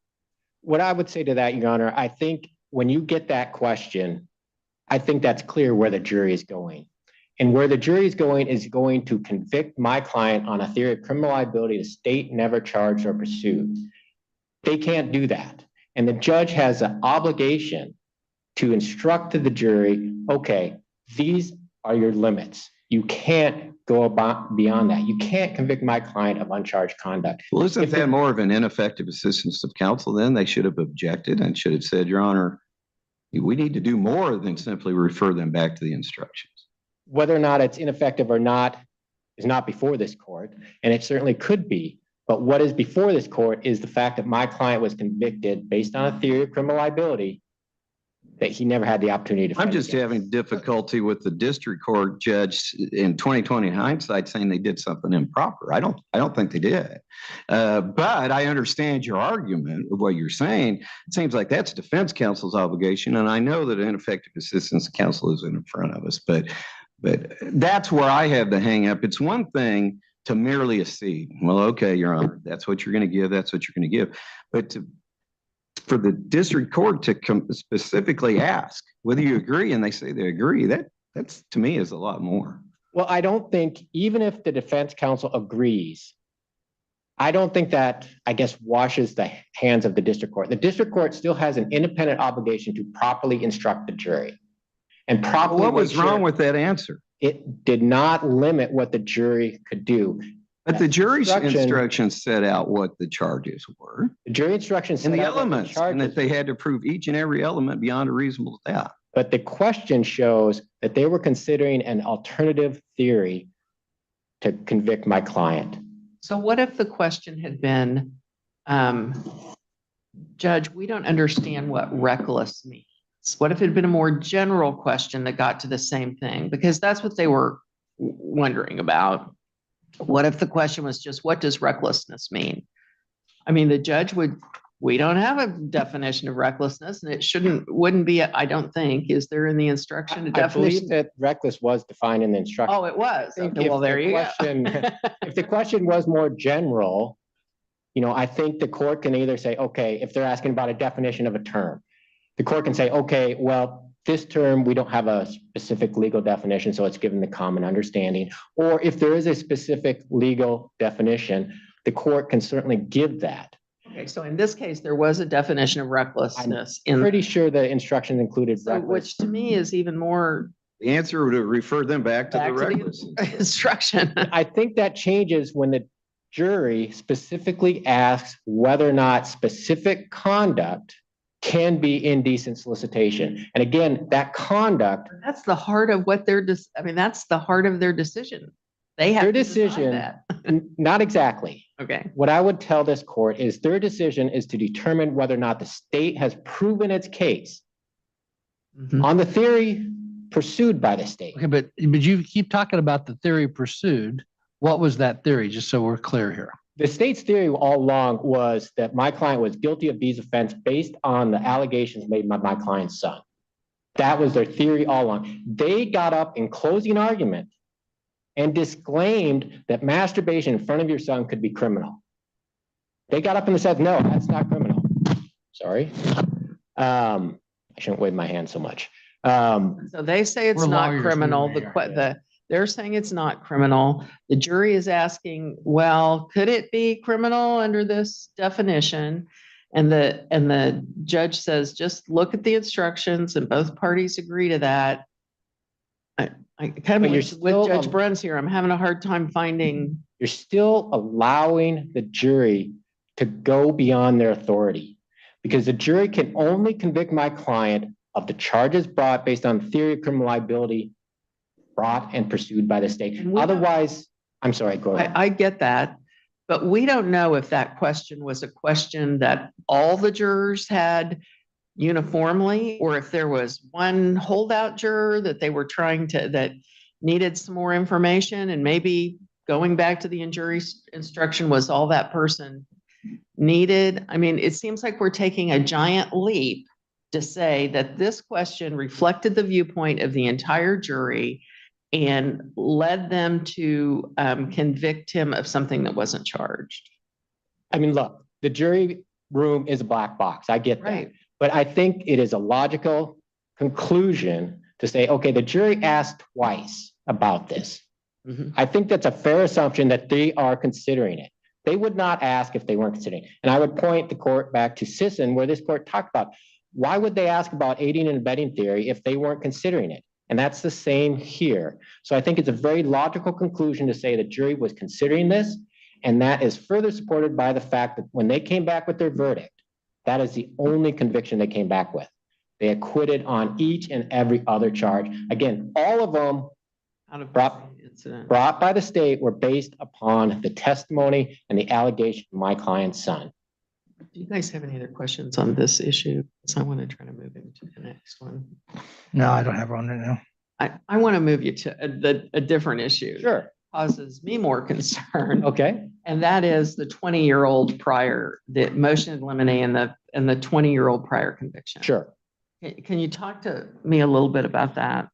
What I would say to that, Your Honor, I think when you get that question, I think that's clear where the jury is going. And where the jury is going to convict my client on a theory of criminal liability the state never charged or pursued. They can't do that. And the judge has an obligation to instruct to the jury, okay, these are your limits. You can't go beyond that. You can't convict my client of uncharged conduct. Well, isn't that more of an ineffective assistance of counsel then? They should have objected and should have said, Your Honor, we need to do more than simply refer them back to the instructions. Whether or not it's ineffective or not, is not before this court, and it certainly could be. But what is before this court is the fact that my client was convicted based on a theory of criminal liability that he never had the opportunity to. I'm fight just against. having difficulty with the district court judge in 2020 hindsight saying they did something improper. I don't think they did. But I understand your argument of what you're saying. It seems like that's defense counsel's obligation. And I know that ineffective assistance counsel is in front of us, but that's where I have the hang up. It's one thing to merely accede. Well, okay, Your Honor, that's what you're going to give. That's what you're going to give. But for the district court to specifically ask whether you agree, and they say they agree, that's to me is a lot more. Well, I don't think, even if the defense counsel agrees, I don't think that, I guess, washes the hands of the district court. The district court still has an independent obligation to properly instruct the jury. And properly. What was wrong with that answer? It did not limit what the jury could do. But the jury's instructions set out what the charges were. The jury instructions And the set out what elements, and that they had to prove each and every element beyond a reasonable doubt. But the question shows that they were considering an alternative theory to convict my client. So what if the question had been, Judge, we don't understand what reckless means. What if it had been a more general question that got to the same thing? Because that's what they were wondering about. What if the question was just, what does recklessness mean? I mean, the judge we don't have a definition of recklessness, and it wouldn't be, I don't think, is there in the instruction a I definition? believe that reckless was defined in the instruction. Oh, it was. I think Okay, well, there you go. If the question was more general, I think the court can either say, okay, if they're asking about a definition of a term, the court can say, okay, well, this term, we don't have a specific legal definition, so it's given the common understanding. Or if there is a specific legal definition, the court can certainly give that. Okay, so in this case, there was a definition of recklessness I'm pretty sure the instructions included reckless. which to me is even more The answer would refer them back to the reckless. instruction. I think that changes when the jury specifically asks whether or not specific conduct can be indecent solicitation. And again, that conduct. That's the heart of what that's the heart of their decision. They have Their to decide decision, that. not exactly. Okay. What I would tell this court is their decision is to determine whether or not the state has proven its case Mhm. on the theory pursued by the state. Okay, but you keep talking about the theory pursued. What was that theory? Just so we're clear here. The state's theory all along was that my client was guilty of these offenses based on the allegations made by my client's son. That was their theory all along. They got up in closing argument and disclaimed that masturbation in front of your son could be criminal. They got up and said, no, that's not criminal. Sorry. I shouldn't wave my hand so much. So they say it's We're not lawyers, criminal. we may, They're saying it's not criminal. The jury is asking, well, could it be criminal under this definition? And the judge says, just look at the instructions, and both parties agree to that. I kind But of you're with still, Judge Bruns here, I'm having a hard time finding. You're still allowing the jury to go beyond their authority, because the jury can only convict my client of the charges brought based on theory of criminal liability brought and pursued by the state. And we don't- Otherwise, I'm sorry, go ahead. I get that, but we don't know if that question was a question that all the jurors had uniformly, or if there was one holdout juror that they were that needed some more information, and maybe going back to the jury instruction was all that person needed. I mean, it seems like we're taking a giant leap to say that this question reflected the viewpoint of the entire jury and led them to convict him of something that wasn't charged. I mean, look, the jury room is a black box. I get that. Right. But I think it is a logical conclusion to say, okay, the jury asked twice about this. Mhm. I think that's a fair assumption that they are considering it. They would not ask if they weren't considering it. And I would point the court back to Sisson, where this court talked about, why would they ask about aiding and abetting theory if they weren't considering it? And that's the same here. So I think it's a very logical conclusion to say the jury was considering this. And that is further supported by the fact that when they came back with their verdict, that is the only conviction they came back with. They acquitted on each and every other charge. Again, all of them Out of Brought- the incident. brought by the state were based upon the testimony and the allegation of my client's son. Do you guys have any other questions on this issue? So I want to try to move into the next one. No, I don't have one right now. I want to move you to a different issue. Sure. Causes me more concern. Okay. And that is the 20-year-old prior, the motion to eliminate and the 20-year-old prior conviction. Sure. Can you talk to me a little bit about that?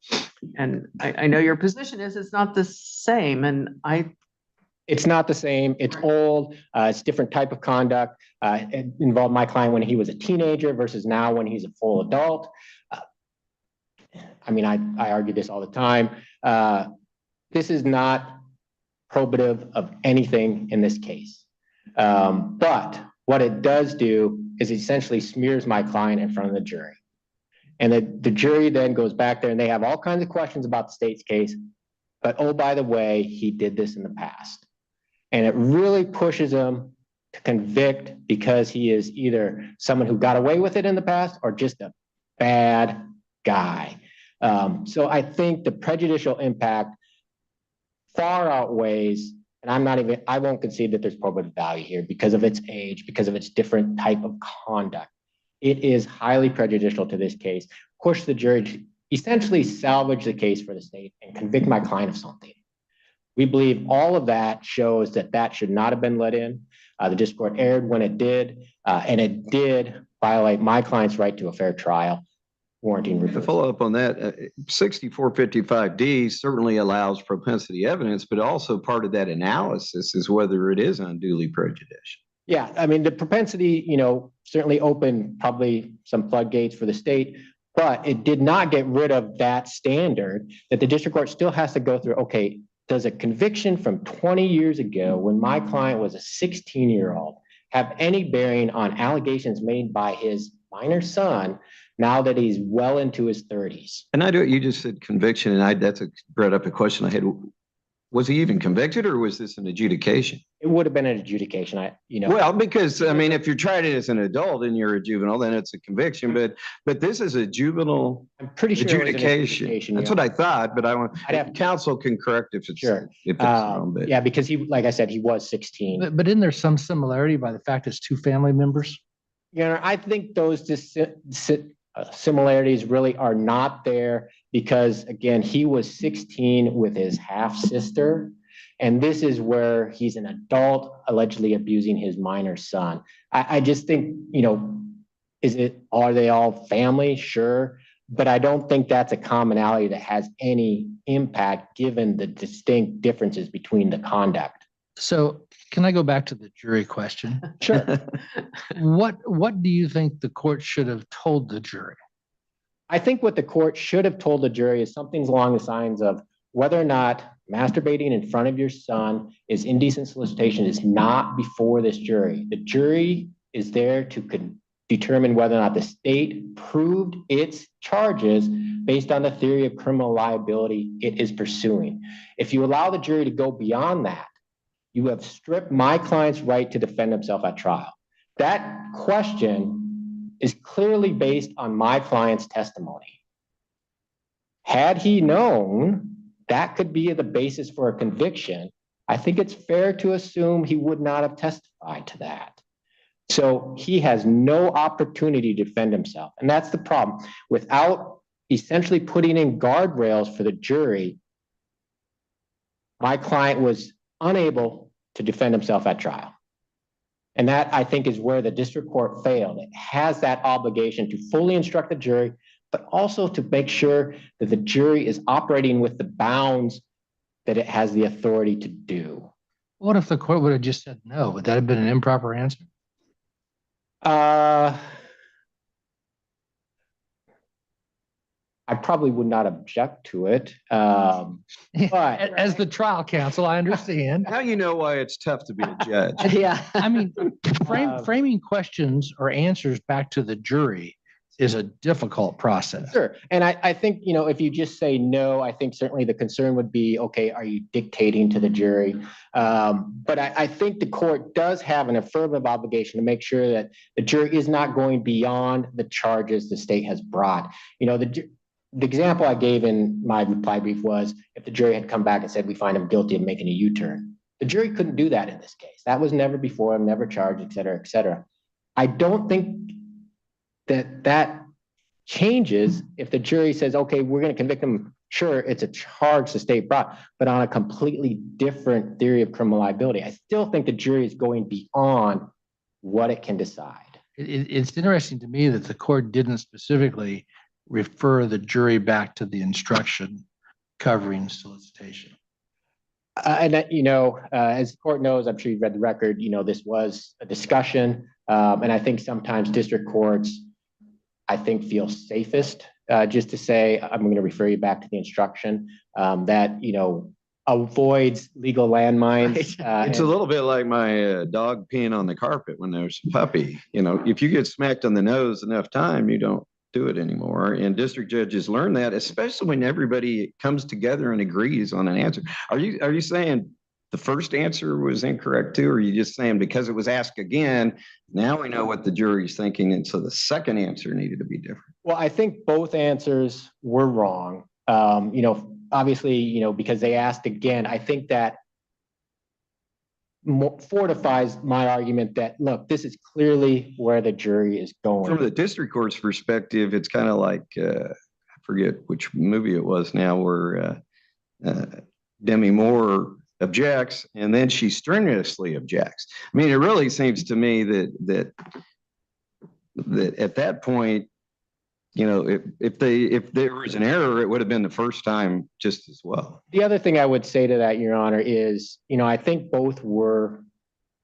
And I know your position is it's not the same, and It's not the same. It's old. It's different type of conduct. It involved my client when he was a teenager versus now when he's a full adult. I mean, I argue this all the time. This is not probative of anything in this case. But what it does do is essentially smears my client in front of the jury. And the jury then goes back there and they have all kinds of questions about the state's case. But oh, by the way, he did this in the past. And it really pushes him to convict because he is either someone who got away with it in the past or just a bad guy. So I think the prejudicial impact far outweighs, and I won't concede that there's probative value here because of its age, because of its different type of conduct. It is highly prejudicial to this case, push the jury to essentially salvage the case for the state and convict my client of something. We believe all of that shows that that should not have been let in. The district court erred when it did, and it did violate my client's right to a fair trial, warranting To reversal. follow up on that, 6455D certainly allows propensity evidence, but also part of that analysis is whether it is unduly prejudicial. Yeah, I mean, the propensity, certainly opened probably some floodgates for the state, but it did not get rid of that standard that the district court still has to go through. Okay, does a conviction from 20 years ago when my client was a 16-year-old have any bearing on allegations made by his minor son now that he's well into his 30s? And you just said conviction, and that's brought up a question I had. Was he even convicted or was this an adjudication? It would have been an adjudication. Well, because I mean, if you're tried it as an adult and you're a juvenile, then it's a conviction. But this is a juvenile I'm pretty sure it was an adjudication. That's yeah. what I thought. But I'd have- counsel can correct if it's Sure. if it's wrong. But Yeah, because like I said, he was 16. But isn't there some similarity by the fact it's two family members? I think those similarities really are not there because, again, he was 16 with his half sister. And this is where he's an adult allegedly abusing his minor son. I just think, are they all family? Sure. But I don't think that's a commonality that has any impact given the distinct differences between the conduct. So can I go back to the jury question? Sure. What do you think the court should have told the jury? I think what the court should have told the jury is something along the lines of whether or not masturbating in front of your son is indecent solicitation is not before this jury. The jury is there to determine whether or not the state proved its charges based on the theory of criminal liability it is pursuing. If you allow the jury to go beyond that, you have stripped my client's right to defend himself at trial. That question is clearly based on my client's testimony. Had he known that could be the basis for a conviction, I think it's fair to assume he would not have testified to that. So he has no opportunity to defend himself. And that's the problem. Without essentially putting in guardrails for the jury, my client was unable to defend himself at trial. And that, I think, is where the district court failed. It has that obligation to fully instruct the jury, but also to make sure that the jury is operating with the bounds that it has the authority to do. What if the court would have just said no? Would that have been an improper answer? I probably would not object to it. But As the trial counsel, I understand. now you know why it's tough to be a judge. Yeah. I mean, framing questions or answers back to the jury is a difficult process. sure. And I think, if you just say no, I think certainly the concern would be, okay, are you dictating to the jury? But I think the court does have an affirmative obligation to make sure that the jury is not going beyond the charges the state has brought. the example I gave in my reply brief was if the jury had come back and said, we find him guilty of making a U-turn. The jury couldn't do that in this case. That was never before him, never charged, et cetera, et cetera. I don't think that changes if the jury says, okay, we're going to convict him. Sure, it's a charge the state brought, but on a completely different theory of criminal liability. I still think the jury is going beyond what it can decide. It's interesting to me that the court didn't specifically refer the jury back to the instruction covering solicitation. And that, as the court knows, I'm sure you've read the record, this was a discussion. And I think sometimes district courts, I think, feel safest just to say, I'm going to refer you back to the instruction that, avoids legal landmines. It's a little bit like my dog peeing on the carpet when there's a puppy. If you get smacked on the nose enough time, you don't do it anymore. And district judges learn that, especially when everybody comes together and agrees on an answer. Are you saying the first answer was incorrect too, or are you just saying because it was asked again, now we know what the jury's thinking, and so the second answer needed to be different? Well, I think both answers were wrong. Obviously, because they asked again, I think that fortifies my argument that, look, this is clearly where the jury is going. From the district court's perspective, it's kind of like, I forget which movie it was now, where Demi Moore objects, and then she strenuously objects. I mean, it really seems to me that at that point, if there was an error, it would have been the first time just as well. The other thing I would say to that, Your Honor, is, I think both were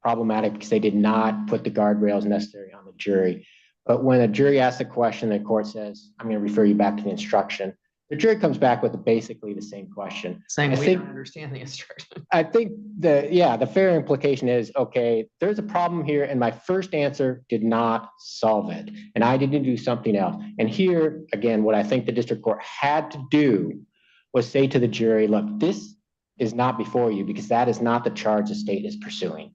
problematic because they did not put the guardrails necessary on the jury. But when a jury asks a question, the court says, I'm going to refer you back to the instruction. The jury comes back with basically the same question. Saying we don't understand the instruction. I think the fair implication is, okay, there's a problem here, and my first answer did not solve it, and I didn't do something else. And here, again, what I think the district court had to do was say to the jury, look, this is not before you because that is not the charge the state is pursuing.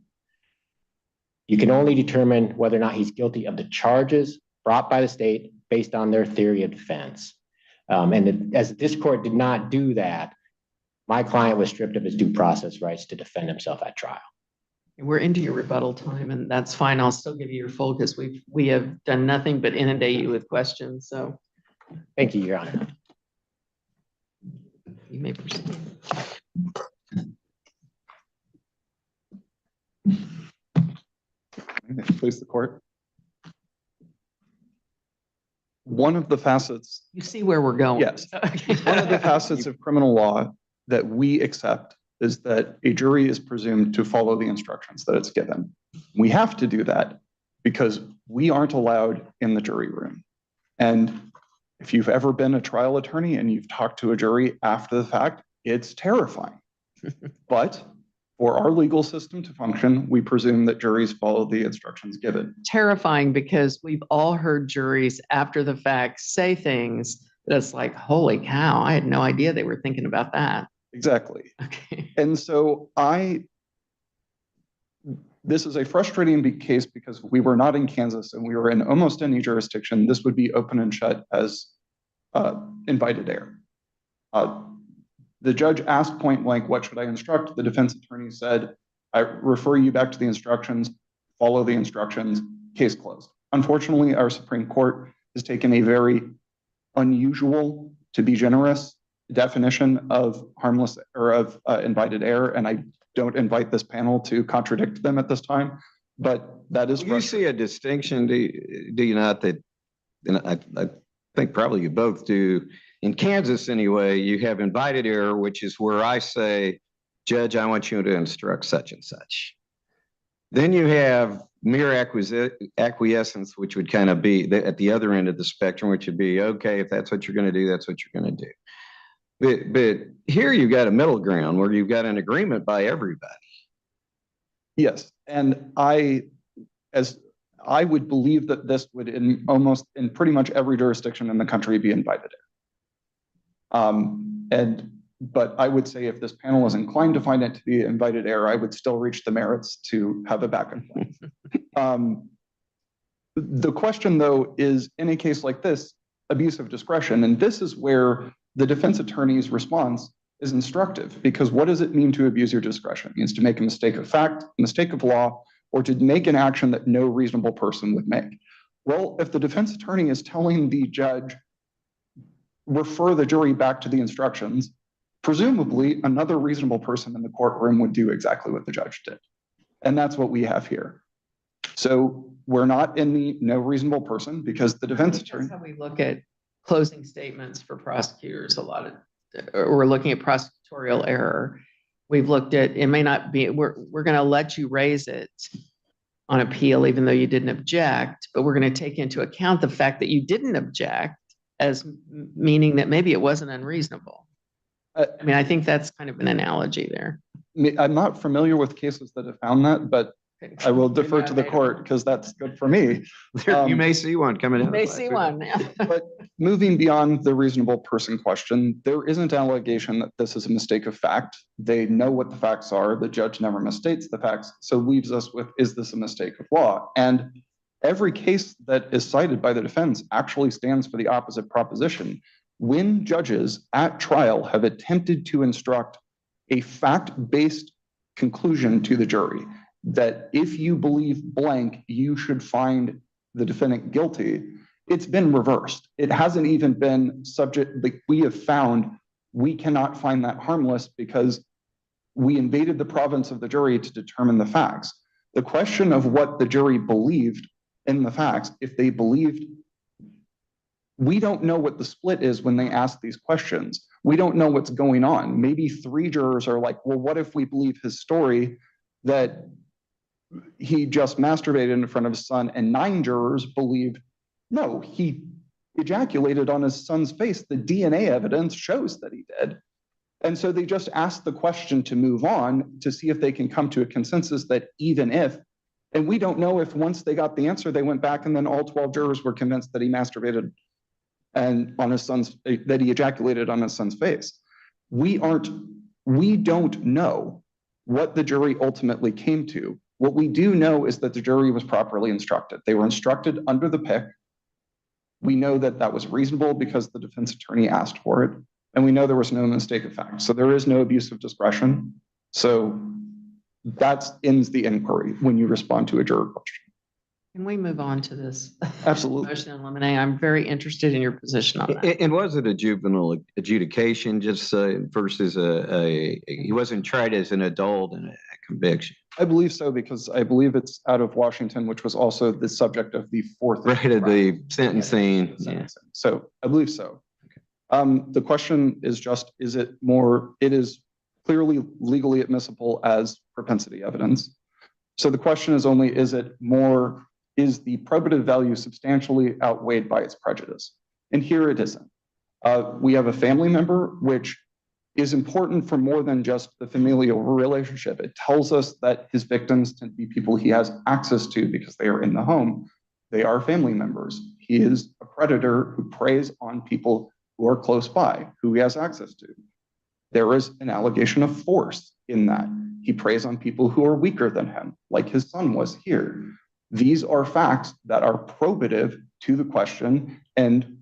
You can only determine whether or not he's guilty of the charges brought by the state based on their theory of defense. As this court did not do that, my client was stripped of his due process rights to defend himself at trial. We're into your rebuttal time, and that's fine. I'll still give you your full because we have done nothing but inundate you with questions. So thank you, Your Honor. You may proceed. Please, the court. One of the facets. You see where we're going. Yes. Okay. One of the facets of criminal law that we accept is that a jury is presumed to follow the instructions that it's given. We have to do that because we aren't allowed in the jury room. And if you've ever been a trial attorney and you've talked to a jury after the fact, it's terrifying. But for our legal system to function, we presume that juries follow the instructions given. Terrifying because we've all heard juries after the fact say things that's like, holy cow, I had no idea they were thinking about that. Exactly. Okay. And so this is a frustrating case because we were not in Kansas and we were in almost any jurisdiction. This would be open and shut as invited error. The judge asked point blank, what should I instruct? The defense attorney said, I refer you back to the instructions, follow the instructions, case closed. Unfortunately, our Supreme Court has taken a very unusual, to be generous, definition of harmless or of invited error. And I don't invite this panel to contradict them at this time, but that is. You see a distinction, do you not, that, and I think probably you both do. In Kansas, anyway, you have invited error, which is where I say, Judge, I want you to instruct such and such. Then you have mere acquiescence, which would kind of be at the other end of the spectrum, which would be, okay, if that's what you're going to do, that's what you're going to do. But here you've got a middle ground where you've got an agreement by everybody. Yes, and I would believe that this would in pretty much every jurisdiction in the country be invited error. But I would say if this panel is inclined to find it to be invited error, I would still reach the merits to have a back and forth. The question, though, is in a case like this, abuse of discretion. And this is where the defense attorney's response is instructive, because what does it mean to abuse your discretion? It means to make a mistake of fact, a mistake of law, or to make an action that no reasonable person would make. Well, if the defense attorney is telling the judge, refer the jury back to the instructions, presumably another reasonable person in the courtroom would do exactly what the judge did. And that's what we have here. So we're not in the no reasonable person, because the defense attorney. That's how we look at closing statements for prosecutors a lot of, or we're looking at prosecutorial error. We've looked at, it may not be, we're going to let you raise it on appeal, even though you didn't object, but we're going to take into account the fact that you didn't object as meaning that maybe it wasn't unreasonable. I mean, I think that's kind of an analogy there. I'm not familiar with cases that have found that, but I will defer to the court because that's good for me. You may see one coming You out. may see one. But moving beyond the reasonable person question, there isn't allegation that this is a mistake of fact. They know what the facts are. The judge never misstates the facts. So leaves us with, is this a mistake of law? And every case that is cited by the defense actually stands for the opposite proposition. When judges at trial have attempted to instruct a fact-based conclusion to the jury, that if you believe blank, you should find the defendant guilty, it's been reversed. It hasn't even been subject, like we have found, we cannot find that harmless because we invaded the province of the jury to determine the facts. The question of what the jury believed in the facts, if they believed, we don't know what the split is when they ask these questions. We don't know what's going on. Maybe 3 jurors are like, well, what if we believe his story that he just masturbated in front of his son, and 9 jurors believe, no, he ejaculated on his son's face. The DNA evidence shows that he did. And so they just ask the question to move on to see if they can come to a consensus that even if, and we don't know if once they got the answer, they went back and then all 12 jurors were convinced that he masturbated and on his son's, that he ejaculated on his son's face. We don't know what the jury ultimately came to. What we do know is that the jury was properly instructed. They were instructed under the pick. We know that that was reasonable because the defense attorney asked for it. And we know there was no mistake of fact. So there is no abuse of discretion. So that ends the inquiry when you respond to a juror question. Can we move on to this? Absolutely. Motion in limine. I'm very interested in your position on that. And was it a juvenile adjudication just versus he wasn't tried as an adult in a conviction? I believe so, because I believe it's out of Washington, which was also the subject of the 4th. Right, of the sentencing. Yeah. So I believe so. The question is just, is it more, it is clearly legally admissible as propensity evidence. So the question is only, is it more, is the probative value substantially outweighed by its prejudice? And here it isn't. We have a family member, which is important for more than just the familial relationship. It tells us that his victims tend to be people he has access to because they are in the home. They are family members. He is a predator who preys on people who are close by, who he has access to. There is an allegation of force in that. He preys on people who are weaker than him, like his son was here. These are facts that are probative to the question. And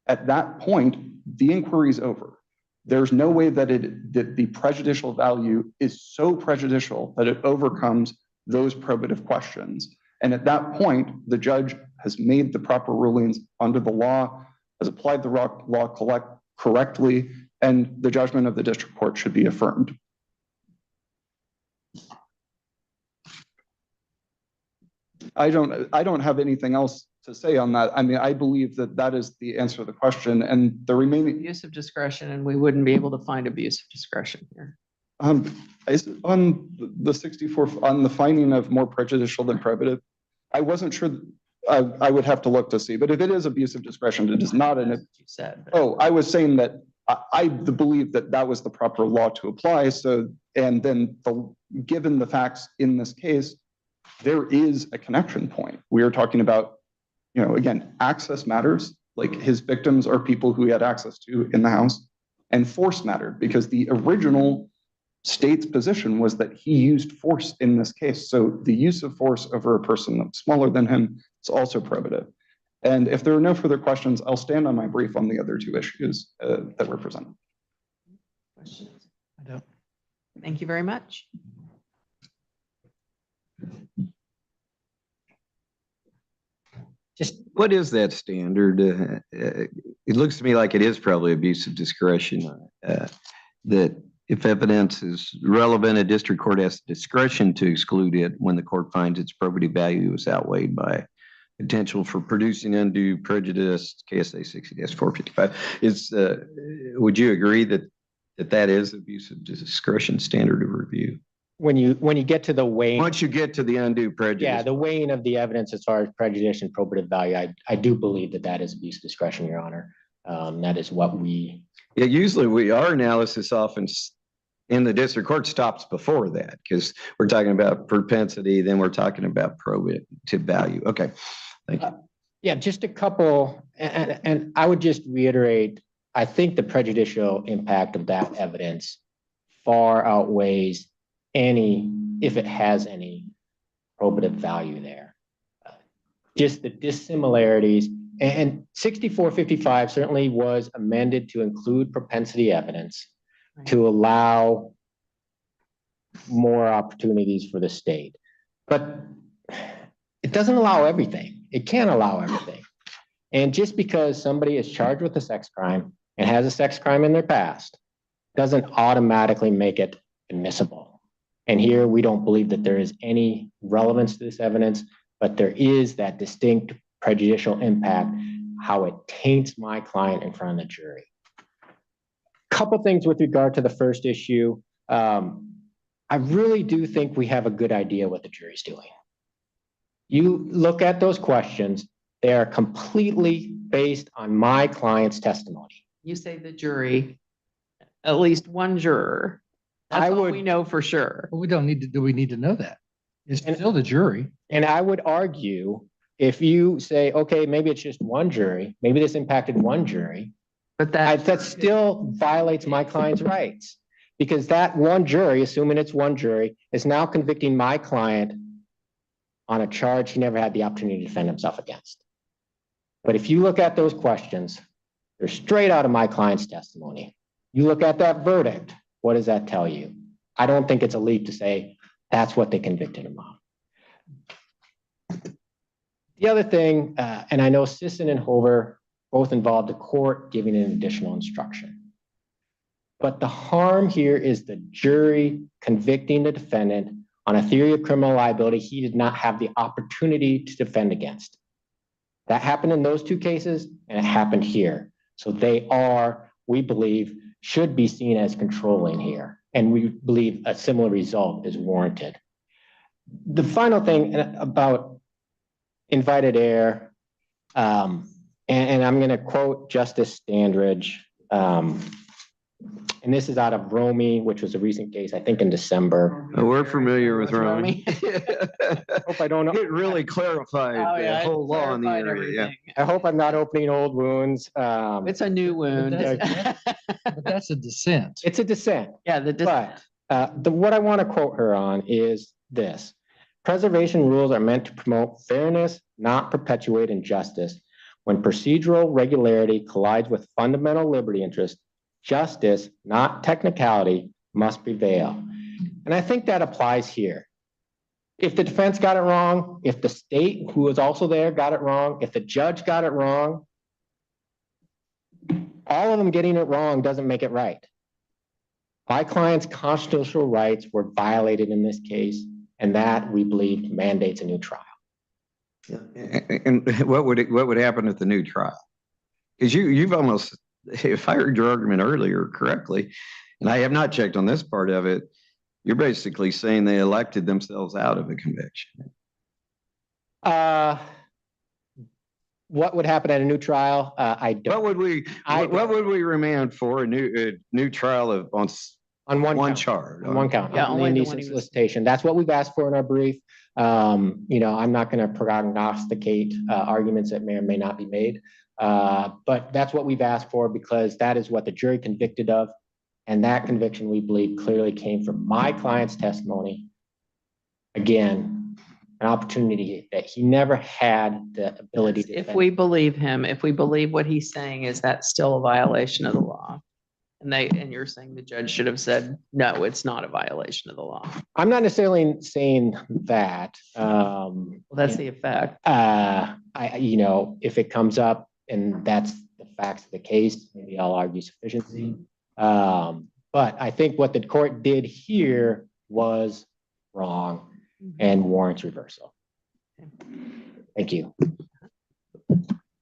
at that point, the inquiry is over. There's no way that the prejudicial value is so prejudicial that it overcomes those probative questions. And at that point, the judge has made the proper rulings under the law, has applied the law correctly, and the judgment of the district court should be affirmed. I don't have anything else to say on that. I mean, I believe that that is the answer to the question, and the remaining Abuse of discretion, and we wouldn't be able to find abuse of discretion here. is on the 64 on the finding of more prejudicial than probative. I wasn't sure. I would have to look to see, but if it is abuse of discretion, it is not an. You said. Oh, I was saying that I believe that that was the proper law to apply. So, and then given the facts in this case, there is a connection point. We are talking about, again, access matters. Like his victims are people who he had access to in the house, and force mattered because the original state's position was that he used force in this case. So the use of force over a person that's smaller than him is also probative. And if there are no further questions, I'll stand on my brief on the other two issues that were presented. Questions? I don't. Thank you very much. Just what is that standard? It looks to me like it is probably abuse of discretion. That if evidence is relevant, a district court has discretion to exclude it when the court finds its probative value is outweighed by potential for producing undue prejudice. KSA 60-455 is. Would you agree that that is abuse of discretion standard of review? When you get to the weighing, Once you get to the undue prejudice. yeah, the weighing of the evidence as far as prejudice and probative value, I do believe that is abuse of discretion, Your Honor. That is what we. Yeah, usually our analysis often in the district court stops before that because we're talking about propensity, then we're talking about probative value. Okay, thank you. Yeah, just a couple, and I would just reiterate, I think the prejudicial impact of that evidence far outweighs any, if it has any probative value there. Just the dissimilarities, and 6455 certainly was amended to include propensity evidence to allow more opportunities for the state. But it doesn't allow everything. It can't allow everything. And just because somebody is charged with a sex crime and has a sex crime in their past doesn't automatically make it admissible. And here we don't believe that there is any relevance to this evidence, but there is that distinct prejudicial impact, how it taints my client in front of the jury. Couple things with regard to the first issue. I really do think we have a good idea what the jury's doing. You look at those questions, they are completely based on my client's testimony. You say the jury, at least one juror. That's all we know for sure. Well, we don't need to, do we need to know that? It's still the jury. And I would argue, if you say, okay, maybe it's just one jury, maybe this impacted one jury, But that still violates my client's rights. Because that one jury, assuming it's one jury, is now convicting my client on a charge he never had the opportunity to defend himself against. But if you look at those questions, they're straight out of my client's testimony. You look at that verdict, what does that tell you? I don't think it's a leap to say that's what they convicted him of. The other thing, and I know Sisson and Hover both involved the court giving an additional instruction. But the harm here is the jury convicting the defendant on a theory of criminal liability he did not have the opportunity to defend against. That happened in those two cases, and it happened here. So they are, we believe, should be seen as controlling here. And we believe a similar result is warranted. The final thing about invited error, and I'm going to quote Justice Standridge, and this is out of Romy, which was a recent case, I think in December. Oh, we're familiar with Romy. Hope I don't. It really clarified the whole law in the area. Yeah. I hope I'm not opening old wounds. it's a new wound. But that's a dissent. It's a dissent. Yeah, the But what I want to quote her on is this. Preservation rules are meant to promote fairness, not perpetuate injustice. When procedural regularity collides with fundamental liberty interest, justice, not technicality, must prevail. And I think that applies here. If the defense got it wrong, if the state who was also there got it wrong, if the judge got it wrong, all of them getting it wrong doesn't make it right. My client's constitutional rights were violated in this case, and that, we believe, mandates a new trial. And what would happen at the new trial? Because you've almost, if I heard your argument earlier correctly, and I have not checked on this part of it, you're basically saying they elected themselves out of a conviction. What would happen at a new trial? I don't. What would we remand for a new trial of on one charge? On one count. Yeah, only the indecent one he was- solicitation. That's what we've asked for in our brief. I'm not going to prognosticate arguments that may or may not be made. But that's what we've asked for because that is what the jury convicted of. And that conviction, we believe, clearly came from my client's testimony. Again, an opportunity that he never had the ability to If defend. we believe him, if we believe what he's saying, is that still a violation of the law? And you're saying the judge should have said, no, it's not a violation of the law. I'm not necessarily saying that. Well, that's the effect. If it comes up and that's the facts of the case, maybe I'll argue sufficiency. But I think what the court did here was wrong and warrants reversal. Thank you.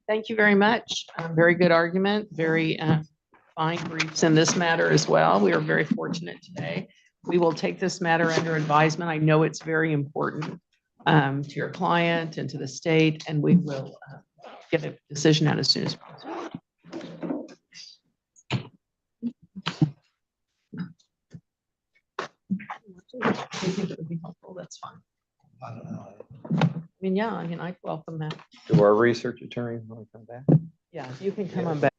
Thank you very much. Very good argument, very fine briefs in this matter as well. We are very fortunate today. We will take this matter under advisement. I know it's very important to your client and to the state, and we will get a decision out as soon as possible. I think it would be helpful. That's fine. I mean, yeah, I'd welcome that. Do our research attorney want to come back? Yeah, you can come on back.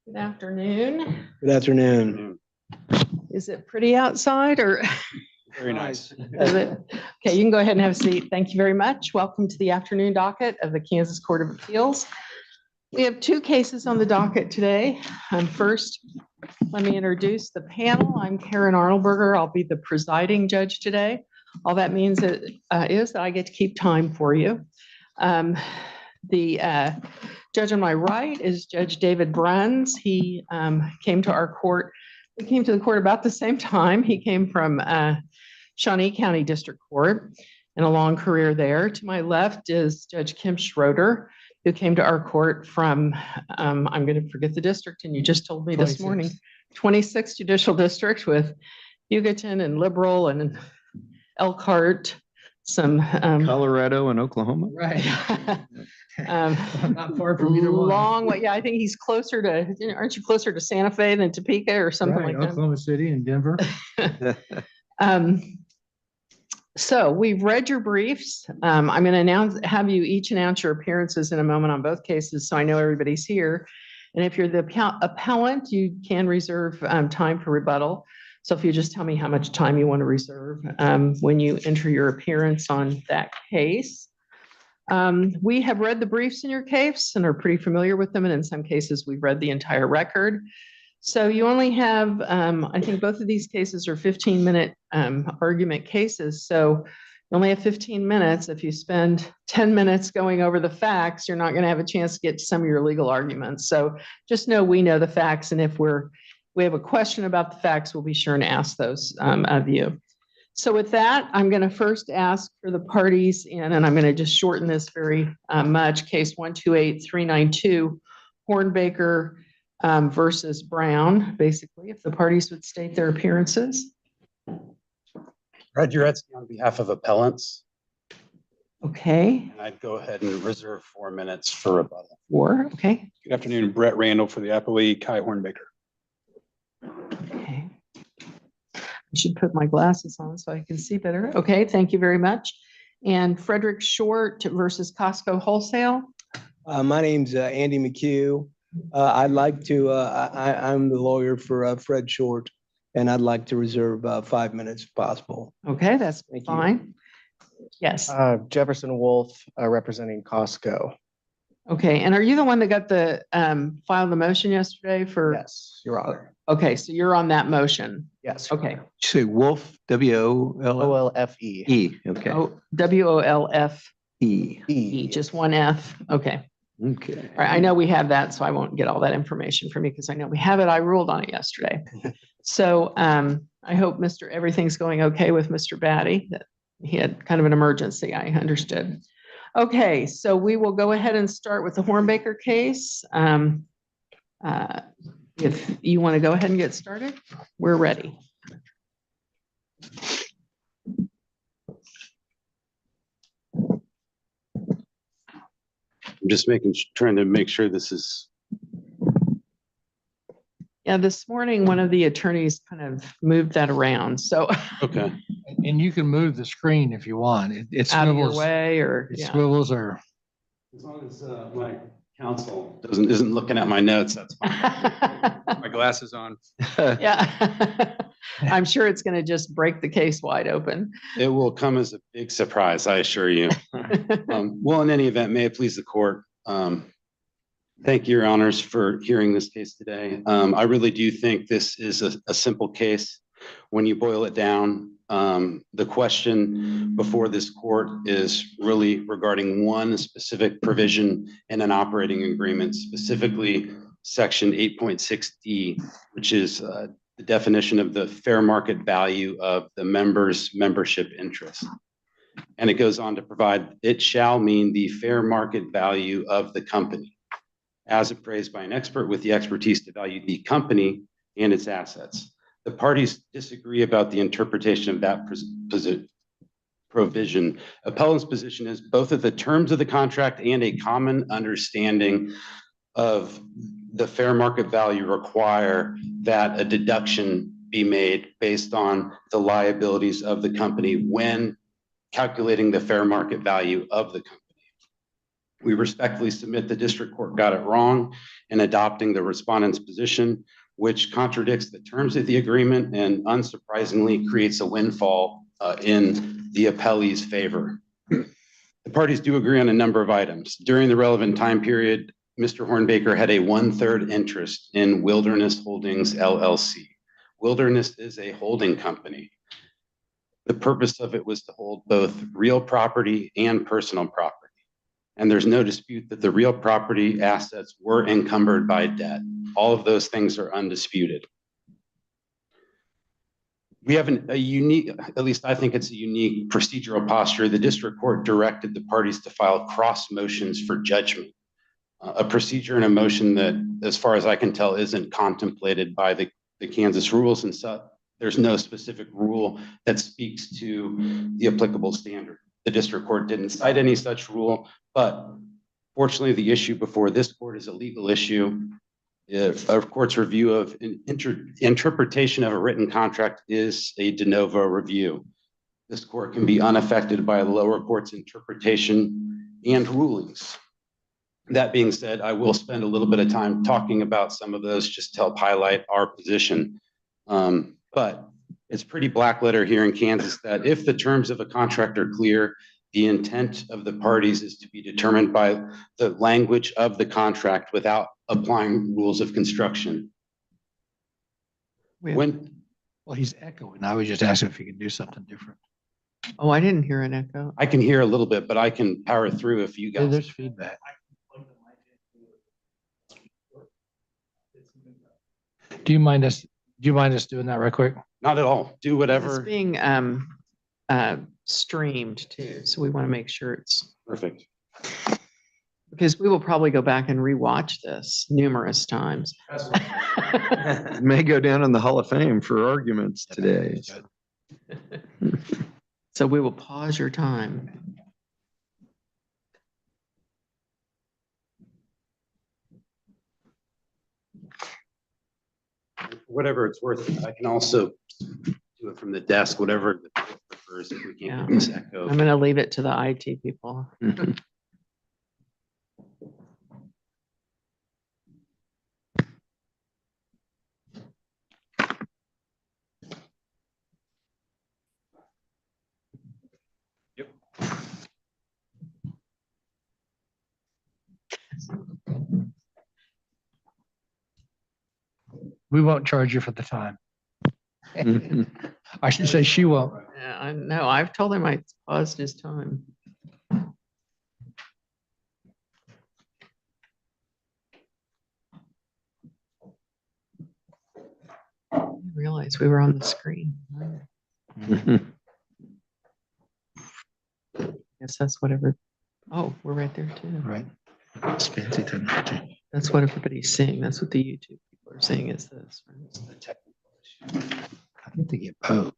Good afternoon. Good afternoon. Is it pretty outside or? Very nice. Is it? Okay, you can go ahead and have a seat. Thank you very much. Welcome to the afternoon docket of the Kansas Court of Appeals. We have two cases on the docket today. First, let me introduce the panel. I'm Karen Arnoldberger. I'll be the presiding judge today. All that means is that I get to keep time for you. The judge on my right is Judge David Bruns. He came to our court. We came to the court about the same time. He came from Shawnee County District Court and a long career there. To my left is Judge Kim Schroeder, who came to our court from, I'm going to forget the district, and you just told me this morning, 26th Judicial District with Hugoton and Liberal and Elkhart, some Colorado and Oklahoma. right. Not far from either one. Long way. Yeah, I think he's closer to, aren't you closer to Santa Fe than Topeka or something Right, like that? Oklahoma City and Denver. So we've read your briefs. I'm going to have you each announce your appearances in a moment on both cases, so I know everybody's here. And if you're the appellant, you can reserve time for rebuttal. So if you just tell me how much time you want to reserve when you enter your appearance on that case. We have read the briefs in your case and are pretty familiar with them. And in some cases, we've read the entire record. So you only have, I think both of these cases are 15-minute argument cases. So you only have 15 minutes. If you spend 10 minutes going over the facts, you're not going to have a chance to get to some of your legal arguments. So just know we know the facts. And if we have a question about the facts, we'll be sure to ask those of you. So with that, I'm going to first ask for the parties in, and I'm going to just shorten this very much, case 128392, Hornbaker versus Brown, basically, if the parties would state their appearances. Brad Uretsky on behalf of appellants, Okay, and I'd go ahead and reserve 4 minutes for rebuttal. okay. Good afternoon, Brett Randall for the appellee, Kai Hornbaker. Okay. I should put my glasses on so I can see better. Okay, thank you very much. And Frederick Short versus Costco Wholesale. My name's Andy McHugh. I'd like to, I'm the lawyer for Fred Short, and I'd like to reserve 5 minutes if possible. Okay, that's Thank you. fine. Yes. Jefferson Wolf, representing Costco. Okay, and are you the one that got the filed the motion yesterday for? Yes, Your Honor. Okay, so you're on that motion. Yes. Okay. You say Wolf, OLFE. E, okay. Oh, WOLFE, E. just one F. Okay. Okay. All right, I know we have that, so I won't get all that information from you because I know we have it. I ruled on it yesterday. So I hope everything's going okay with Mr. Batty. That he had kind of an emergency, I understood. Okay, so we will go ahead and start with the Hornbaker case. If you want to go ahead and get started, we're ready. I'm just trying to make sure this is. Yeah, this morning, one of the attorneys kind of moved that around, so. Okay. And you can move the screen if you want. It Out of your swivels, way or, it yeah. swivels or. As long as my counsel isn't looking at my notes, that's fine. My glasses on. Yeah. I'm sure it's going to just break the case wide open. It will come as a big surprise, I assure you. Well, in any event, may it please the court. Thank you, Your Honors, for hearing this case today. I really do think this is a simple case. When you boil it down, the question before this court is really regarding one specific provision in an operating agreement, specifically section 8.6D, which is the definition of the fair market value of the member's membership interest. And it goes on to provide, it shall mean the fair market value of the company, as appraised by an expert with the expertise to value the company and its assets. The parties disagree about the interpretation of that provision. Appellant's position is both of the terms of the contract and a common understanding of the fair market value require that a deduction be made based on the liabilities of the company when calculating the fair market value of the company. We respectfully submit the district court got it wrong in adopting the respondent's position, which contradicts the terms of the agreement and unsurprisingly creates a windfall in the appellee's favor. The parties do agree on a number of items. During the relevant time period, Mr. Hornbaker had a 1/3 interest in Wilderness Holdings LLC. Wilderness is a holding company. The purpose of it was to hold both real property and personal property. And there's no dispute that the real property assets were encumbered by debt. All of those things are undisputed. We have a unique, at least I think it's a unique procedural posture. The district court directed the parties to file cross motions for judgment, a procedure and a motion that, as far as I can tell, isn't contemplated by the Kansas rules, and so there's no specific rule that speaks to the applicable standard. The district court didn't cite any such rule, but fortunately, the issue before this court is a legal issue. If a court's review of an interpretation of a written contract is a de novo review, this court can be unaffected by the lower court's interpretation and rulings. That being said, I will spend a little bit of time talking about some of those just to help highlight our position. But it's pretty black letter here in Kansas that if the terms of a contract are clear, the intent of the parties is to be determined by the language of the contract without applying rules of construction. When, Well, he's echoing. I was just asking if he could do something different. Oh, I didn't hear an echo. I can hear a little bit, but I can power through if you Yeah, guys. there's feedback. Do you mind us doing that right quick? Not at all. Do It's whatever. being streamed too, so we want to make sure it's, Perfect. because we will probably go back and rewatch this numerous times. It may go down in the Hall of Fame for arguments today. So we will pause your time. Whatever it's worth, I can also do it from the desk, whatever the court prefers, if we Yeah. can't get this echo. I'm going to leave it to the IT people. We won't charge you for the time. I should say she won't. Yeah, I know. I've told him I paused his time. I didn't realize we were on the screen. Guess that's whatever. Oh, we're right there too. Right. It's fancy technology. That's what everybody's seeing. That's what the YouTube people are saying is this. Right? I think they get poked.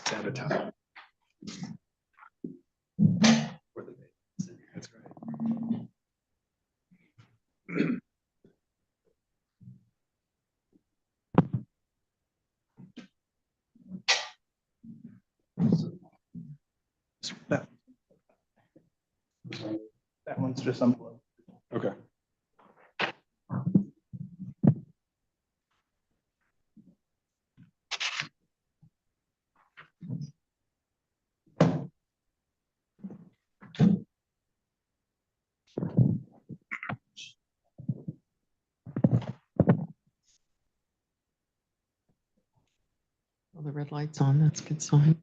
Sabotage. That's right. That one's just unplugged. Okay. Well, the red light's on. That's a good sign.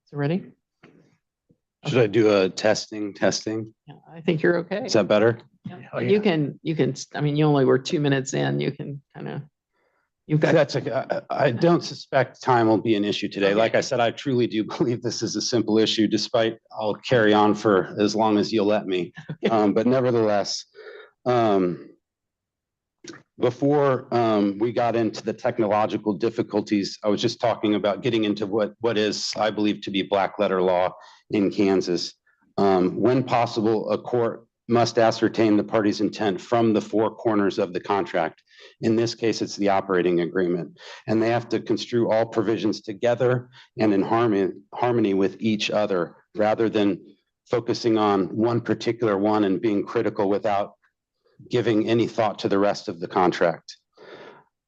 So ready? Should I do a testing? Yeah, I think you're okay. Is that better? Yeah. Oh, yeah. You can, I mean, you only were 2 minutes in. You can kind of, you've got, That's I don't suspect time will be an issue today. Okay. Like I said, I truly do believe this is a simple issue, despite I'll carry on for as long as you'll let me. But nevertheless, before we got into the technological difficulties, I was just talking about getting into what is, I believe, to be black letter law in Kansas. When possible, a court must ascertain the party's intent from the four corners of the contract. In this case, it's the operating agreement, and they have to construe all provisions together and in harmony with each other, rather than focusing on one particular one and being critical without giving any thought to the rest of the contract.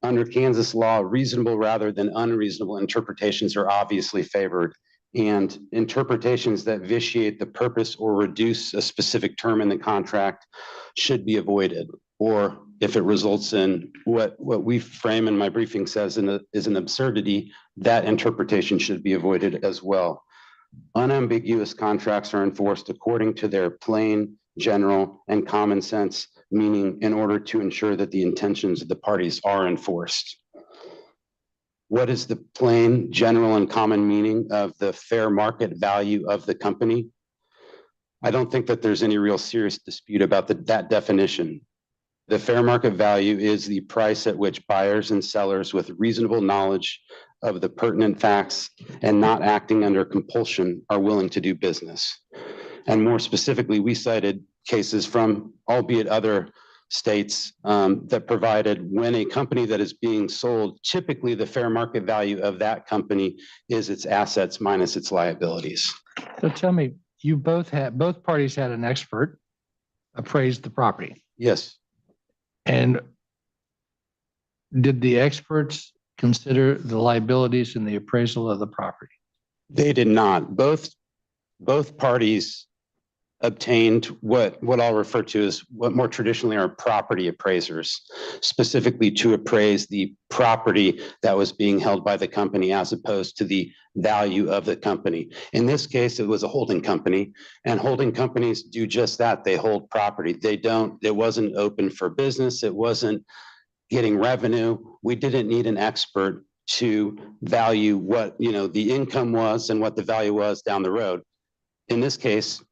Under Kansas law, reasonable rather than unreasonable interpretations are obviously favored, and interpretations that vitiate the purpose or reduce a specific term in the contract should be avoided. Or if it results in what we frame in my briefing says is an absurdity, that interpretation should be avoided as well. Unambiguous contracts are enforced according to their plain, general, and common sense meaning in order to ensure that the intentions of the parties are enforced. What is the plain, general, and common meaning of the fair market value of the company? I don't think that there's any real serious dispute about that definition. The fair market value is the price at which buyers and sellers with reasonable knowledge of the pertinent facts and not acting under compulsion are willing to do business. And more specifically, we cited cases from, albeit other states, that provided when a company that is being sold, typically the fair market value of that company is its assets minus its liabilities. So tell me, both parties had an expert appraise the property. Yes. And did the experts consider the liabilities in the appraisal of the property? They did not. Both parties obtained what I'll refer to as what more traditionally are property appraisers, specifically to appraise the property that was being held by the company as opposed to the value of the company. In this case, it was a holding company, and holding companies do just that. They hold property. It wasn't open for business. It wasn't getting revenue. We didn't need an expert to value what, the income was and what the value was down the road. In this case,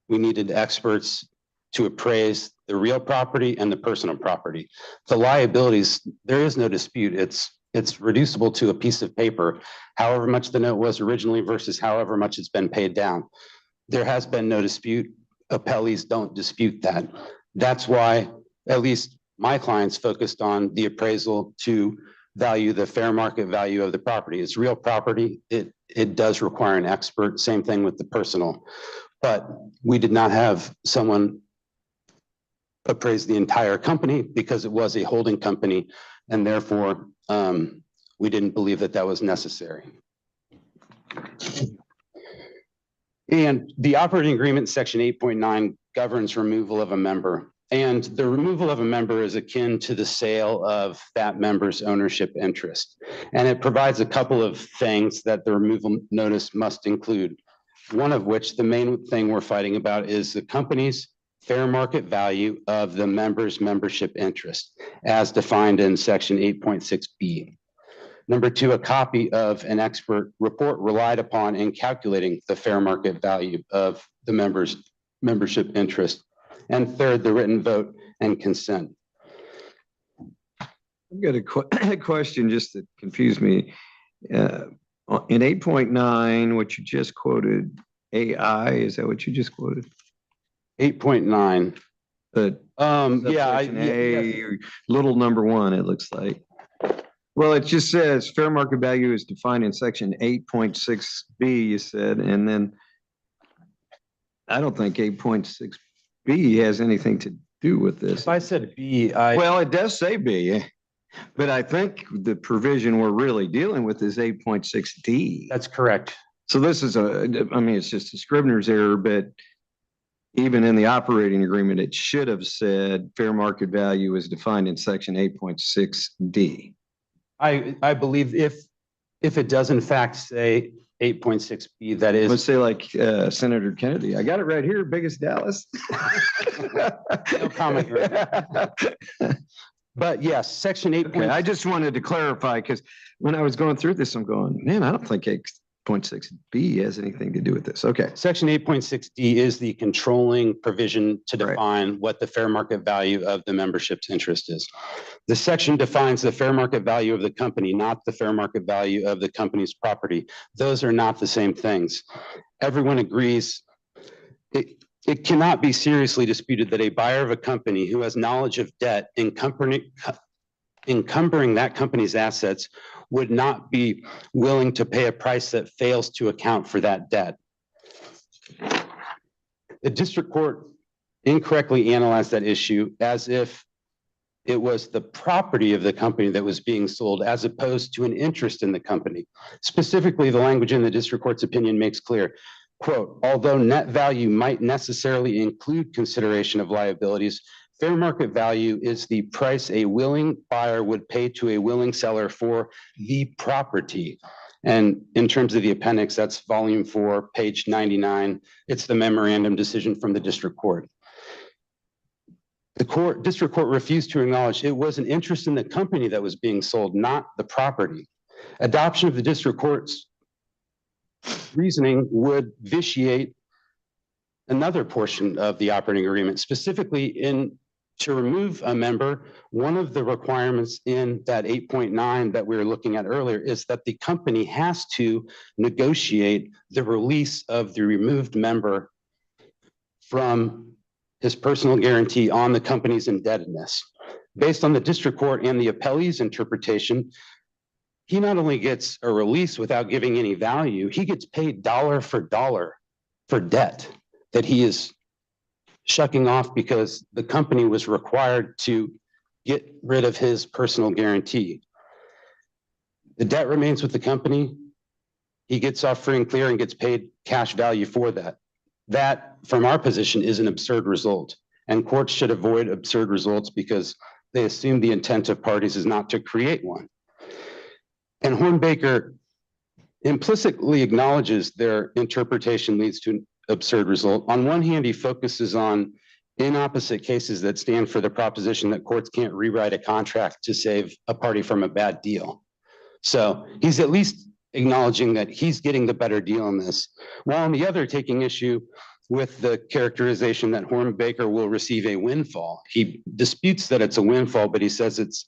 we needed experts to appraise the real property and the personal property. The liabilities, there is no dispute. It's reducible to a piece of paper, however much the note was originally versus however much it's been paid down. There has been no dispute. Appellees don't dispute that. That's why at least my clients focused on the appraisal to value the fair market value of the property. It's real property. It does require an expert. Same thing with the personal. But we did not have someone appraise the entire company because it was a holding company, and therefore we didn't believe that was necessary. And the operating agreement, section 8.9, governs removal of a member. And the removal of a member is akin to the sale of that member's ownership interest. And it provides a couple of things that the removal notice must include. One of which, the main thing we're fighting about, is the company's fair market value of the member's membership interest, as defined in section 8.6B. Number two, a copy of an expert report relied upon in calculating the fair market value of the member's membership interest. And third, the written vote and consent. I've got a question just to confuse me. In 8.9, what you just quoted, AI, is that what you just quoted? 8.9. But little number one, it looks like. Well, it just says fair market value is defined in section 8.6B, you said, and then I don't think 8.6B has anything to do with this. If I said B, Well, it does say B, but I think the provision we're really dealing with is 8.6D. That's correct. So this is it's just a Scrivener's error, but even in the operating agreement, it should have said fair market value is defined in section 8.6D. I believe if it does in fact say 8.6B, that is. Let's say like Senator Kennedy. I got it right here, biggest Dallas. No comment. But yes, section 8. Okay, I just wanted to clarify because when I was going through this, I'm going, man, I don't think 8.6B has anything to do with this. Okay. Section 8.6D is the controlling provision to define what the fair market value of the membership's interest is. The section defines the fair market value of the company, not the fair market value of the company's property. Those are not the same things. Everyone agrees. It cannot be seriously disputed that a buyer of a company who has knowledge of debt encumbering that company's assets would not be willing to pay a price that fails to account for that debt. The district court incorrectly analyzed that issue as if it was the property of the company that was being sold as opposed to an interest in the company. Specifically, the language in the district court's opinion makes clear, quote, although net value might necessarily include consideration of liabilities, fair market value is the price a willing buyer would pay to a willing seller for the property. And in terms of the appendix, that's volume 4, page 99. It's the memorandum decision from the district court. The district court refused to acknowledge it was an interest in the company that was being sold, not the property. Adoption of the district court's reasoning would vitiate another portion of the operating agreement, specifically to remove a member. One of the requirements in that 8.9 that we were looking at earlier is that the company has to negotiate the release of the removed member from his personal guarantee on the company's indebtedness. Based on the district court and the appellee's interpretation, he not only gets a release without giving any value, he gets paid dollar for dollar for debt that he is shucking off because the company was required to get rid of his personal guarantee. The debt remains with the company. He gets off free and clear and gets paid cash value for that. That, from our position, is an absurd result. And courts should avoid absurd results because they assume the intent of parties is not to create one. And Hornbaker implicitly acknowledges their interpretation leads to an absurd result. On one hand, he focuses on inopposite cases that stand for the proposition that courts can't rewrite a contract to save a party from a bad deal. So he's at least acknowledging that he's getting the better deal on this, while on the other taking issue with the characterization that Hornbaker will receive a windfall. He disputes that it's a windfall, but he says it's,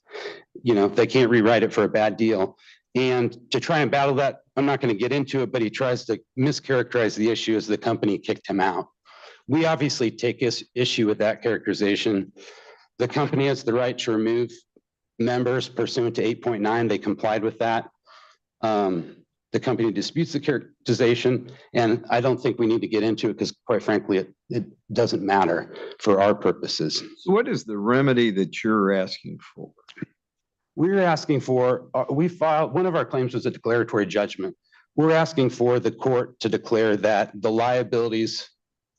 they can't rewrite it for a bad deal. And to try and battle that, I'm not going to get into it, but he tries to mischaracterize the issue as the company kicked him out. We obviously take issue with that characterization. The company has the right to remove members pursuant to 8.9. They complied with that. The company disputes the characterization, and I don't think we need to get into it because, quite frankly, it doesn't matter for our purposes. So what is the remedy that you're asking for? We're asking for, we filed, one of our claims was a declaratory judgment. We're asking for the court to declare that the liabilities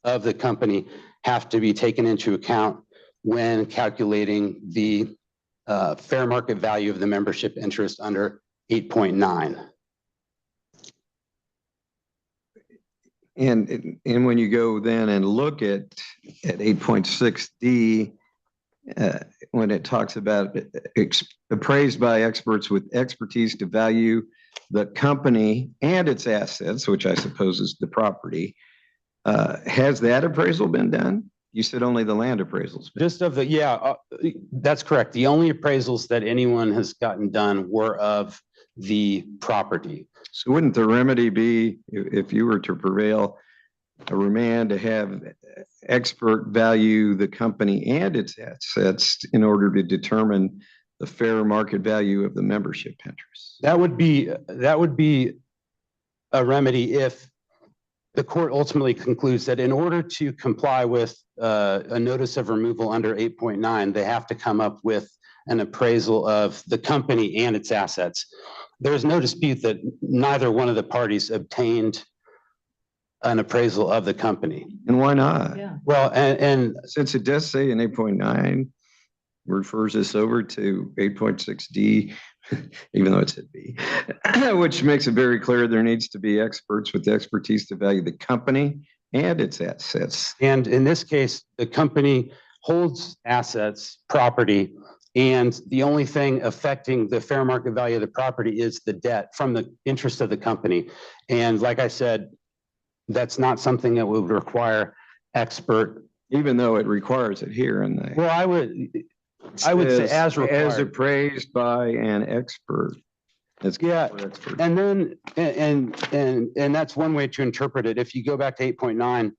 of the company have to be taken into account when calculating the fair market value of the membership interest under 8.9. And when you go then and look at 8.6D, when it talks about appraised by experts with expertise to value the company and its assets, which I suppose is the property, has that appraisal been done? You said only the land appraisals. Just of the, that's correct. The only appraisals that anyone has gotten done were of the property. So wouldn't the remedy be, if you were to prevail, a remand to have expert value the company and its assets in order to determine the fair market value of the membership interest? That would be a remedy if the court ultimately concludes that in order to comply with a notice of removal under 8.9, they have to come up with an appraisal of the company and its assets. There's no dispute that neither one of the parties obtained an appraisal of the company. And why not? Yeah. Well, and Since it does say in 8.9, refers us over to 8.6D, even though it said B, which makes it very clear there needs to be experts with expertise to value the company and its assets. And in this case, the company holds assets, property, and the only thing affecting the fair market value of the property is the debt from the interest of the company. And like I said, that's not something that would require expert. Even though it requires it here in the. Well, I would say as required. As appraised by an expert. That's Yeah, for expert. and then, and that's one way to interpret it. If you go back to 8.9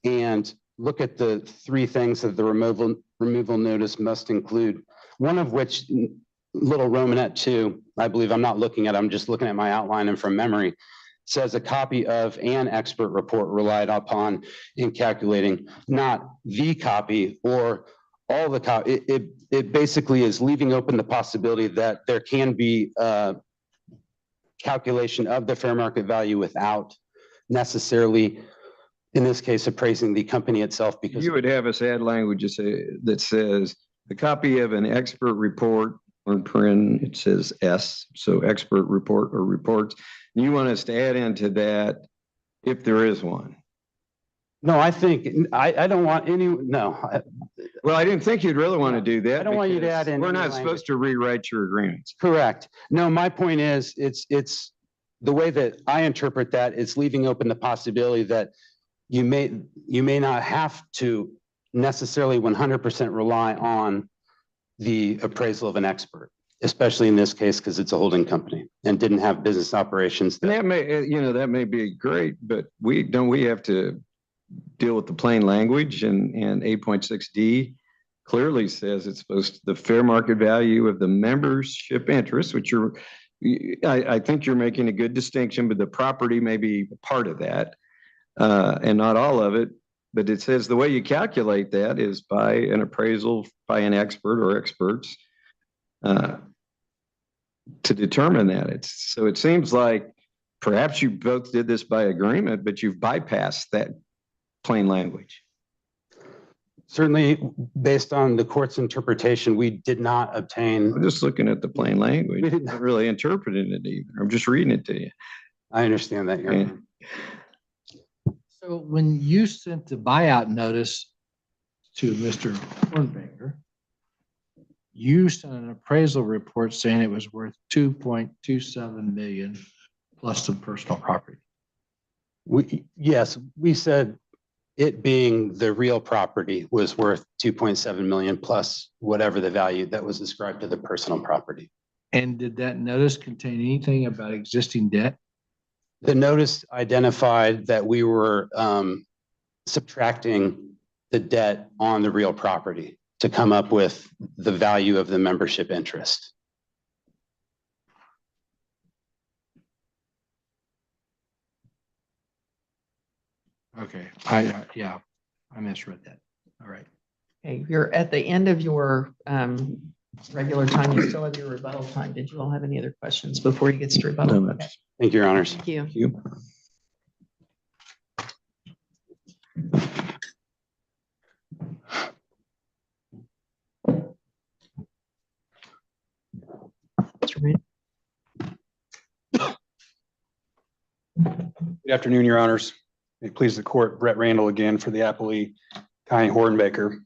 and look at the three things that the removal notice must include, one of which, little Romanet 2, I believe, I'm not looking at, I'm just looking at my outline and from memory, says a copy of an expert report relied upon in calculating, not the copy or all the copy. It basically is leaving open the possibility that there can be a calculation of the fair market value without necessarily, in this case, appraising the company itself, because You would have us add language that says the copy of an expert report, or in print, it says S, so expert report or reports. You want us to add into that if there is one. no, I think, I don't want any, no. Well, I didn't think you'd really want to do that. I don't want you to because add in We're any not language. supposed to rewrite your agreements. Correct. No, my point is, it's the way that I interpret that, it's leaving open the possibility that you may not have to necessarily 100% rely on the appraisal of an expert, especially in this case, because it's a holding company and didn't have business operations. And that may, that may be great, but we have to deal with the plain language, and 8.6D clearly says it's supposed to the fair market value of the membership interest, which I think you're making a good distinction, but the property may be part of that, and not all of it. But it says the way you calculate that is by an appraisal by an expert or experts to determine that. So it seems like perhaps you both did this by agreement, but you've bypassed that plain language. Certainly, based on the court's interpretation, we did not obtain. I'm just looking at the plain language. I'm not really interpreting it either. I'm just reading it to you. I understand that, Your Honor. So when you sent the buyout notice to Mr. Hornbaker, you sent an appraisal report saying it was worth 2.27 million plus some personal property. Yes, we said it being the real property was worth 2.7 million plus whatever the value that was ascribed to the personal property. And did that notice contain anything about existing debt? The notice identified that we were subtracting the debt on the real property to come up with the value of the membership interest. Okay, yeah, I misread that. All right. Okay, you're at the end of your regular time. You still have your rebuttal time. Did you all have any other questions before he gets to rebuttal? Okay. Thank you, Your Honors. Thank you. Thank you. Mr. Reed? Good afternoon, Your Honors. May it please the court, Brett Randall again for the appellee, Connie Hornbaker.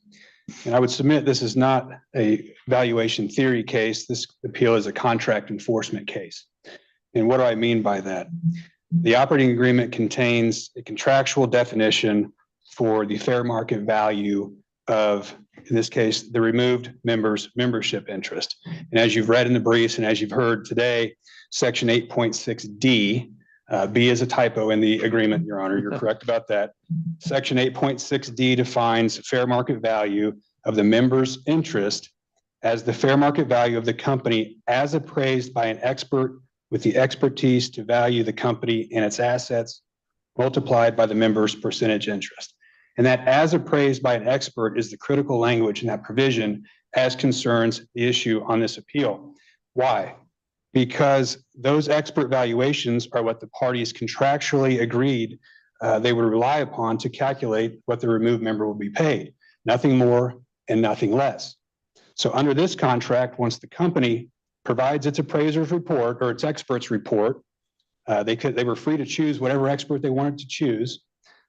And I would submit this is not a valuation theory case. This appeal is a contract enforcement case. And what do I mean by that? The operating agreement contains a contractual definition for the fair market value of, in this case, the removed member's membership interest. And as you've read in the briefs and as you've heard today, section 8.6D, B is a typo in the agreement, Your Honor. You're correct about that. Section 8.6D defines fair market value of the member's interest as the fair market value of the company as appraised by an expert with the expertise to value the company and its assets multiplied by the member's percentage interest. And that as appraised by an expert is the critical language in that provision as concerns the issue on this appeal. Why? Because those expert valuations are what the parties contractually agreed they would rely upon to calculate what the removed member will be paid. Nothing more and nothing less. So under this contract, once the company provides its appraiser's report or its expert's report, they were free to choose whatever expert they wanted to choose.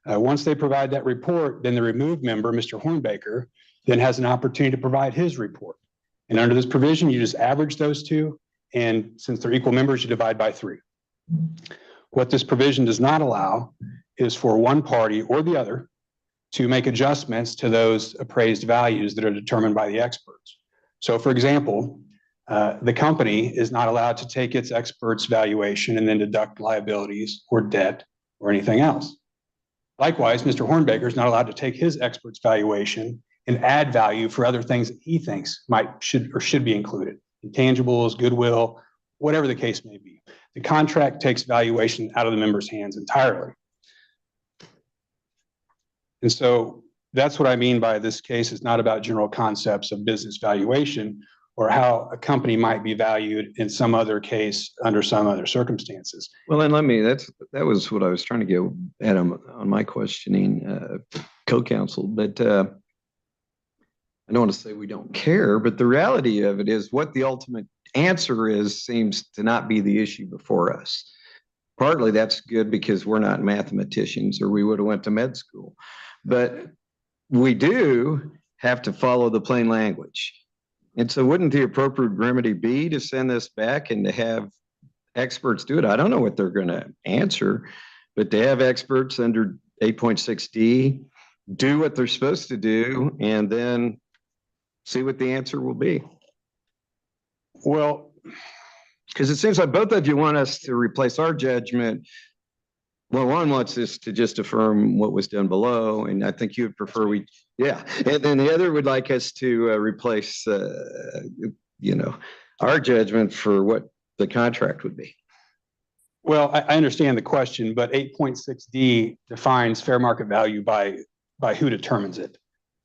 Once they provide that report, then the removed member, Mr. Hornbaker, then has an opportunity to provide his report. And under this provision, you just average those two. And since they're equal members, you divide by 3. What this provision does not allow is for one party or the other to make adjustments to those appraised values that are determined by the experts. So for example, the company is not allowed to take its expert's valuation and then deduct liabilities or debt or anything else. Likewise, Mr. Hornbaker is not allowed to take his expert's valuation and add value for other things that he thinks should be included. Intangibles, goodwill, whatever the case may be. The contract takes valuation out of the members' hands entirely. And so that's what I mean by this case is not about general concepts of business valuation or how a company might be valued in some other case under some other circumstances. Well, and that was what I was trying to get at on my questioning, co-counsel, but I don't want to say we don't care, but the reality of it is what the ultimate answer is seems to not be the issue before us. Partly that's good because we're not mathematicians or we would have went to med school, but we do have to follow the plain language. And so wouldn't the appropriate remedy be to send this back and to have experts do it? I don't know what they're going to answer, but to have experts under 8.6D do what they're supposed to do and then see what the answer will be. Well, because it seems like both of you want us to replace our judgment. Well, one wants us to just affirm what was done below, and I think you would prefer yeah. And then the other would like us to replace, our judgment for what the contract would be. well, I understand the question, but 8.6D defines fair market value by who determines it,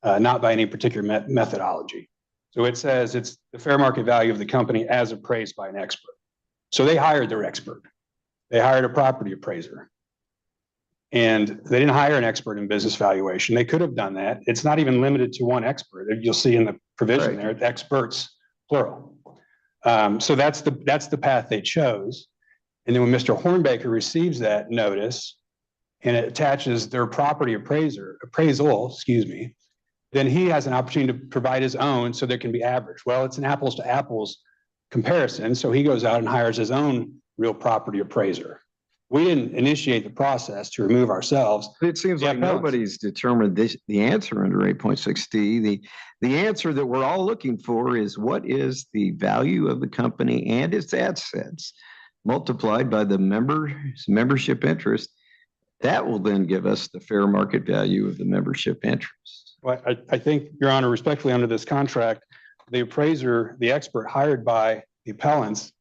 not by any particular methodology. So it says it's the fair market value of the company as appraised by an expert. So they hired their expert. They hired a property appraiser. And they didn't hire an expert in business valuation. They could have done that. It's not even limited to one expert. You'll see in the provision there, experts, plural. So that's the path they chose. And then when Mr. Hornbaker receives that notice and it attaches their property appraisal, then he has an opportunity to provide his own so there can be average. Well, it's an apples to apples comparison. So he goes out and hires his own real property appraiser. We didn't initiate the process to remove ourselves. It seems like nobody's determined the answer under 8.6D. The answer that we're all looking for is what is the value of the company and its assets multiplied by the membership interest. That will then give us the fair market value of the membership interest. Well, I think, Your Honor, respectfully under this contract, the appraiser, the expert hired by the appellants,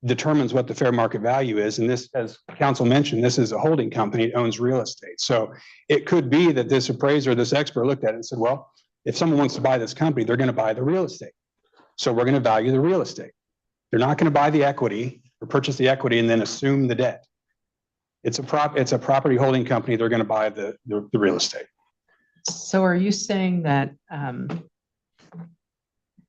determines what the fair market value is. And this, as counsel mentioned, this is a holding company, it owns real estate. So it could be that this appraiser, this expert looked at it and said, well, if someone wants to buy this company, they're going to buy the real estate. So we're going to value the real estate. They're not going to buy the equity or purchase the equity and then assume the debt. It's a property holding company. They're going to buy the real estate. So are you saying that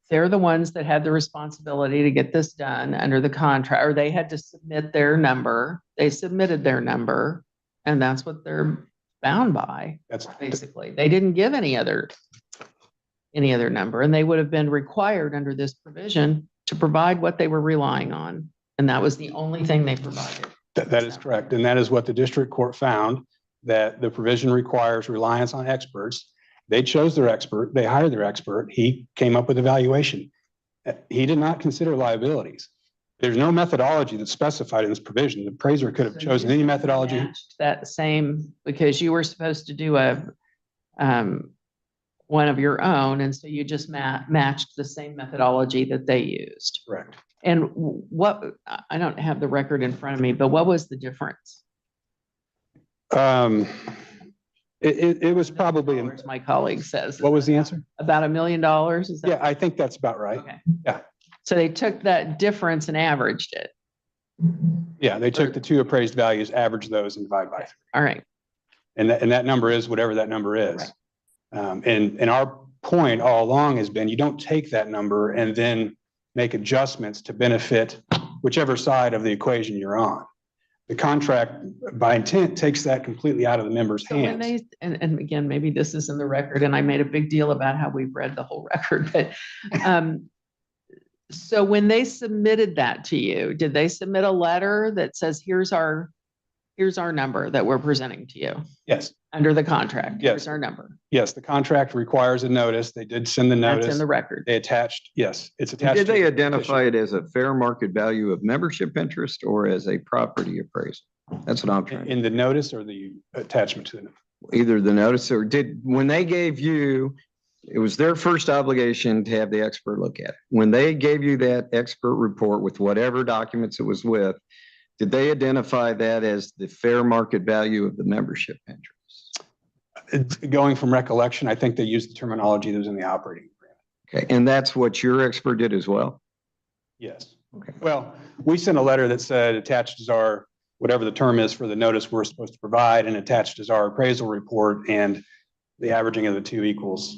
they're the ones that had the responsibility to get this done under the contract, or they had to submit their number? They submitted their number, and that's what they're bound by. That's basically, they didn't give any other number, and they would have been required under this provision to provide what they were relying on. And that was the only thing they provided. That is correct. And that is what the district court found, that the provision requires reliance on experts. They chose their expert. They hired their expert. He came up with a valuation. He did not consider liabilities. There's no methodology that's specified in this provision. The appraiser could have chosen any methodology. That same, because you were supposed to do one of your own, and so you just matched the same methodology that they used. Correct. And what, I don't have the record in front of me, but what was the difference? It was probably, my colleague says. What was the answer? About $1 million, is that? Yeah, I think that's about right. Okay. Yeah. So they took that difference and averaged it. Yeah, they took the two appraised values, averaged those and divided by 3. All right. And that number is whatever that number is. Right. And our point all along has been, you don't take that number and then make adjustments to benefit whichever side of the equation you're on. The contract by intent takes that completely out of the member's hands. When and again, maybe this is in the record, and I made a big deal about how we've read the whole record, but so when they submitted that to you, did they submit a letter that says, here's our number that we're presenting to you? Yes. Under the contract? Yes. Here's our number. Yes, the contract requires a notice. They did send the notice. That's in the record. They attached, yes, it's attached. Did they to the identify petition. it as a fair market value of membership interest or as a property appraisal? That's what I'm trying to. In the notice or the attachment to the? Either the notice or when they gave you, it was their first obligation to have the expert look at it. When they gave you that expert report with whatever documents it was with, Did they identify that as the fair market value of the membership interest? Going from recollection, I think they used the terminology that was in the operating agreement. Okay, and that's what your expert did as well? Yes. Okay. Well, we sent a letter that said attached is our, whatever the term is for the notice we're supposed to provide, and attached is our appraisal report, and the averaging of the two equals.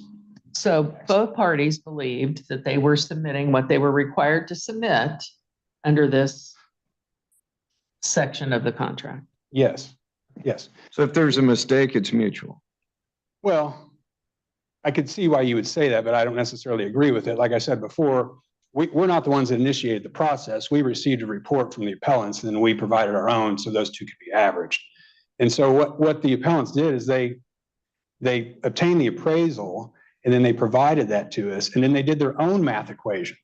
So both parties believed that they were submitting what they were required to submit under this section of the contract. Yes, yes. So if there's a mistake, it's mutual. Well, I could see why you would say that, but I don't necessarily agree with it. Like I said before, we're not the ones that initiated the process. We received a report from the appellants, and then we provided our own, so those two could be averaged. And so what the appellants did is they obtained the appraisal, and then they provided that to us, and then they did their own math equation.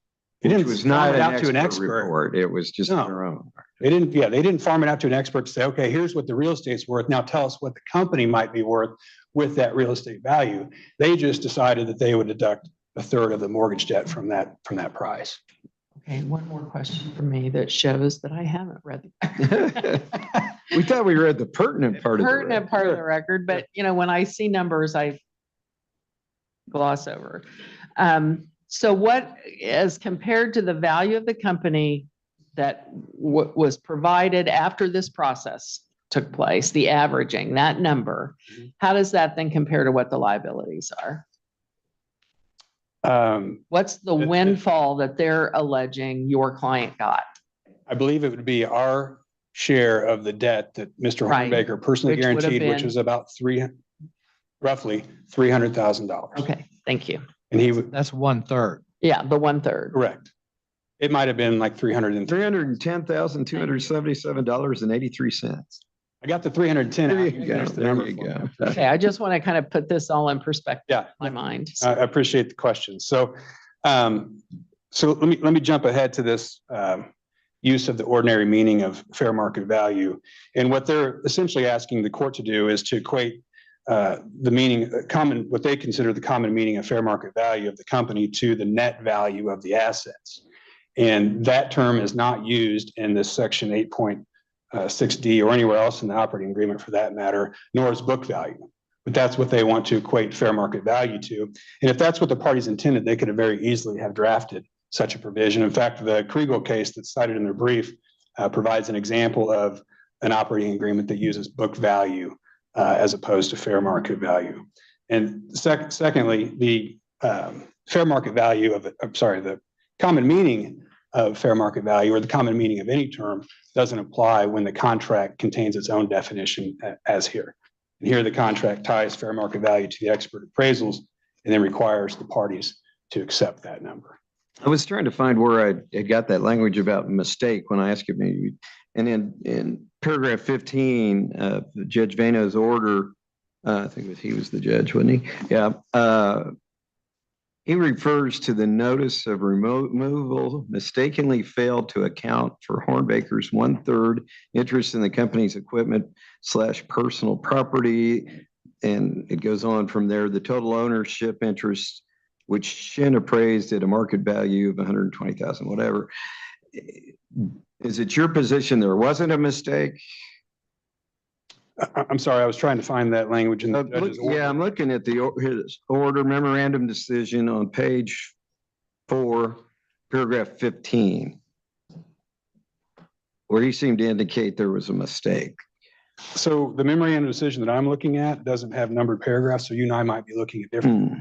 They Which didn't was farm not it an out to an expert expert. report. It was just No. their own. They didn't farm it out to an expert to say, okay, here's what the real estate's worth. Now tell us what the company might be worth with that real estate value. They just decided that they would deduct a third of the mortgage debt from that price. Okay, one more question for me that shows that I haven't read. We thought we read the pertinent part of the Pertinent record. part of the record, but when I see numbers, I gloss over. So what, as compared to the value of the company that was provided after this process took place, the averaging, that number, how does that then compare to what the liabilities are? What's the windfall that they're alleging your client got? I believe it would be our share of the debt that Mr. Right. Hornbaker personally Which would have guaranteed, which been- was about roughly $300,000. Okay, thank you. And he would, That's 1/3. Yeah, the 1/3. correct. It might have been like 300 $310,277.83. I got the 310. There out. you can go. finish the There number you for me. go. Okay, I just want to kind of put this all in perspective Yeah. in my mind. I appreciate the question. So let me jump ahead to this use of the ordinary meaning of fair market value. And what they're essentially asking the court to do is to equate the meaning, what they consider the common meaning of fair market value of the company to the net value of the assets. And that term is not used in this section 8.6D or anywhere else in the operating agreement for that matter, nor is book value. But that's what they want to equate fair market value to. And if that's what the parties intended, they could have very easily have drafted such a provision. In fact, the Kriegel case that's cited in their brief provides an example of an operating agreement that uses book value as opposed to fair market value. And secondly, the fair market value of, the common meaning of fair market value or the common meaning of any term doesn't apply when the contract contains its own definition as here. And here the contract ties fair market value to the expert appraisals and then requires the parties to accept that number. I was trying to find where I got that language about mistake when I asked you maybe. And in paragraph 15, Judge Vano's order, I think he was the judge, wasn't he? Yeah. He refers to the notice of removal mistakenly failed to account for Hornbaker's 1/3 interest in the company's equipment / personal property. And it goes on from there, the total ownership interest, which Shin appraised at a market value of 120,000, whatever. Is it your position there wasn't a mistake? I'm sorry, I was trying to find that language in the judge's order. Yeah, I'm looking at his order memorandum decision on page 4, paragraph 15, where he seemed to indicate there was a mistake. So the memorandum decision that I'm looking at doesn't have numbered paragraphs, so you and I might be looking at different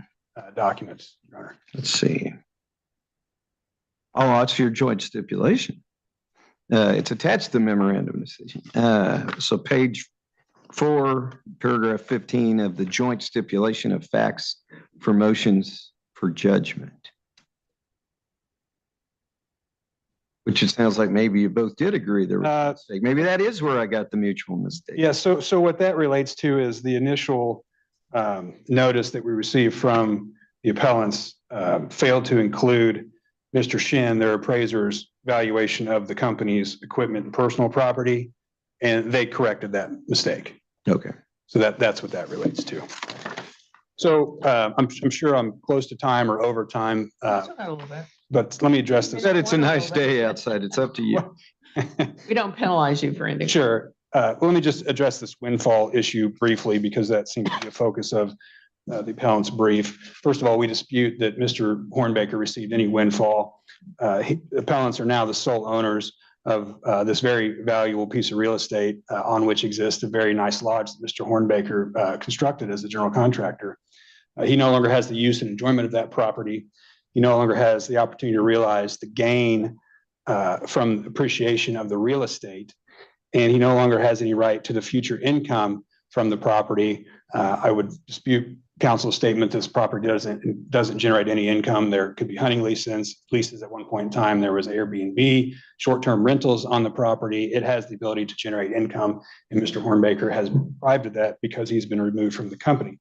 documents, Your Honor. Let's see. Oh, it's your joint stipulation. It's attached to the memorandum decision. So page 4, paragraph 15 of the joint stipulation of facts for motions for judgment. Which it sounds like maybe you both did agree there was a mistake. Maybe that is where I got the mutual mistake. Yeah, so what that relates to is the initial notice that we received from the appellants failed to include Mr. Shin, their appraiser's valuation of the company's equipment and personal property, and they corrected that mistake. Okay. So that's what that relates to. So I'm sure I'm close to time or over time, A little bit. but let me address You this. said it's a nice day outside. It's up to you. We don't penalize you for ending. Sure. Let me just address this windfall issue briefly because that seems to be a focus of the appellant's brief. First of all, we dispute that Mr. Hornbaker received any windfall. Appellants are now the sole owners of this very valuable piece of real estate on which exists a very nice lodge that Mr. Hornbaker constructed as a general contractor. He no longer has the use and enjoyment of that property. He no longer has the opportunity to realize the gain from appreciation of the real estate. And he no longer has any right to the future income from the property. I would dispute counsel's statement this property doesn't generate any income. There could be hunting leases at one point in time. There was Airbnb, short-term rentals on the property. It has the ability to generate income, and Mr. Hornbaker has been deprived of that because he's been removed from the company.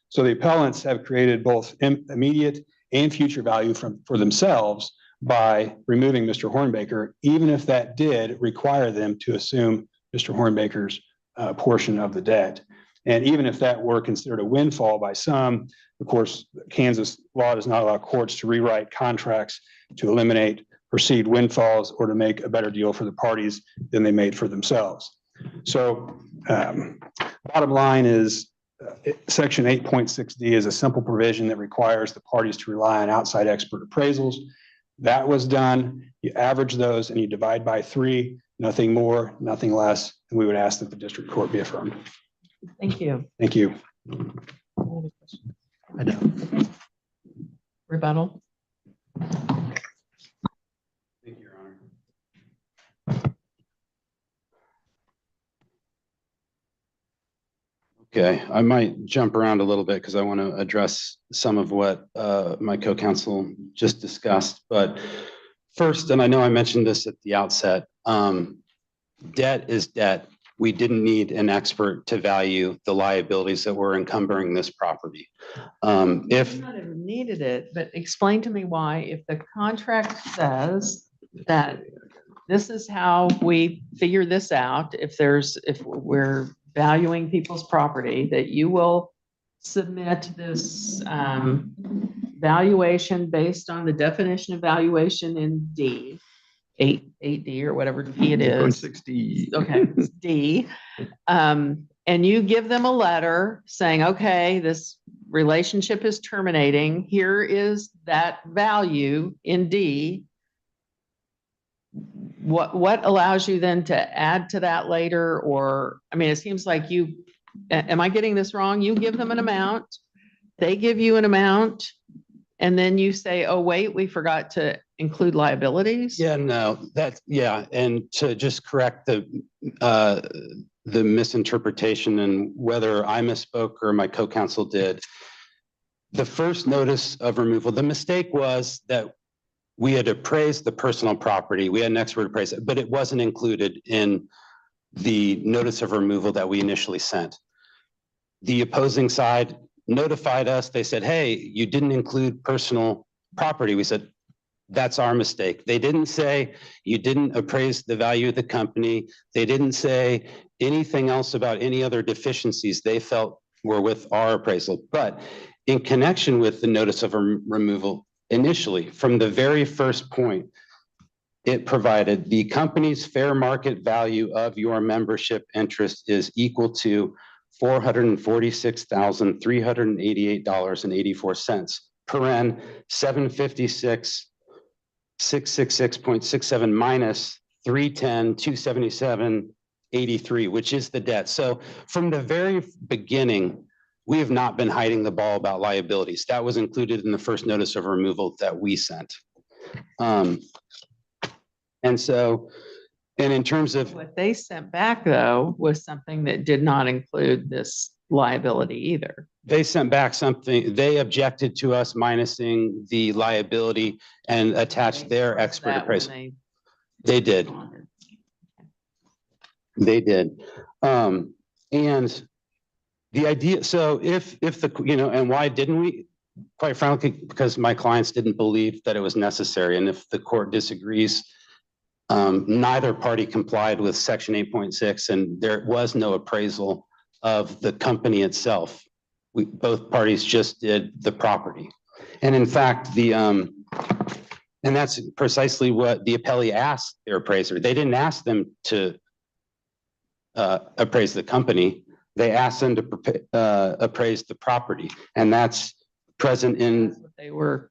So the appellants have created both immediate and future value for themselves by removing Mr. Hornbaker, even if that did require them to assume Mr. Hornbaker's portion of the debt. And even if that were considered a windfall by some, of course, Kansas law does not allow courts to rewrite contracts to eliminate perceived windfalls or to make a better deal for the parties than they made for themselves. So bottom line is Section 8.6D is a simple provision that requires the parties to rely on outside expert appraisals. That was done. You average those and you divide by 3, nothing more, nothing less. And we would ask that the district court be affirmed. Thank you. Thank you. I don't. Rebuttal. Thank you, Your Honor. Okay, I might jump around a little bit because I want to address some of what my co-counsel just discussed. But first, and I know I mentioned this at the outset, debt is debt. We didn't need an expert to value the liabilities that were encumbering this property. If You might have needed it, but explain to me why, if the contract says that this is how we figure this out, if we're valuing people's property, that you will submit this valuation based on the definition of valuation in D, 8D or whatever D it is. 8.6D. Okay, it's D. And you give them a letter saying, okay, this relationship is terminating. Here is that value in D. What allows you then to add to that later? Or, I mean, it seems like am I getting this wrong? You give them an amount, they give you an amount, and then you say, oh, wait, we forgot to include liabilities? Yeah, no, and to just correct the misinterpretation and whether I misspoke or my co-counsel did, the first notice of removal, the mistake was that we had appraised the personal property. We had an expert appraise it, but it wasn't included in the notice of removal that we initially sent. The opposing side notified us. They said, hey, you didn't include personal property. We said, that's our mistake. They didn't say you didn't appraise the value of the company. They didn't say anything else about any other deficiencies they felt were with our appraisal. But in connection with the notice of removal, initially, from the very first point, it provided the company's fair market value of your membership interest is equal to $446,388.84. Paren 756,666.67 minus 310,277.83, which is the debt. So from the very beginning, we have not been hiding the ball about liabilities. That was included in the first notice of removal that we sent. And in terms of What they sent back, though, was something that did not include this liability either. they sent back something, they objected to us minusing the liability and attached their expert That when appraisal. They did. responded. They did. And the idea, so if the, and why didn't we? Quite frankly, because my clients didn't believe that it was necessary. And if the court disagrees, neither party complied with section 8.6 and there was no appraisal of the company itself. Both parties just did the property. And in fact, the And that's precisely what the appellee asked their appraiser. They didn't ask them to appraise the company. They asked them to appraise the property. And that's present in. That's what they were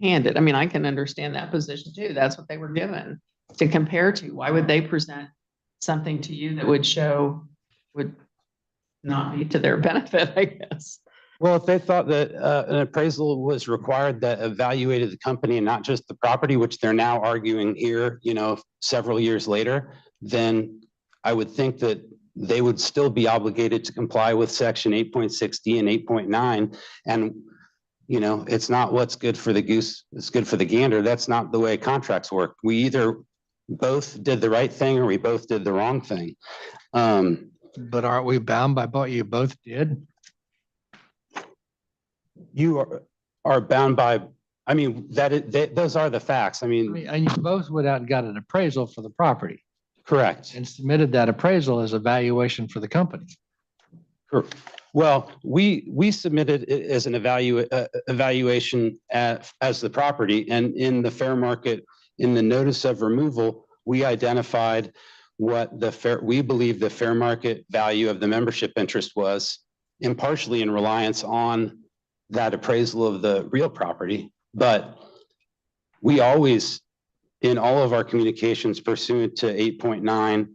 handed. I mean, I can understand that position too. That's what they were given to compare to. Why would they present something to you that would not be to their benefit, I guess? Well, if they thought that an appraisal was required that evaluated the company and not just the property, which they're now arguing here, several years later, then I would think that they would still be obligated to comply with section 8.6D and 8.9. And, it's not what's good for the goose, it's good for the gander. That's not the way contracts work. We either both did the right thing or we both did the wrong thing. But aren't we bound by what you both did? You are bound by, those are the facts. And you both went out and got an appraisal for the property Correct. and submitted that appraisal as a valuation for the company. Well, we submitted it as an evaluation as the property, and in the fair market, in the notice of removal, we identified what we believe the fair market value of the membership interest was, impartially in reliance on that appraisal of the real property. But we always, in all of our communications pursuant to 8.9,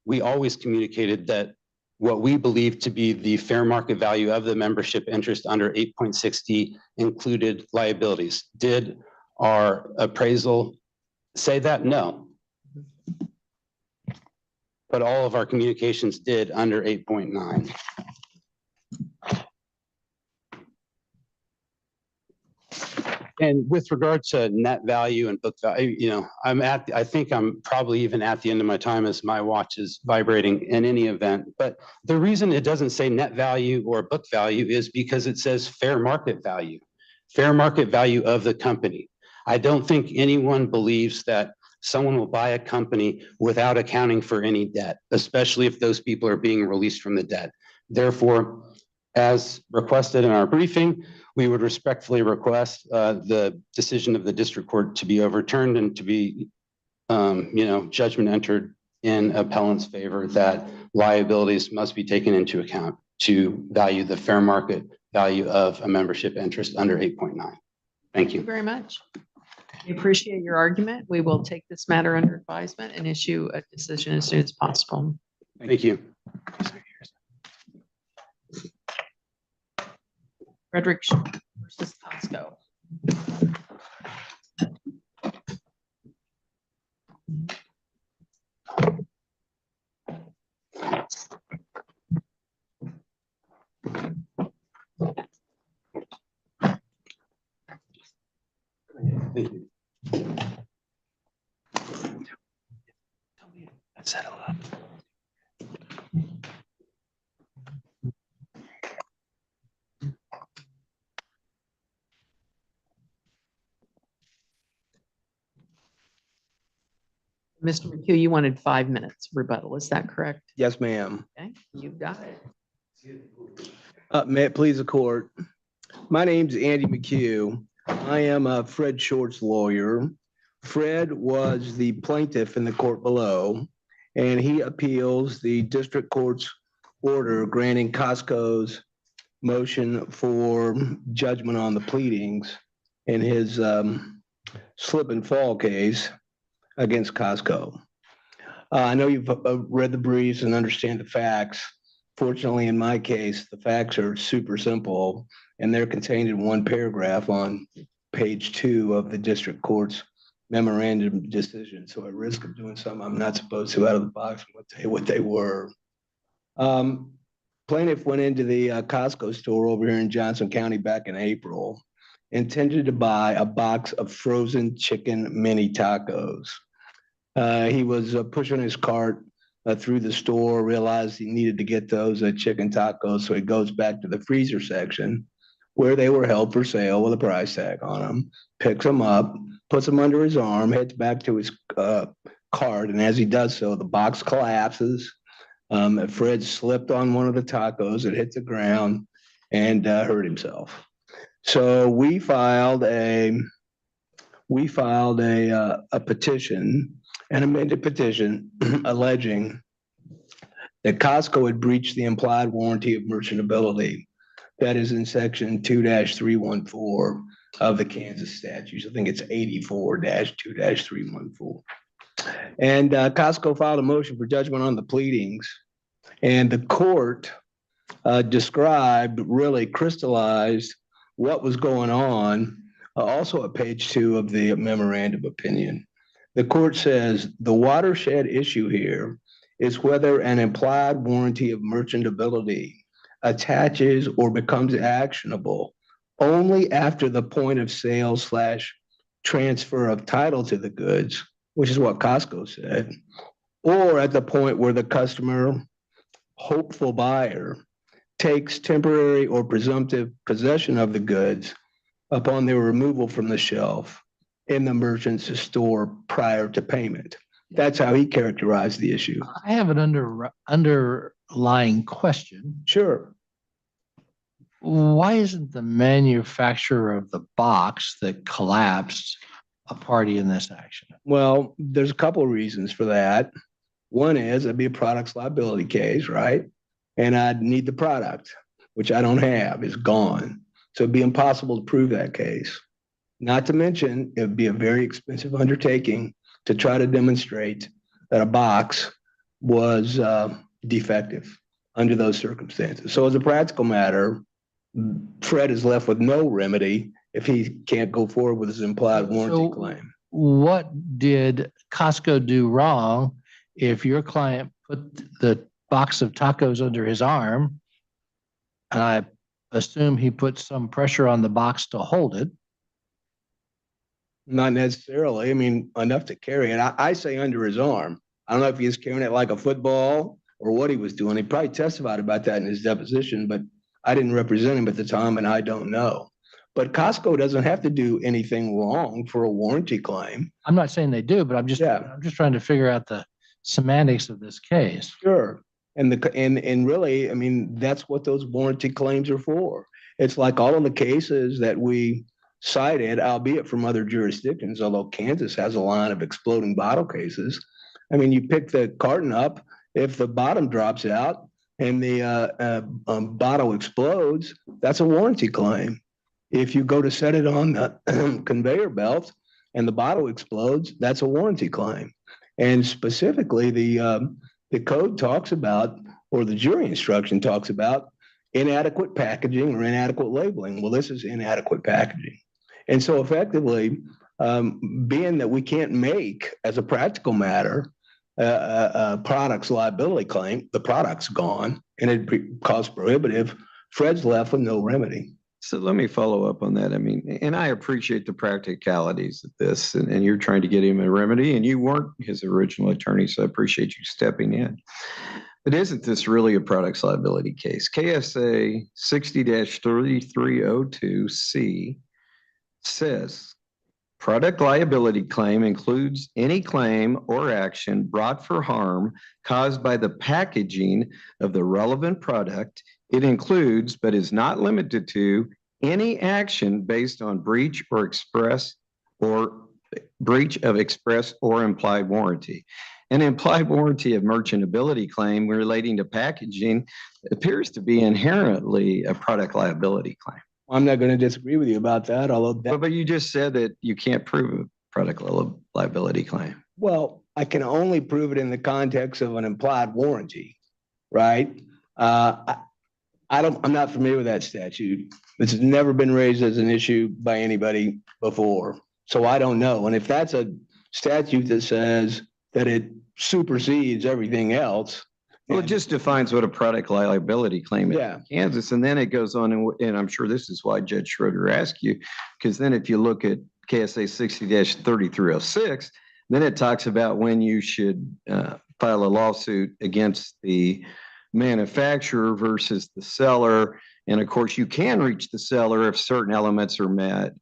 we always communicated that what we believe to be the fair market value of the membership interest under 8.6D included liabilities. Did our appraisal say that? No. But all of our communications did under 8.9. And with regard to net value and book value, I think I'm probably even at the end of my time as my watch is vibrating in any event. But the reason it doesn't say net value or book value is because it says fair market value of the company. I don't think anyone believes that someone will buy a company without accounting for any debt, especially if those people are being released from the debt. Therefore, as requested in our briefing, we would respectfully request the decision of the district court to be overturned and to be, judgment entered in appellant's favor that liabilities must be taken into account to value the fair market value of a membership interest under 8.9. Thank Thank you you. very much. We appreciate your argument. We will take this matter under advisement and issue a decision as soon as possible. Thank you. Frederick versus Costco. Thank you. Settle up. Mr. McHugh, you wanted 5 minutes rebuttal. Is that correct? Yes, ma'am. Okay, you've got it. May it please the court. My name's Andy McHugh. I am Fred Short's lawyer. Fred was the plaintiff in the court below, and he appeals the district court's order granting Costco's motion for judgment on the pleadings in his slip and fall case against Costco. I know you've read the briefs and understand the facts. Fortunately, in my case, the facts are super simple, and they're contained in one paragraph on page 2 of the district court's memorandum decision. So at risk of doing something I'm not supposed to out of the box, I'm going to tell you what they were. Plaintiff went into the Costco store over here in Johnson County back in April, intended to buy a box of frozen chicken mini tacos. He was pushing his cart through the store, realized he needed to get those chicken tacos. So he goes back to the freezer section where they were held for sale with a price tag on them, picks them up, puts them under his arm, heads back to his cart. And as he does so, the box collapses. Fred slipped on one of the tacos. It hit the ground and hurt himself. So we filed a we filed a petition, an amended petition alleging that Costco had breached the implied warranty of merchantability. That is in section 2-314 of the Kansas statutes. I think it's 84-2-314. And Costco filed a motion for judgment on the pleadings. And the court described, really crystallized what was going on, also at page 2 of the memorandum opinion. The court says the watershed issue here is whether an implied warranty of merchantability attaches or becomes actionable only after the point of sale / transfer of title to the goods, which is what Costco said, or at the point where the customer, hopeful buyer, takes temporary or presumptive possession of the goods upon their removal from the shelf in the merchant's store prior to payment. That's how he characterized the issue. I have an underlying question. Sure. Why isn't the manufacturer of the box that collapsed a party in this action? Well, there's a couple of reasons for that. One is it'd be a products liability case, right? And I'd need the product, which I don't have, is gone. So it'd be impossible to prove that case. Not to mention, it'd be a very expensive undertaking to try to demonstrate that a box was defective under those circumstances. So as a practical matter, Fred is left with no remedy if he can't go forward with his implied warranty claim. What did Costco do wrong if your client put the box of tacos under his arm, and I assume he put some pressure on the box to hold it? Not necessarily. I mean, enough to carry it. I say under his arm. I don't know if he was carrying it like a football or what he was doing. He probably testified about that in his deposition, but I didn't represent him at the time and I don't know. But Costco doesn't have to do anything wrong for a warranty claim. I'm not saying they do, but I'm just trying to figure out the semantics of this case. Sure. And really, I mean, that's what those warranty claims are for. It's like all of the cases that we cited, albeit from other jurisdictions, although Kansas has a line of exploding bottle cases. I mean, you pick the carton up, if the bottom drops out and the bottle explodes, that's a warranty claim. If you go to set it on the conveyor belt and the bottle explodes, that's a warranty claim. And specifically, the code talks about, or the jury instruction talks about, inadequate packaging or inadequate labeling. Well, this is inadequate packaging. And so effectively, being that we can't make, as a practical matter, a product's liability claim, the product's gone and it costs prohibitive, Fred's left with no remedy. So let me follow up on that. I mean, and I appreciate the practicalities of this, and you're trying to get him a remedy, and you weren't his original attorney, so I appreciate you stepping in. But isn't this really a products liability case? KSA 60-3302C says, product liability claim includes any claim or action brought for harm caused by the packaging of the relevant product. It includes, but is not limited to, any action based on breach of express or implied warranty. An implied warranty of merchantability claim relating to packaging appears to be inherently a product liability claim. I'm not going to disagree with you about that, although but you just said that you can't prove a product liability claim. Well, I can only prove it in the context of an implied warranty, right? I'm not familiar with that statute. This has never been raised as an issue by anybody before, so I don't know. And if that's a statute that says that it supersedes everything else, well, it just defines what a product liability claim is in Kansas, and then it goes on, and I'm sure this is why Judge Schroeder asked you, because then if you look at KSA 60-3306, then it talks about when you should file a lawsuit against the manufacturer versus the seller. And of course, you can reach the seller if certain elements are met.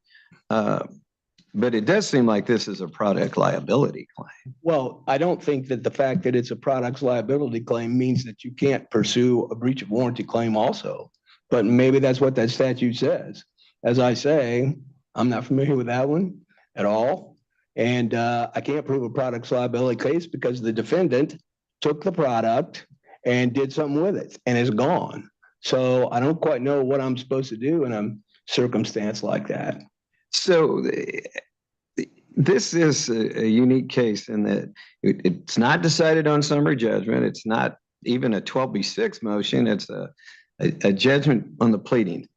But it does seem like this is a product liability claim. Well, I don't think that the fact that it's a products liability claim means that you can't pursue a breach of warranty claim also. But maybe that's what that statute says. As I say, I'm not familiar with that one. at all. And I can't prove a products liability case because the defendant took the product and did something with it and is gone. So I don't quite know what I'm supposed to do in a circumstance like that. So this is a unique case in that it's not decided on summary judgment. It's not even a 12B6 motion. It's a judgment on the pleading.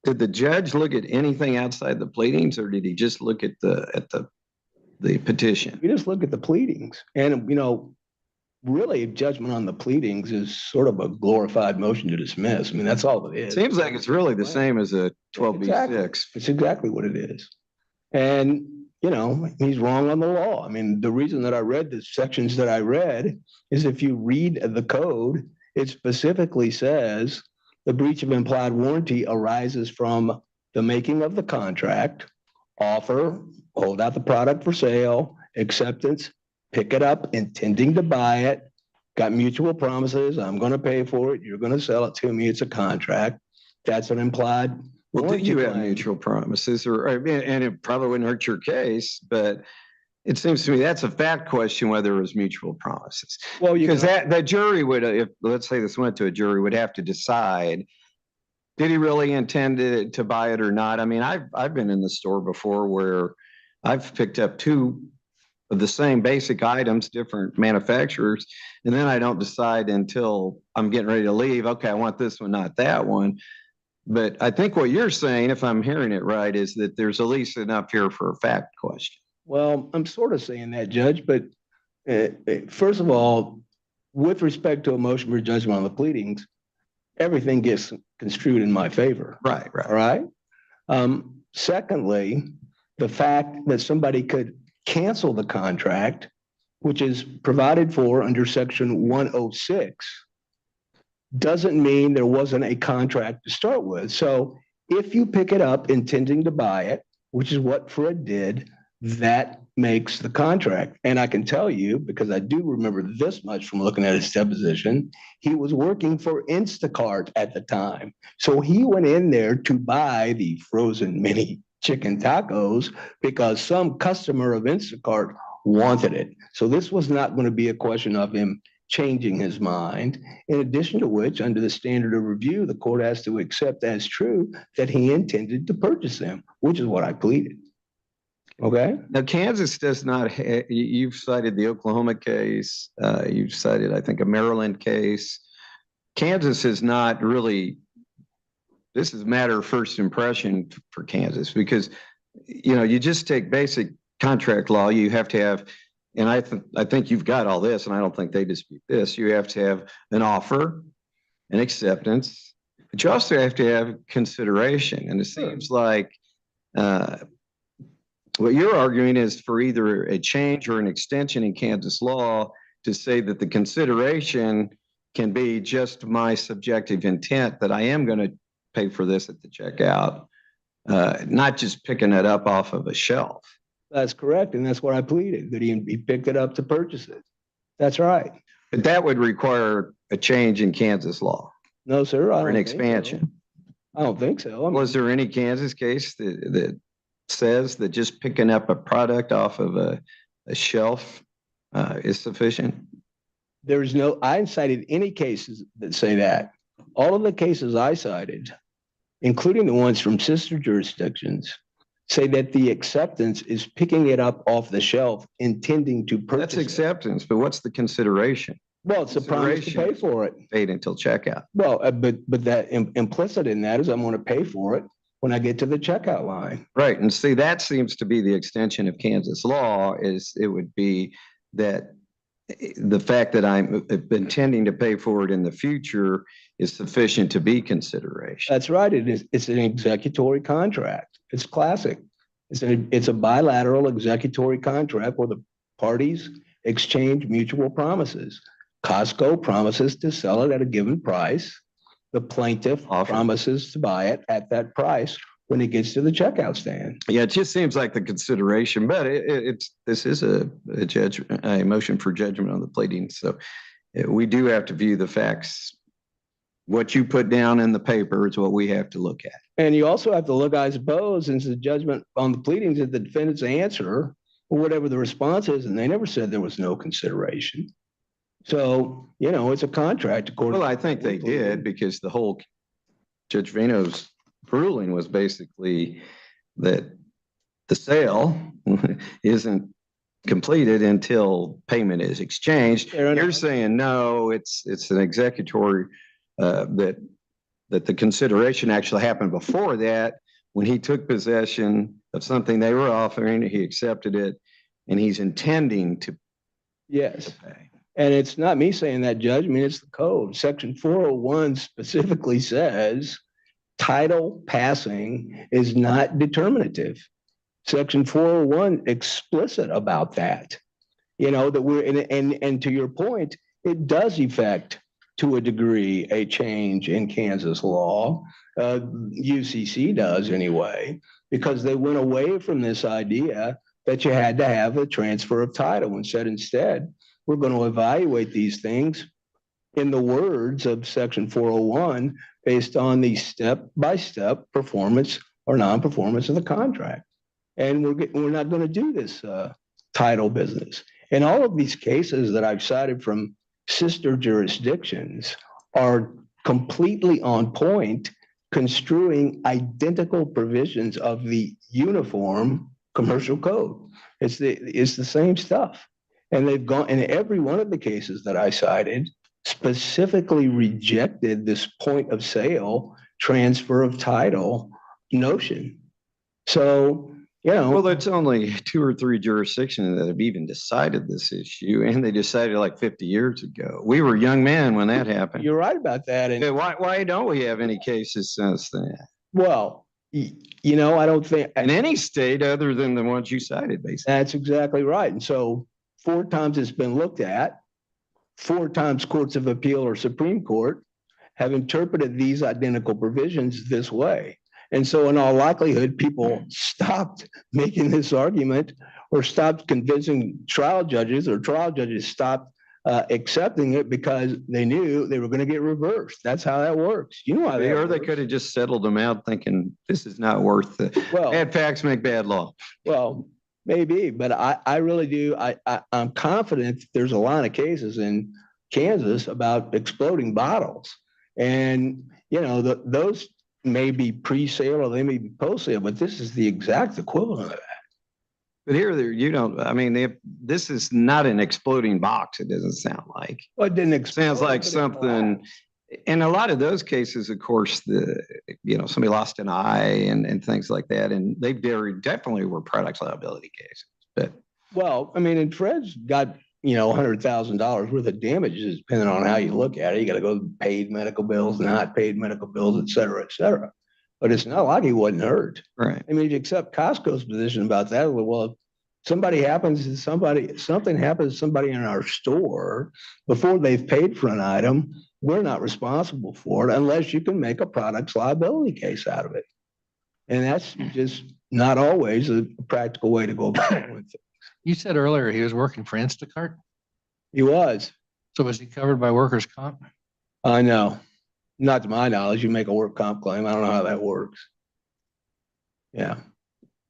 Did the judge look at anything outside the pleadings, or did he just look at the petition? You just look at the pleadings, and really judgment on the pleadings is sort of a glorified motion to dismiss. I mean, that's all it is. Seems like it's really the same as a 12B6. Exactly. It's exactly what it is. And, he's wrong on the law. I mean, the reason that I read the sections that I read is if you read the code, it specifically says the breach of implied warranty arises from the making of the contract, offer, hold out the product for sale, acceptance, pick it up, intending to buy it, got mutual promises, I'm going to pay for it, you're going to sell it to me, it's a contract. That's an implied Well, do warranty you have claim. mutual promises, and it probably wouldn't hurt your case, but it seems to me that's a fact question whether it was mutual promises. Well, Because that jury would, if let's say this went to a jury, would have to decide, did he really intend to buy it or not? I mean, I've been in the store before where I've picked up two of the same basic items, different manufacturers, and then I don't decide until I'm getting ready to leave, okay, I want this one, not that one. But I think what you're saying, if I'm hearing it right, is that there's at least enough here for a fact question. Well, I'm sort of saying that, Judge, but first of all, with respect to a motion for judgment on the pleadings, everything gets construed in my favor. Right. All right. Secondly, the fact that somebody could cancel the contract, which is provided for under section 106, doesn't mean there wasn't a contract to start with. So if you pick it up intending to buy it, which is what Fred did, that makes the contract. And I can tell you, because I do remember this much from looking at his deposition, he was working for Instacart at the time. So he went in there to buy the frozen mini chicken tacos because some customer of Instacart wanted it. So this was not going to be a question of him changing his mind. In addition to which, under the standard of review, the court has to accept as true that he intended to purchase them, which is what I pleaded. Okay. Now, Kansas does not, you've cited the Oklahoma case. You've cited, I think, a Maryland case. Kansas is not really, this is a matter of first impression for Kansas because, you just take basic contract law. You have to have, and I think you've got all this, and I don't think they dispute this. You have to have an offer, an acceptance, but you also have to have consideration. And it seems like what you're arguing is for either a change or an extension in Kansas law to say that the consideration can be just my subjective intent that I am going to pay for this at the checkout, not just picking it up off of a shelf. That's correct. And that's what I pleaded, that he picked it up to purchase it. That's right. But that would require a change in Kansas law. No, sir. Or an expansion. I don't think so. Was there any Kansas case that says that just picking up a product off of a shelf is sufficient? There's no, I cited any cases that say that. All of the cases I cited, including the ones from sister jurisdictions, say that the acceptance is picking it up off the shelf, intending to purchase. That's acceptance, but what's the consideration? Well, it's a promise to pay for it. Paid until checkout. Well, but that implicit in that is I'm going to pay for it when I get to the checkout line. Right, and see, that seems to be the extension of Kansas law. Is it would be that the fact that I'm intending to pay for it in the future is sufficient to be consideration. That's right. It is. It's an executory contract. It's classic. It's a bilateral executory contract where the parties exchange mutual promises. Costco promises to sell it at a given price. The plaintiff promises to buy it at that price when it gets to the checkout stand. Yeah, it just seems like the consideration, but this is a motion for judgment on the pleading. So we do have to view the facts what you put down in the paper is what we have to look at. And you also have to look, I suppose, into the judgment on the pleadings that the defendant's answer or whatever the response is, and they never said there was no consideration. So, it's a contract according. Well, I think they did because the whole Judge Vino's ruling was basically that the sale isn't completed until payment is exchanged. Fair enough. You're saying, no, it's an executory, that the consideration actually happened before that. When he took possession of something they were offering, he accepted it, and he's intending to Yes. pay. And it's not me saying that, Judge. I mean, it's the code. Section 401 specifically says title passing is not determinative. Section 401 explicit about that. That we're and to your point, it does affect to a degree a change in Kansas law. UCC does anyway, because they went away from this idea that you had to have a transfer of title and said instead, we're going to evaluate these things in the words of Section 401 based on the step-by-step performance or non-performance of the contract. And we're not going to do this title business. And all of these cases that I've cited from sister jurisdictions are completely on point, construing identical provisions of the uniform commercial code. It's the same stuff. And they've gone, in every one of the cases that I cited, specifically rejected this point of sale, transfer of title notion. So, Well, that's only 2 or 3 jurisdictions that have even decided this issue, and they decided like 50 years ago. We were young men when that happened. You're right about that. And why don't we have any cases since then? well, I don't think In any state other than the ones you cited, basically. that's exactly right. And so 4 times it's been looked at, 4 times courts of appeal or Supreme Court have interpreted these identical provisions this way. And so in all likelihood, people stopped making this argument or stopped convincing trial judges, or trial judges stopped accepting it because they knew they were going to get reversed. That's how that works. You know how that Or they works. could have just settled them out thinking this is not worth it. Well, Bad facts make bad law. well, maybe, but I really do. I'm confident there's a lot of cases in Kansas about exploding bottles. And, those may be pre-sale or they may be post-sale, but this is the exact equivalent of that. But here, this is not an exploding box. It doesn't sound like. Well, it didn't explode. Sounds like but it something. collapsed. In a lot of those cases, of course, somebody lost an eye and things like that, and they definitely were products liability cases. But Well, I mean, and Fred's got, $100,000 worth of damages, depending on how you look at it. You got to go paid medical bills, not paid medical bills, et cetera, et cetera. But it's not like he wasn't hurt. right, I mean, if you accept Costco's position about that, well, if something happens to somebody in our store before they've paid for an item, we're not responsible for it unless you can make a products liability case out of it. And that's just not always a practical way to go about it. You said earlier he was working for Instacart. He was. So was he covered by workers' comp? I know. Not to my knowledge, you make a work comp claim. I don't know how that works. Yeah.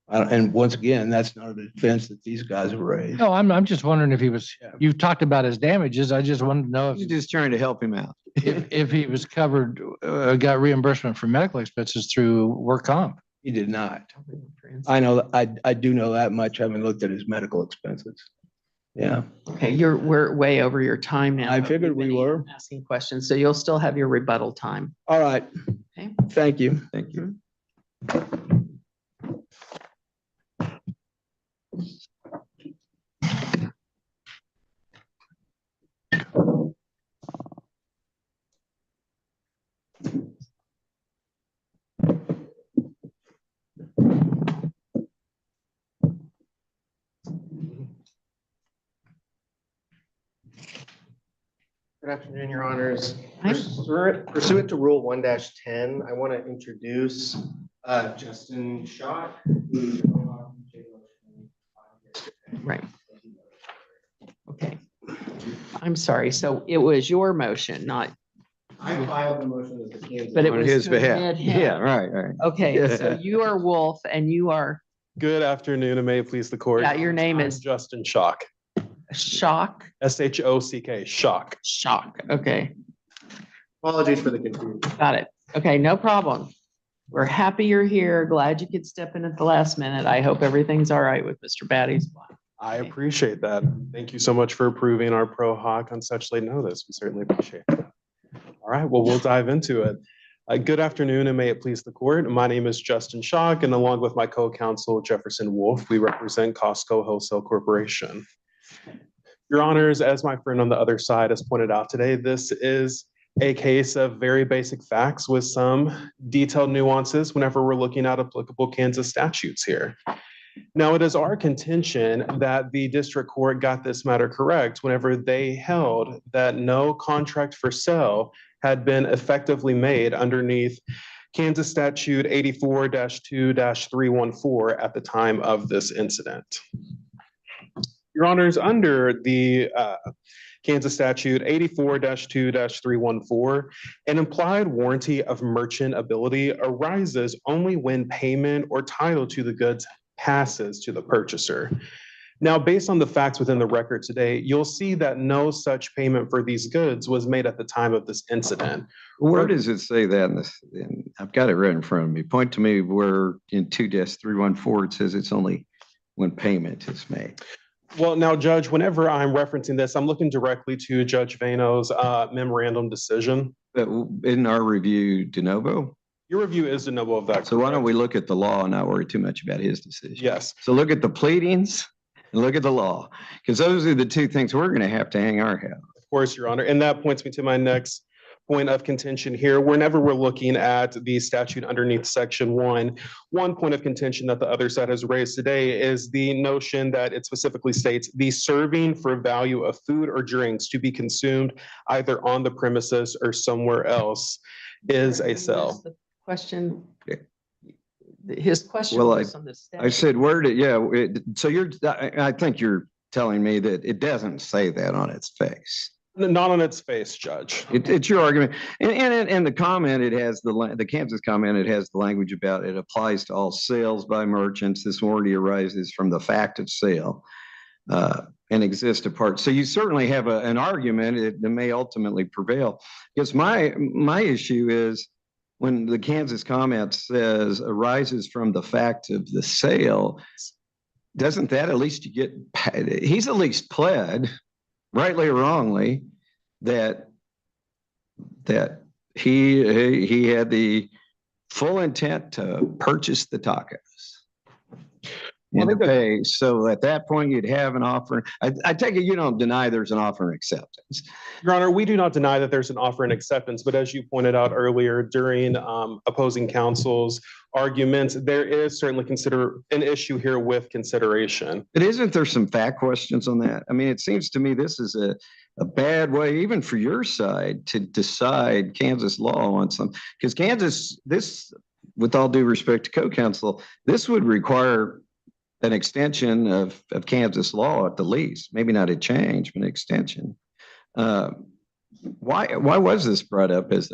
And once again, that's not a defense that these guys have raised. No, I'm just wondering if he was, you've talked about his damages. I just wanted to know you're just trying to help him out. if he was covered, got reimbursement for medical expenses through work comp. He did not. I know, I do know that much, having looked at his medical expenses. Yeah. Okay, we're way over your time now. I but figured we've we been were. asking questions, so you'll still have your rebuttal time. All right. Okay. Thank you. Thank you. Good afternoon, Your Honors. Hi. Pursuant to Rule 1-10, I want to introduce Justin Schott, who Right. Okay. I'm sorry. So it was your motion, not I filed the motion as the Kansas. But it On was his to behalf. admit him. Yeah, right. Okay, so Yeah. you are Wolf and you are Good afternoon, and may it please the court. Yeah, your name I'm is- Justin Shock, Shock. Shock, Shock. Shock. Okay, Apologies for the confusion. got it. Okay, no problem. We're happy you're here. Glad you could step in at the last minute. I hope everything's all right with Mr. Batty's. I appreciate that. Thank you so much for approving our pro hoc on such late notice. We certainly appreciate it. All right, well, we'll dive into it. Good afternoon, and may it please the court. My name is Justin Schock, and along with my co-counsel Jefferson Wolf, we represent Costco Wholesale Corporation. Your honors, as my friend on the other side has pointed out today, this is a case of very basic facts with some detailed nuances whenever we're looking at applicable Kansas statutes here. Now, it is our contention that the district court got this matter correct whenever they held that no contract for sale had been effectively made underneath Kansas statute 84-2-314 at the time of this incident. Your honors, under the Kansas statute 84-2-314, an implied warranty of merchantability arises only when payment or title to the goods passes to the purchaser. Now, based on the facts within the record today, you'll see that no such payment for these goods was made at the time of this incident. Where does it say that in this? I've got it right in front of me. Point to me where in 2-314 it says it's only when payment is made. Well, now, Judge, whenever I'm referencing this, I'm looking directly to Judge Vano's memorandum decision. But in our review, de novo. Your review is de novo of that. So why don't we look at the law and not worry too much about his decision? Yes. So look at the pleadings and look at the law, because those are the two things we're going to have to hang our hat on. Of course, Your Honor. And that points me to my next point of contention here. Whenever we're looking at the statute underneath section 1, one point of contention that the other side has raised today is the notion that it specifically states the serving for value of food or drinks to be consumed either on the premises or somewhere else is a sale. The question, his question Well, was on the statute. I said, where did, so I think you're telling me that it doesn't say that on its face. Not on its face, Judge. It's your argument. And the comment, it has the Kansas comment, it has the language about it applies to all sales by merchants. This warranty arises from the fact of sale and exists apart. So you certainly have an argument that may ultimately prevail. Because my issue is when the Kansas comment says arises from the fact of the sale, doesn't that at least you get, he's at least pled, rightly or wrongly, that he had the full intent to purchase the tacos and to pay. So at that point, you'd have an offer. I take it you don't deny there's an offer and acceptance. Your Honor, we do not deny that there's an offer and acceptance, but as you pointed out earlier during opposing counsel's arguments, there is certainly an issue here with consideration. But isn't there some fact questions on that? I mean, it seems to me this is a bad way, even for your side, to decide Kansas law on some, because Kansas, this, with all due respect to co-counsel, this would require an extension of Kansas law at the least, maybe not a change, but an extension. Why was this brought up as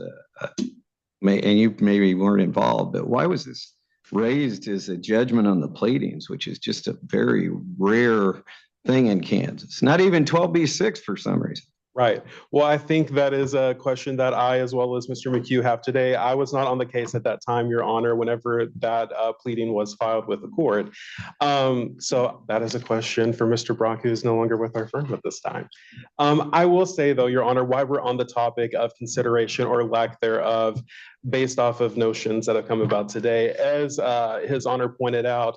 and you maybe weren't involved, but why was this raised as a judgment on the pleadings, which is just a very rare thing in Kansas, not even 12B6 for some reason. Right. Well, I think that is a question that I, as well as Mr. McHugh, have today. I was not on the case at that time, Your Honor, whenever that pleading was filed with the court. So that is a question for Mr. Brock, who is no longer with our firm at this time. I will say, though, Your Honor, while we're on the topic of consideration or lack thereof, based off of notions that have come about today, as His Honor pointed out,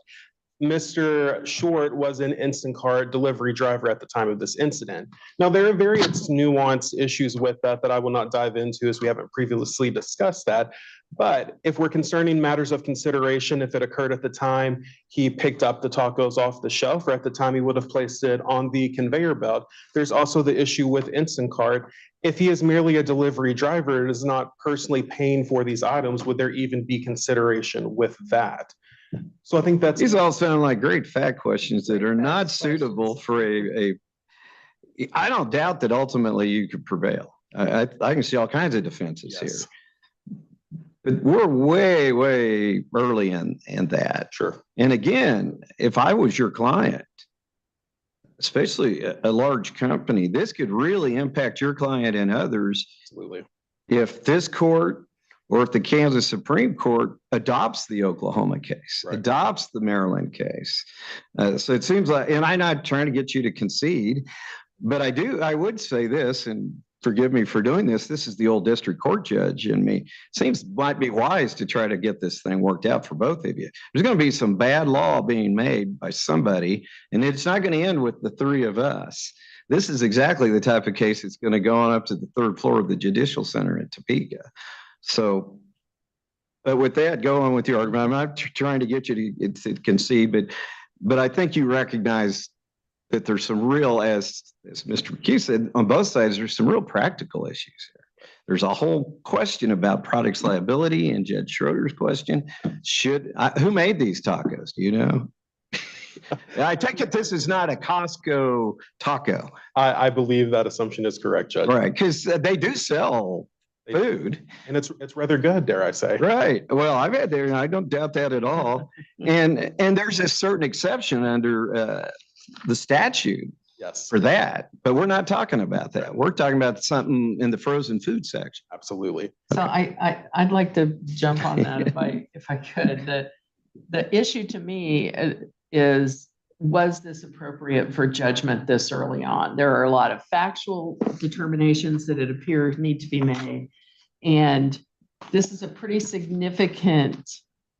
Mr. Short was an instant cart delivery driver at the time of this incident. Now, there are various nuanced issues with that I will not dive into as we haven't previously discussed that. But if we're concerning matters of consideration, if it occurred at the time he picked up the tacos off the shelf or at the time he would have placed it on the conveyor belt, there's also the issue with instant cart. If he is merely a delivery driver and is not personally paying for these items, would there even be consideration with that? So I think these all sound like great fact questions that are not suitable for I don't doubt that ultimately you could prevail. I can see all kinds of defenses here. Yes. But we're way, way early in that. Sure. And again, if I was your client, especially a large company, this could really impact your client and others. Absolutely. If this court or if the Kansas Supreme Court adopts the Oklahoma case, Right. adopts the Maryland case. So it seems like, and I'm not trying to get you to concede, but I would say this, and forgive me for doing this. This is the old district court judge in me. Seems might be wise to try to get this thing worked out for both of you. There's going to be some bad law being made by somebody, and it's not going to end with the three of us. This is exactly the type of case that's going to go on up to the third floor of the Judicial Center in Topeka. So, but with that, go on with your argument. I'm not trying to get you to concede, but I think you recognize that there's some real, as Mr. McHugh said, on both sides, there's some real practical issues here. There's a whole question about products liability and Judge Schroeder's question. Who made these tacos? Do you know? I take it this is not a Costco taco. I believe that assumption is correct, Judge. Right, because they do sell food. And it's rather good, dare I say. Right. Well, I've had there, and I don't doubt that at all. And there's a certain exception under the statute Yes. for that, but we're not talking about that. We're talking about something in the frozen food section. Absolutely. So I'd like to jump on that if I could. The issue to me is, was this appropriate for judgment this early on? There are a lot of factual determinations that it appears need to be made. And this is a pretty significant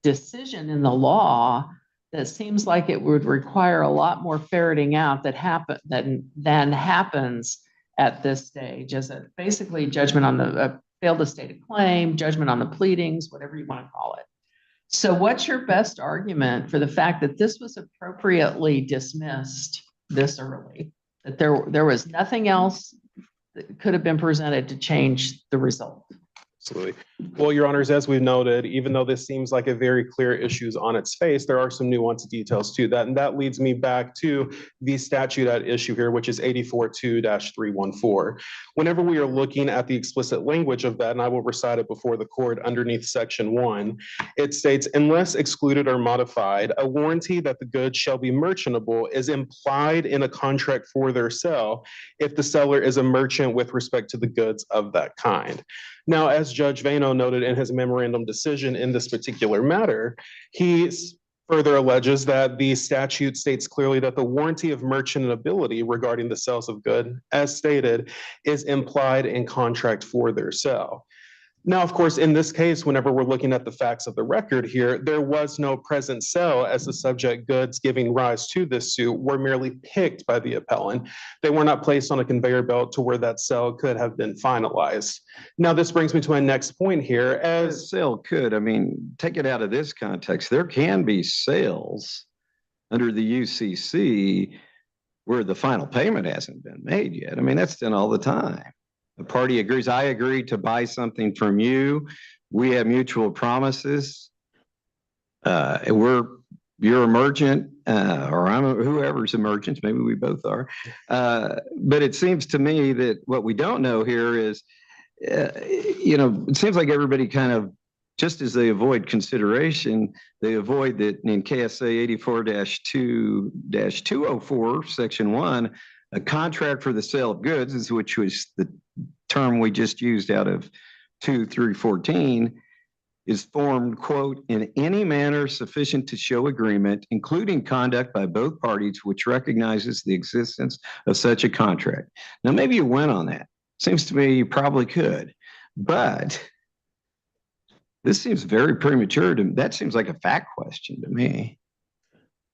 decision in the law that seems like it would require a lot more ferreting out than happens at this stage, as a basically judgment on the failed to state a claim, judgment on the pleadings, whatever you want to call it. So what's your best argument for the fact that this was appropriately dismissed this early? That there was nothing else that could have been presented to change the result? Absolutely. Well, Your Honors, as we've noted, even though this seems like a very clear issue on its face, there are some nuanced details to that. And that leads me back to the statute at issue here, which is 84-2-314. Whenever we are looking at the explicit language of that, and I will recite it before the court underneath section 1, it states, unless excluded or modified, a warranty that the goods shall be merchantable is implied in a contract for their sale if the seller is a merchant with respect to the goods of that kind. Now, as Judge Vano noted in his memorandum decision in this particular matter, he further alleges that the statute states clearly that the warranty of merchantability regarding the sales of goods, as stated, is implied in contract for their sale. Now, of course, in this case, whenever we're looking at the facts of the record here, there was no present sale as the subject goods giving rise to this suit were merely picked by the appellant. They were not placed on a conveyor belt to where that sale could have been finalized. Now, this brings me to my next point here. As sale could, I mean, take it out of this context. There can be sales under the UCC where the final payment hasn't been made yet. I mean, that's done all the time. The party agrees, I agree to buy something from you. We have mutual promises. You're a merchant, or whoever's a merchant, maybe we both are. But it seems to me that what we don't know here is, it seems like everybody kind of, just as they avoid consideration, they avoid that in KSA 84-2-204, section 1, a contract for the sale of goods, which was the term we just used out of 2-3-14, is formed, quote, in any manner sufficient to show agreement, including conduct by both parties, which recognizes the existence of such a contract. Now, maybe you went on that. Seems to me you probably could, but this seems very premature to me. That seems like a fact question to me.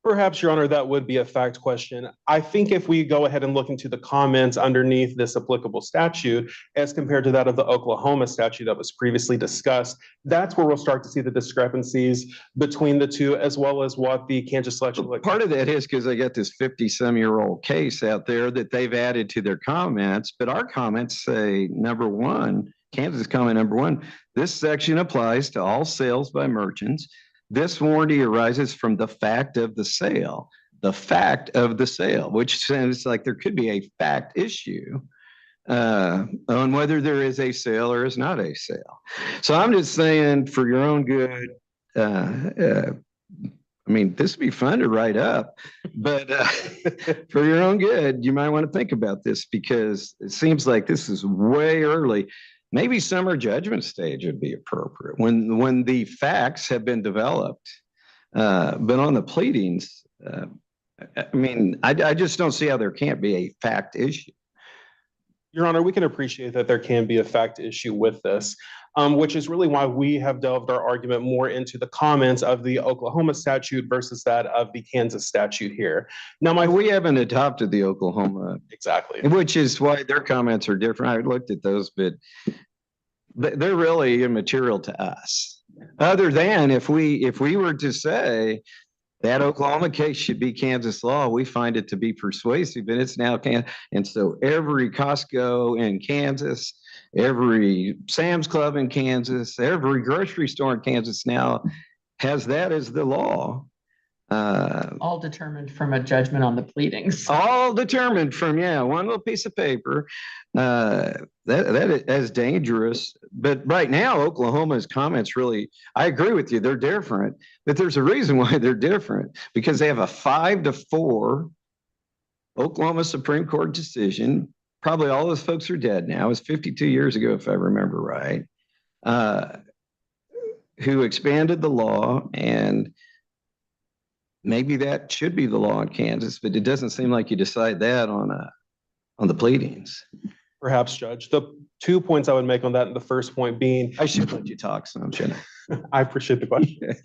perhaps, Your Honor, that would be a fact question. I think if we go ahead and look into the comments underneath this applicable statute as compared to that of the Oklahoma statute that was previously discussed, that's where we'll start to see the discrepancies between the two, as well as what the Kansas legislature. Part of that is because I got this 50-some-year-old case out there that they've added to their comments, but our comments say, number one, Kansas comment number one, this section applies to all sales by merchants. This warranty arises from the fact of the sale, which sounds like there could be a fact issue on whether there is a sale or is not a sale. So I'm just saying, for your own good, I mean, this would be fun to write up, but for your own good, you might want to think about this, because it seems like this is way early. Maybe summer judgment stage would be appropriate when the facts have been developed. But on the pleadings, I mean, I just don't see how there can't be a fact issue. Your Honor, we can appreciate that there can be a fact issue with this, which is really why we have delved our argument more into the comments of the Oklahoma statute versus that of the Kansas statute here. Now, we haven't adopted the Oklahoma. Exactly. Which is why their comments are different. I looked at those, but they're really immaterial to us. Other than if we were to say that Oklahoma case should be Kansas law, we find it to be persuasive, and it's now Kansas. And so every Costco in Kansas, every Sam's Club in Kansas, every grocery store in Kansas now has that as the law. All determined from a judgment on the pleadings. All determined from, one little piece of paper. That is dangerous. But right now, Oklahoma's comments really, I agree with you, they're different. But there's a reason why they're different, because they have a 5-4 Oklahoma Supreme Court decision. Probably all those folks are dead now. It was 52 years ago, if I remember right, who expanded the law, and maybe that should be the law in Kansas, but it doesn't seem like you decide that on the pleadings. Perhaps, Judge. The 2 points I would make on that, and the first point being, I should let you talk some, shouldn't I? I appreciate the question.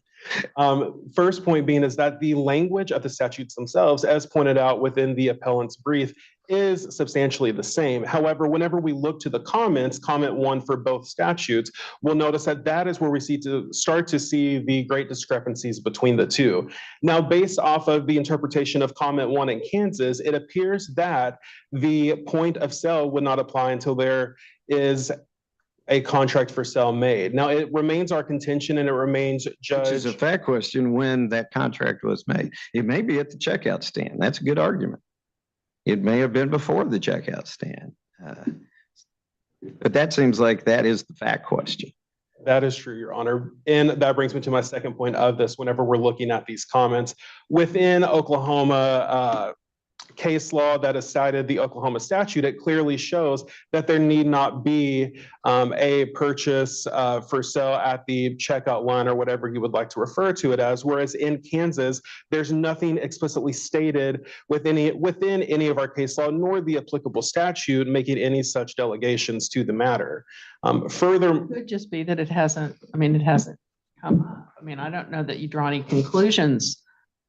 First point being is that the language of the statutes themselves, as pointed out within the appellant's brief, is substantially the same. However, whenever we look to the comments, comment 1 for both statutes, we'll notice that that is where we start to see the great discrepancies between the two. Now, based off of the interpretation of comment 1 in Kansas, it appears that the point of sale would not apply until there is a contract for sale made. Now, it remains our contention, and it remains, Judge. Which is a fact question when that contract was made. It may be at the checkout stand. That's a good argument. It may have been before the checkout stand. But that seems like that is the fact question. That is true, Your Honor. And that brings me to my second point of this. Whenever we're looking at these comments within Oklahoma case law that has cited the Oklahoma statute, it clearly shows that there need not be a purchase for sale at the checkout line, or whatever you would like to refer to it as. Whereas in Kansas, there's nothing explicitly stated within any of our case law, nor the applicable statute making any such delegations to the matter. Further, it could just be that it hasn't come up. I mean, I don't know that you draw any conclusions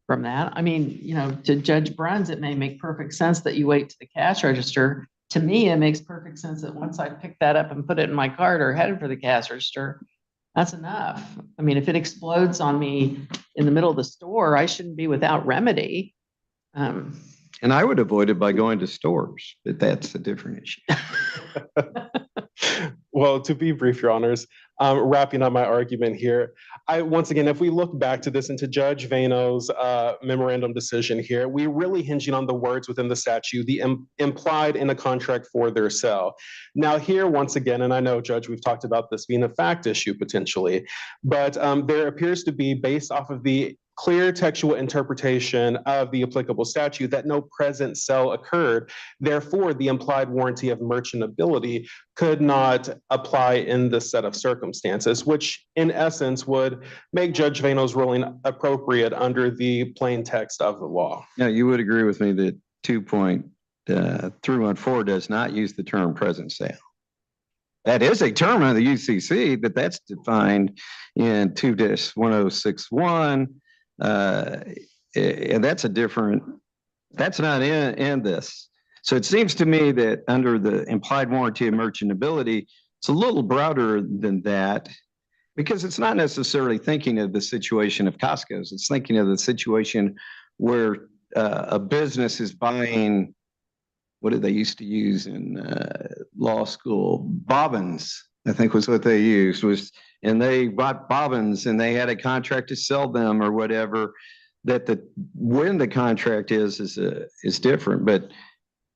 from that. I mean, to Judge Bruns, it may make perfect sense that you wait to the cash register. To me, it makes perfect sense that once I pick that up and put it in my cart or headed for the cash register, that's enough. I mean, if it explodes on me in the middle of the store, I shouldn't be without remedy. And I would avoid it by going to stores, but that's a different issue. Well, to be brief, Your Honors, wrapping up my argument here, once again, if we look back to this and to Judge Vano's memorandum decision here, we're really hinging on the words within the statute, the implied in a contract for their sale. Now here, once again, and I know, Judge, we've talked about this being a fact issue potentially, but there appears to be, based off of the clear textual interpretation of the applicable statute, that no present sale occurred. Therefore, the implied warranty of merchantability could not apply in this set of circumstances, which in essence would make Judge Vano's ruling appropriate under the plain text of the law. Now, you would agree with me that 2.314 does not use the term present sale. That is a term of the UCC, but that's defined in 2-1061. And that's not in this. So it seems to me that under the implied warranty of merchantability, it's a little broader than that, because it's not necessarily thinking of the situation of Costco's. It's thinking of the situation where a business is buying, what did they used to use in law school? Bobbins, I think was what they used, and they bought bobbins and they had a contract to sell them or whatever. That when the contract is different. But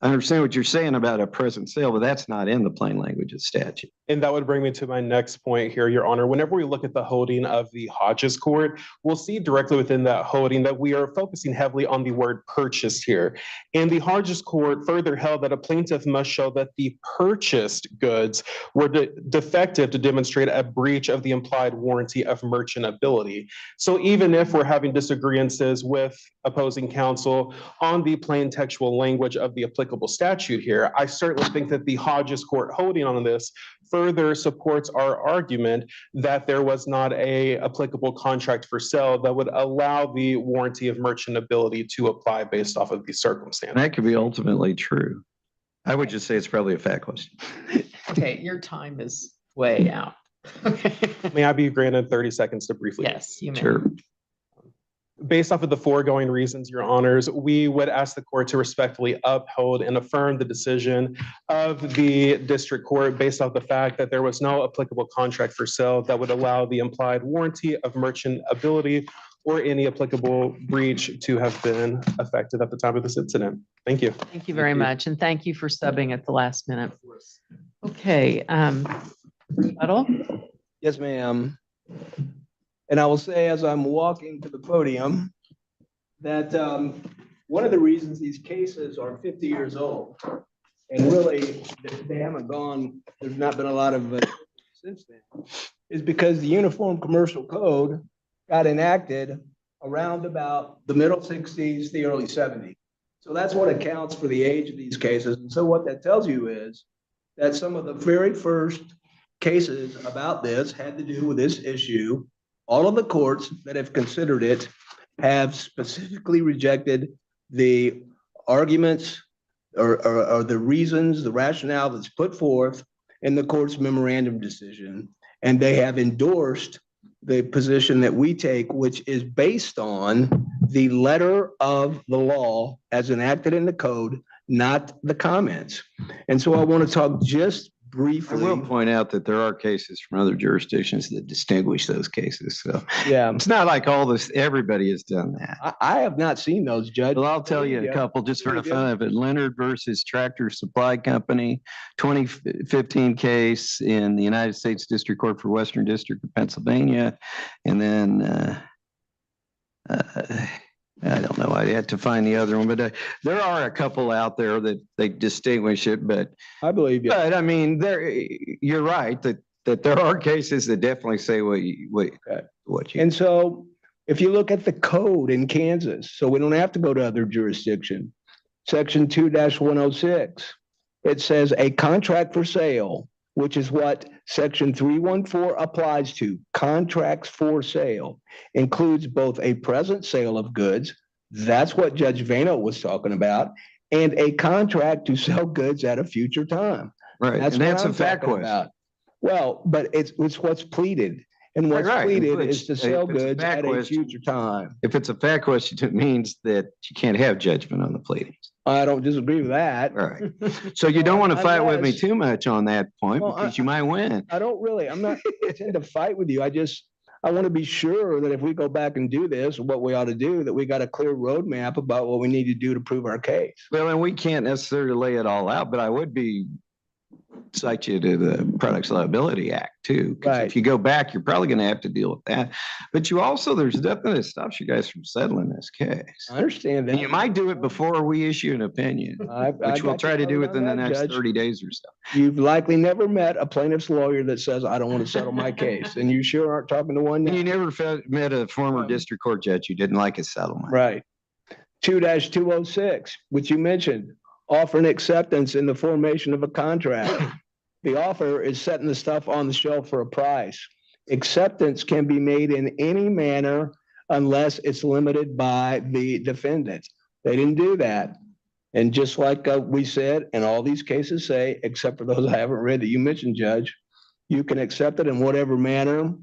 I understand what you're saying about a present sale, but that's not in the plain language of statute. And that would bring me to my next point here, Your Honor. Whenever we look at the holding of the Hodges Court, we'll see directly within that holding that we are focusing heavily on the word purchased here. And the Hodges Court further held that a plaintiff must show that the purchased goods were defective to demonstrate a breach of the implied warranty of merchantability. So even if we're having disagreements with opposing counsel on the plain textual language of the applicable statute here, I certainly think that the Hodges Court holding on this further supports our argument that there was not a applicable contract for sale that would allow the warranty of merchantability to apply based off of these circumstances. That could be ultimately true. I would just say it's probably a fact question. Okay, your time is way out. Okay. May I be granted 30 seconds to briefly? Yes, you may. Sure. Based off of the foregoing reasons, Your Honors, we would ask the court to respectfully uphold and affirm the decision of the district court based off the fact that there was no applicable contract for sale that would allow the implied warranty of merchantability or any applicable breach to have been effective at the time of this incident. Thank you. Thank you very much. And thank you for subbing at the last minute. Okay, rebuttal? Yes, ma'am. And I will say, as I'm walking to the podium, that one of the reasons these cases are 50 years old, and really they haven't gone, there's not been a lot of since then, is because the Uniform Commercial Code got enacted around about the middle 60s, the early 70s. So that's what accounts for the age of these cases. And so what that tells you is that some of the very first cases about this had to do with this issue. All of the courts that have considered it have specifically rejected the arguments or the reasons, the rationale that's put forth in the court's memorandum decision. And they have endorsed the position that we take, which is based on the letter of the law as enacted in the code, not the comments. And so I want to talk just I briefly. will point out that there are cases from other jurisdictions that distinguish those cases. So Yeah, it's not like all this, everybody has done that. I have not seen those, Judge. Well, I'll tell you a Yeah. couple just for the Yeah. fun of it. Leonard versus Tractor Supply Company, 2015 case in the United States District Court for Western District of Pennsylvania. And then I don't know. I had to find the other one, but there are a couple out there that they distinguish it. But I believe you. I mean, you're right that there are cases that definitely say what you. And so if you look at the code in Kansas, so we don't have to go to other jurisdiction, section 2-106, it says a contract for sale, which is what section 314 applies to. Contracts for sale includes both a present sale of goods, that's what Judge Vano was talking about, and a contract to sell goods at a future time. Right, and that's a fact question. About. Well, but it's what's pleaded. And what's pleaded is to sell goods at a future time. If it's a fact question, it means that you can't have judgment on the pleadings. I don't disagree with that. All right. So you don't want to fight with me too much on that point because you might win. I don't really, I'm not intending to fight with you. I want to be sure that if we go back and do this, what we ought to do, that we got a clear roadmap about what we need to do to prove our case. Well, and we can't necessarily lay it all out, but I would cite you to the Products Liability Act too. Because if you go back, you're probably going to have to deal with that. But there's nothing that stops you guys from settling this case. I understand that. And you might do it before we issue an opinion, which we'll try to do within the next 30 days or so. You've likely never met a plaintiff's lawyer that says, I don't want to settle my case. And you sure aren't talking to one now. And you never met a former district court judge who didn't like a settlement. Right. 2-206, which you mentioned, offer an acceptance in the formation of a contract. The offer is setting the stuff on the shelf for a price. Acceptance can be made in any manner unless it's limited by the defendant. They didn't do that. And just like we said, and all these cases say, except for those I haven't read that you mentioned, Judge, you can accept it in whatever manner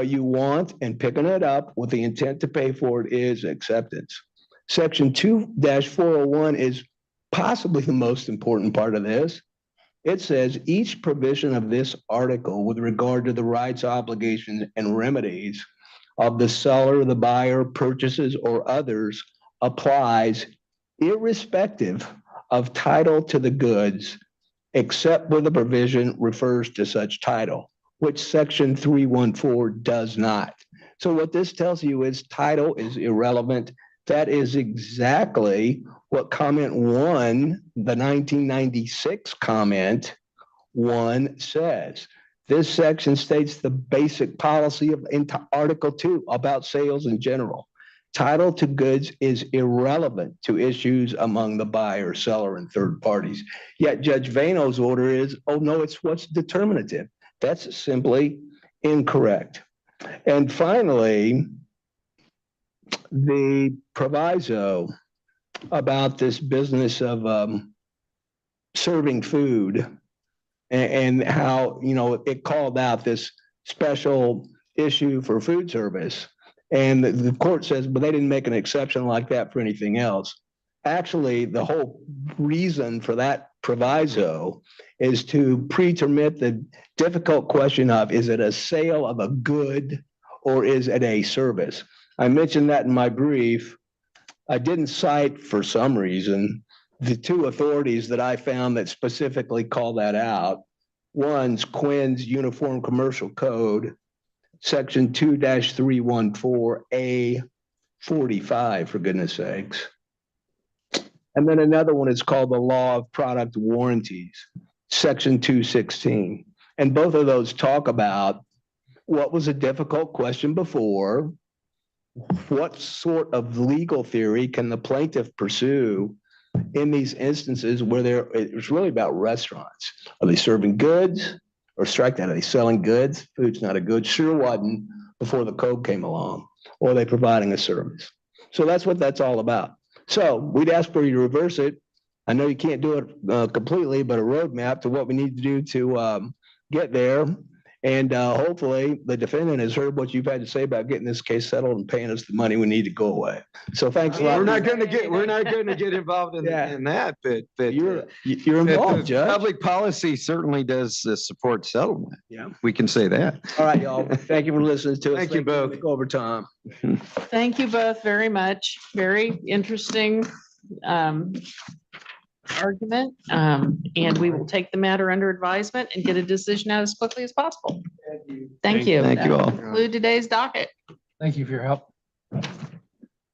you want, and picking it up with the intent to pay for it is acceptance. Section 2-401 is possibly the most important part of this. It says each provision of this article with regard to the rights, obligations, and remedies of the seller, the buyer, purchases, or others applies irrespective of title to the goods, except where the provision refers to such title, which section 314 does not. So what this tells you is title is irrelevant. That is exactly what comment 1, the 1996 comment 1 says. This section states the basic policy of Article 2 about sales in general. Title to goods is irrelevant to issues among the buyer, seller, and third parties. Yet Judge Vano's order is, oh no, it's what's determinative. That's simply incorrect. And finally, the proviso about this business of serving food and how, it called out this special issue for food service. And the court says, but they didn't make an exception like that for anything else. Actually, the whole reason for that proviso is to pre-termit the difficult question of, is it a sale of a good or is it a service? I mentioned that in my brief. I didn't cite, for some reason, the 2 authorities that I found that specifically call that out. One's Quinn's Uniform Commercial Code, section 2-314A45, for goodness sakes. And then another one is called the Law of Product Warranties, section 216. And both of those talk about what was a difficult question before, what sort of legal theory can the plaintiff pursue in these instances where it's really about restaurants. Are they serving goods? Or strike that, are they selling goods? Food's not a good, sure wasn't before the code came along. Or are they providing a service? So that's what that's all about. So we'd ask for you to reverse it. I know you can't do it completely, but a roadmap to what we need to do to get there. And hopefully the defendant has heard what you've had to say about getting this case settled and paying us the money we need to go away. So thanks a lot. We're not going to get involved in that, but you're involved, Judge. Public policy certainly does support settlement. Yeah, we can say that. All right, y'all. Thank you for listening to us. Thank you both. Go over time. Thank you both very much. Very interesting argument. And we will take the matter under advisement and get a decision out as quickly as possible. Thank you. Thank you all. Conclude today's docket. Thank you for your help.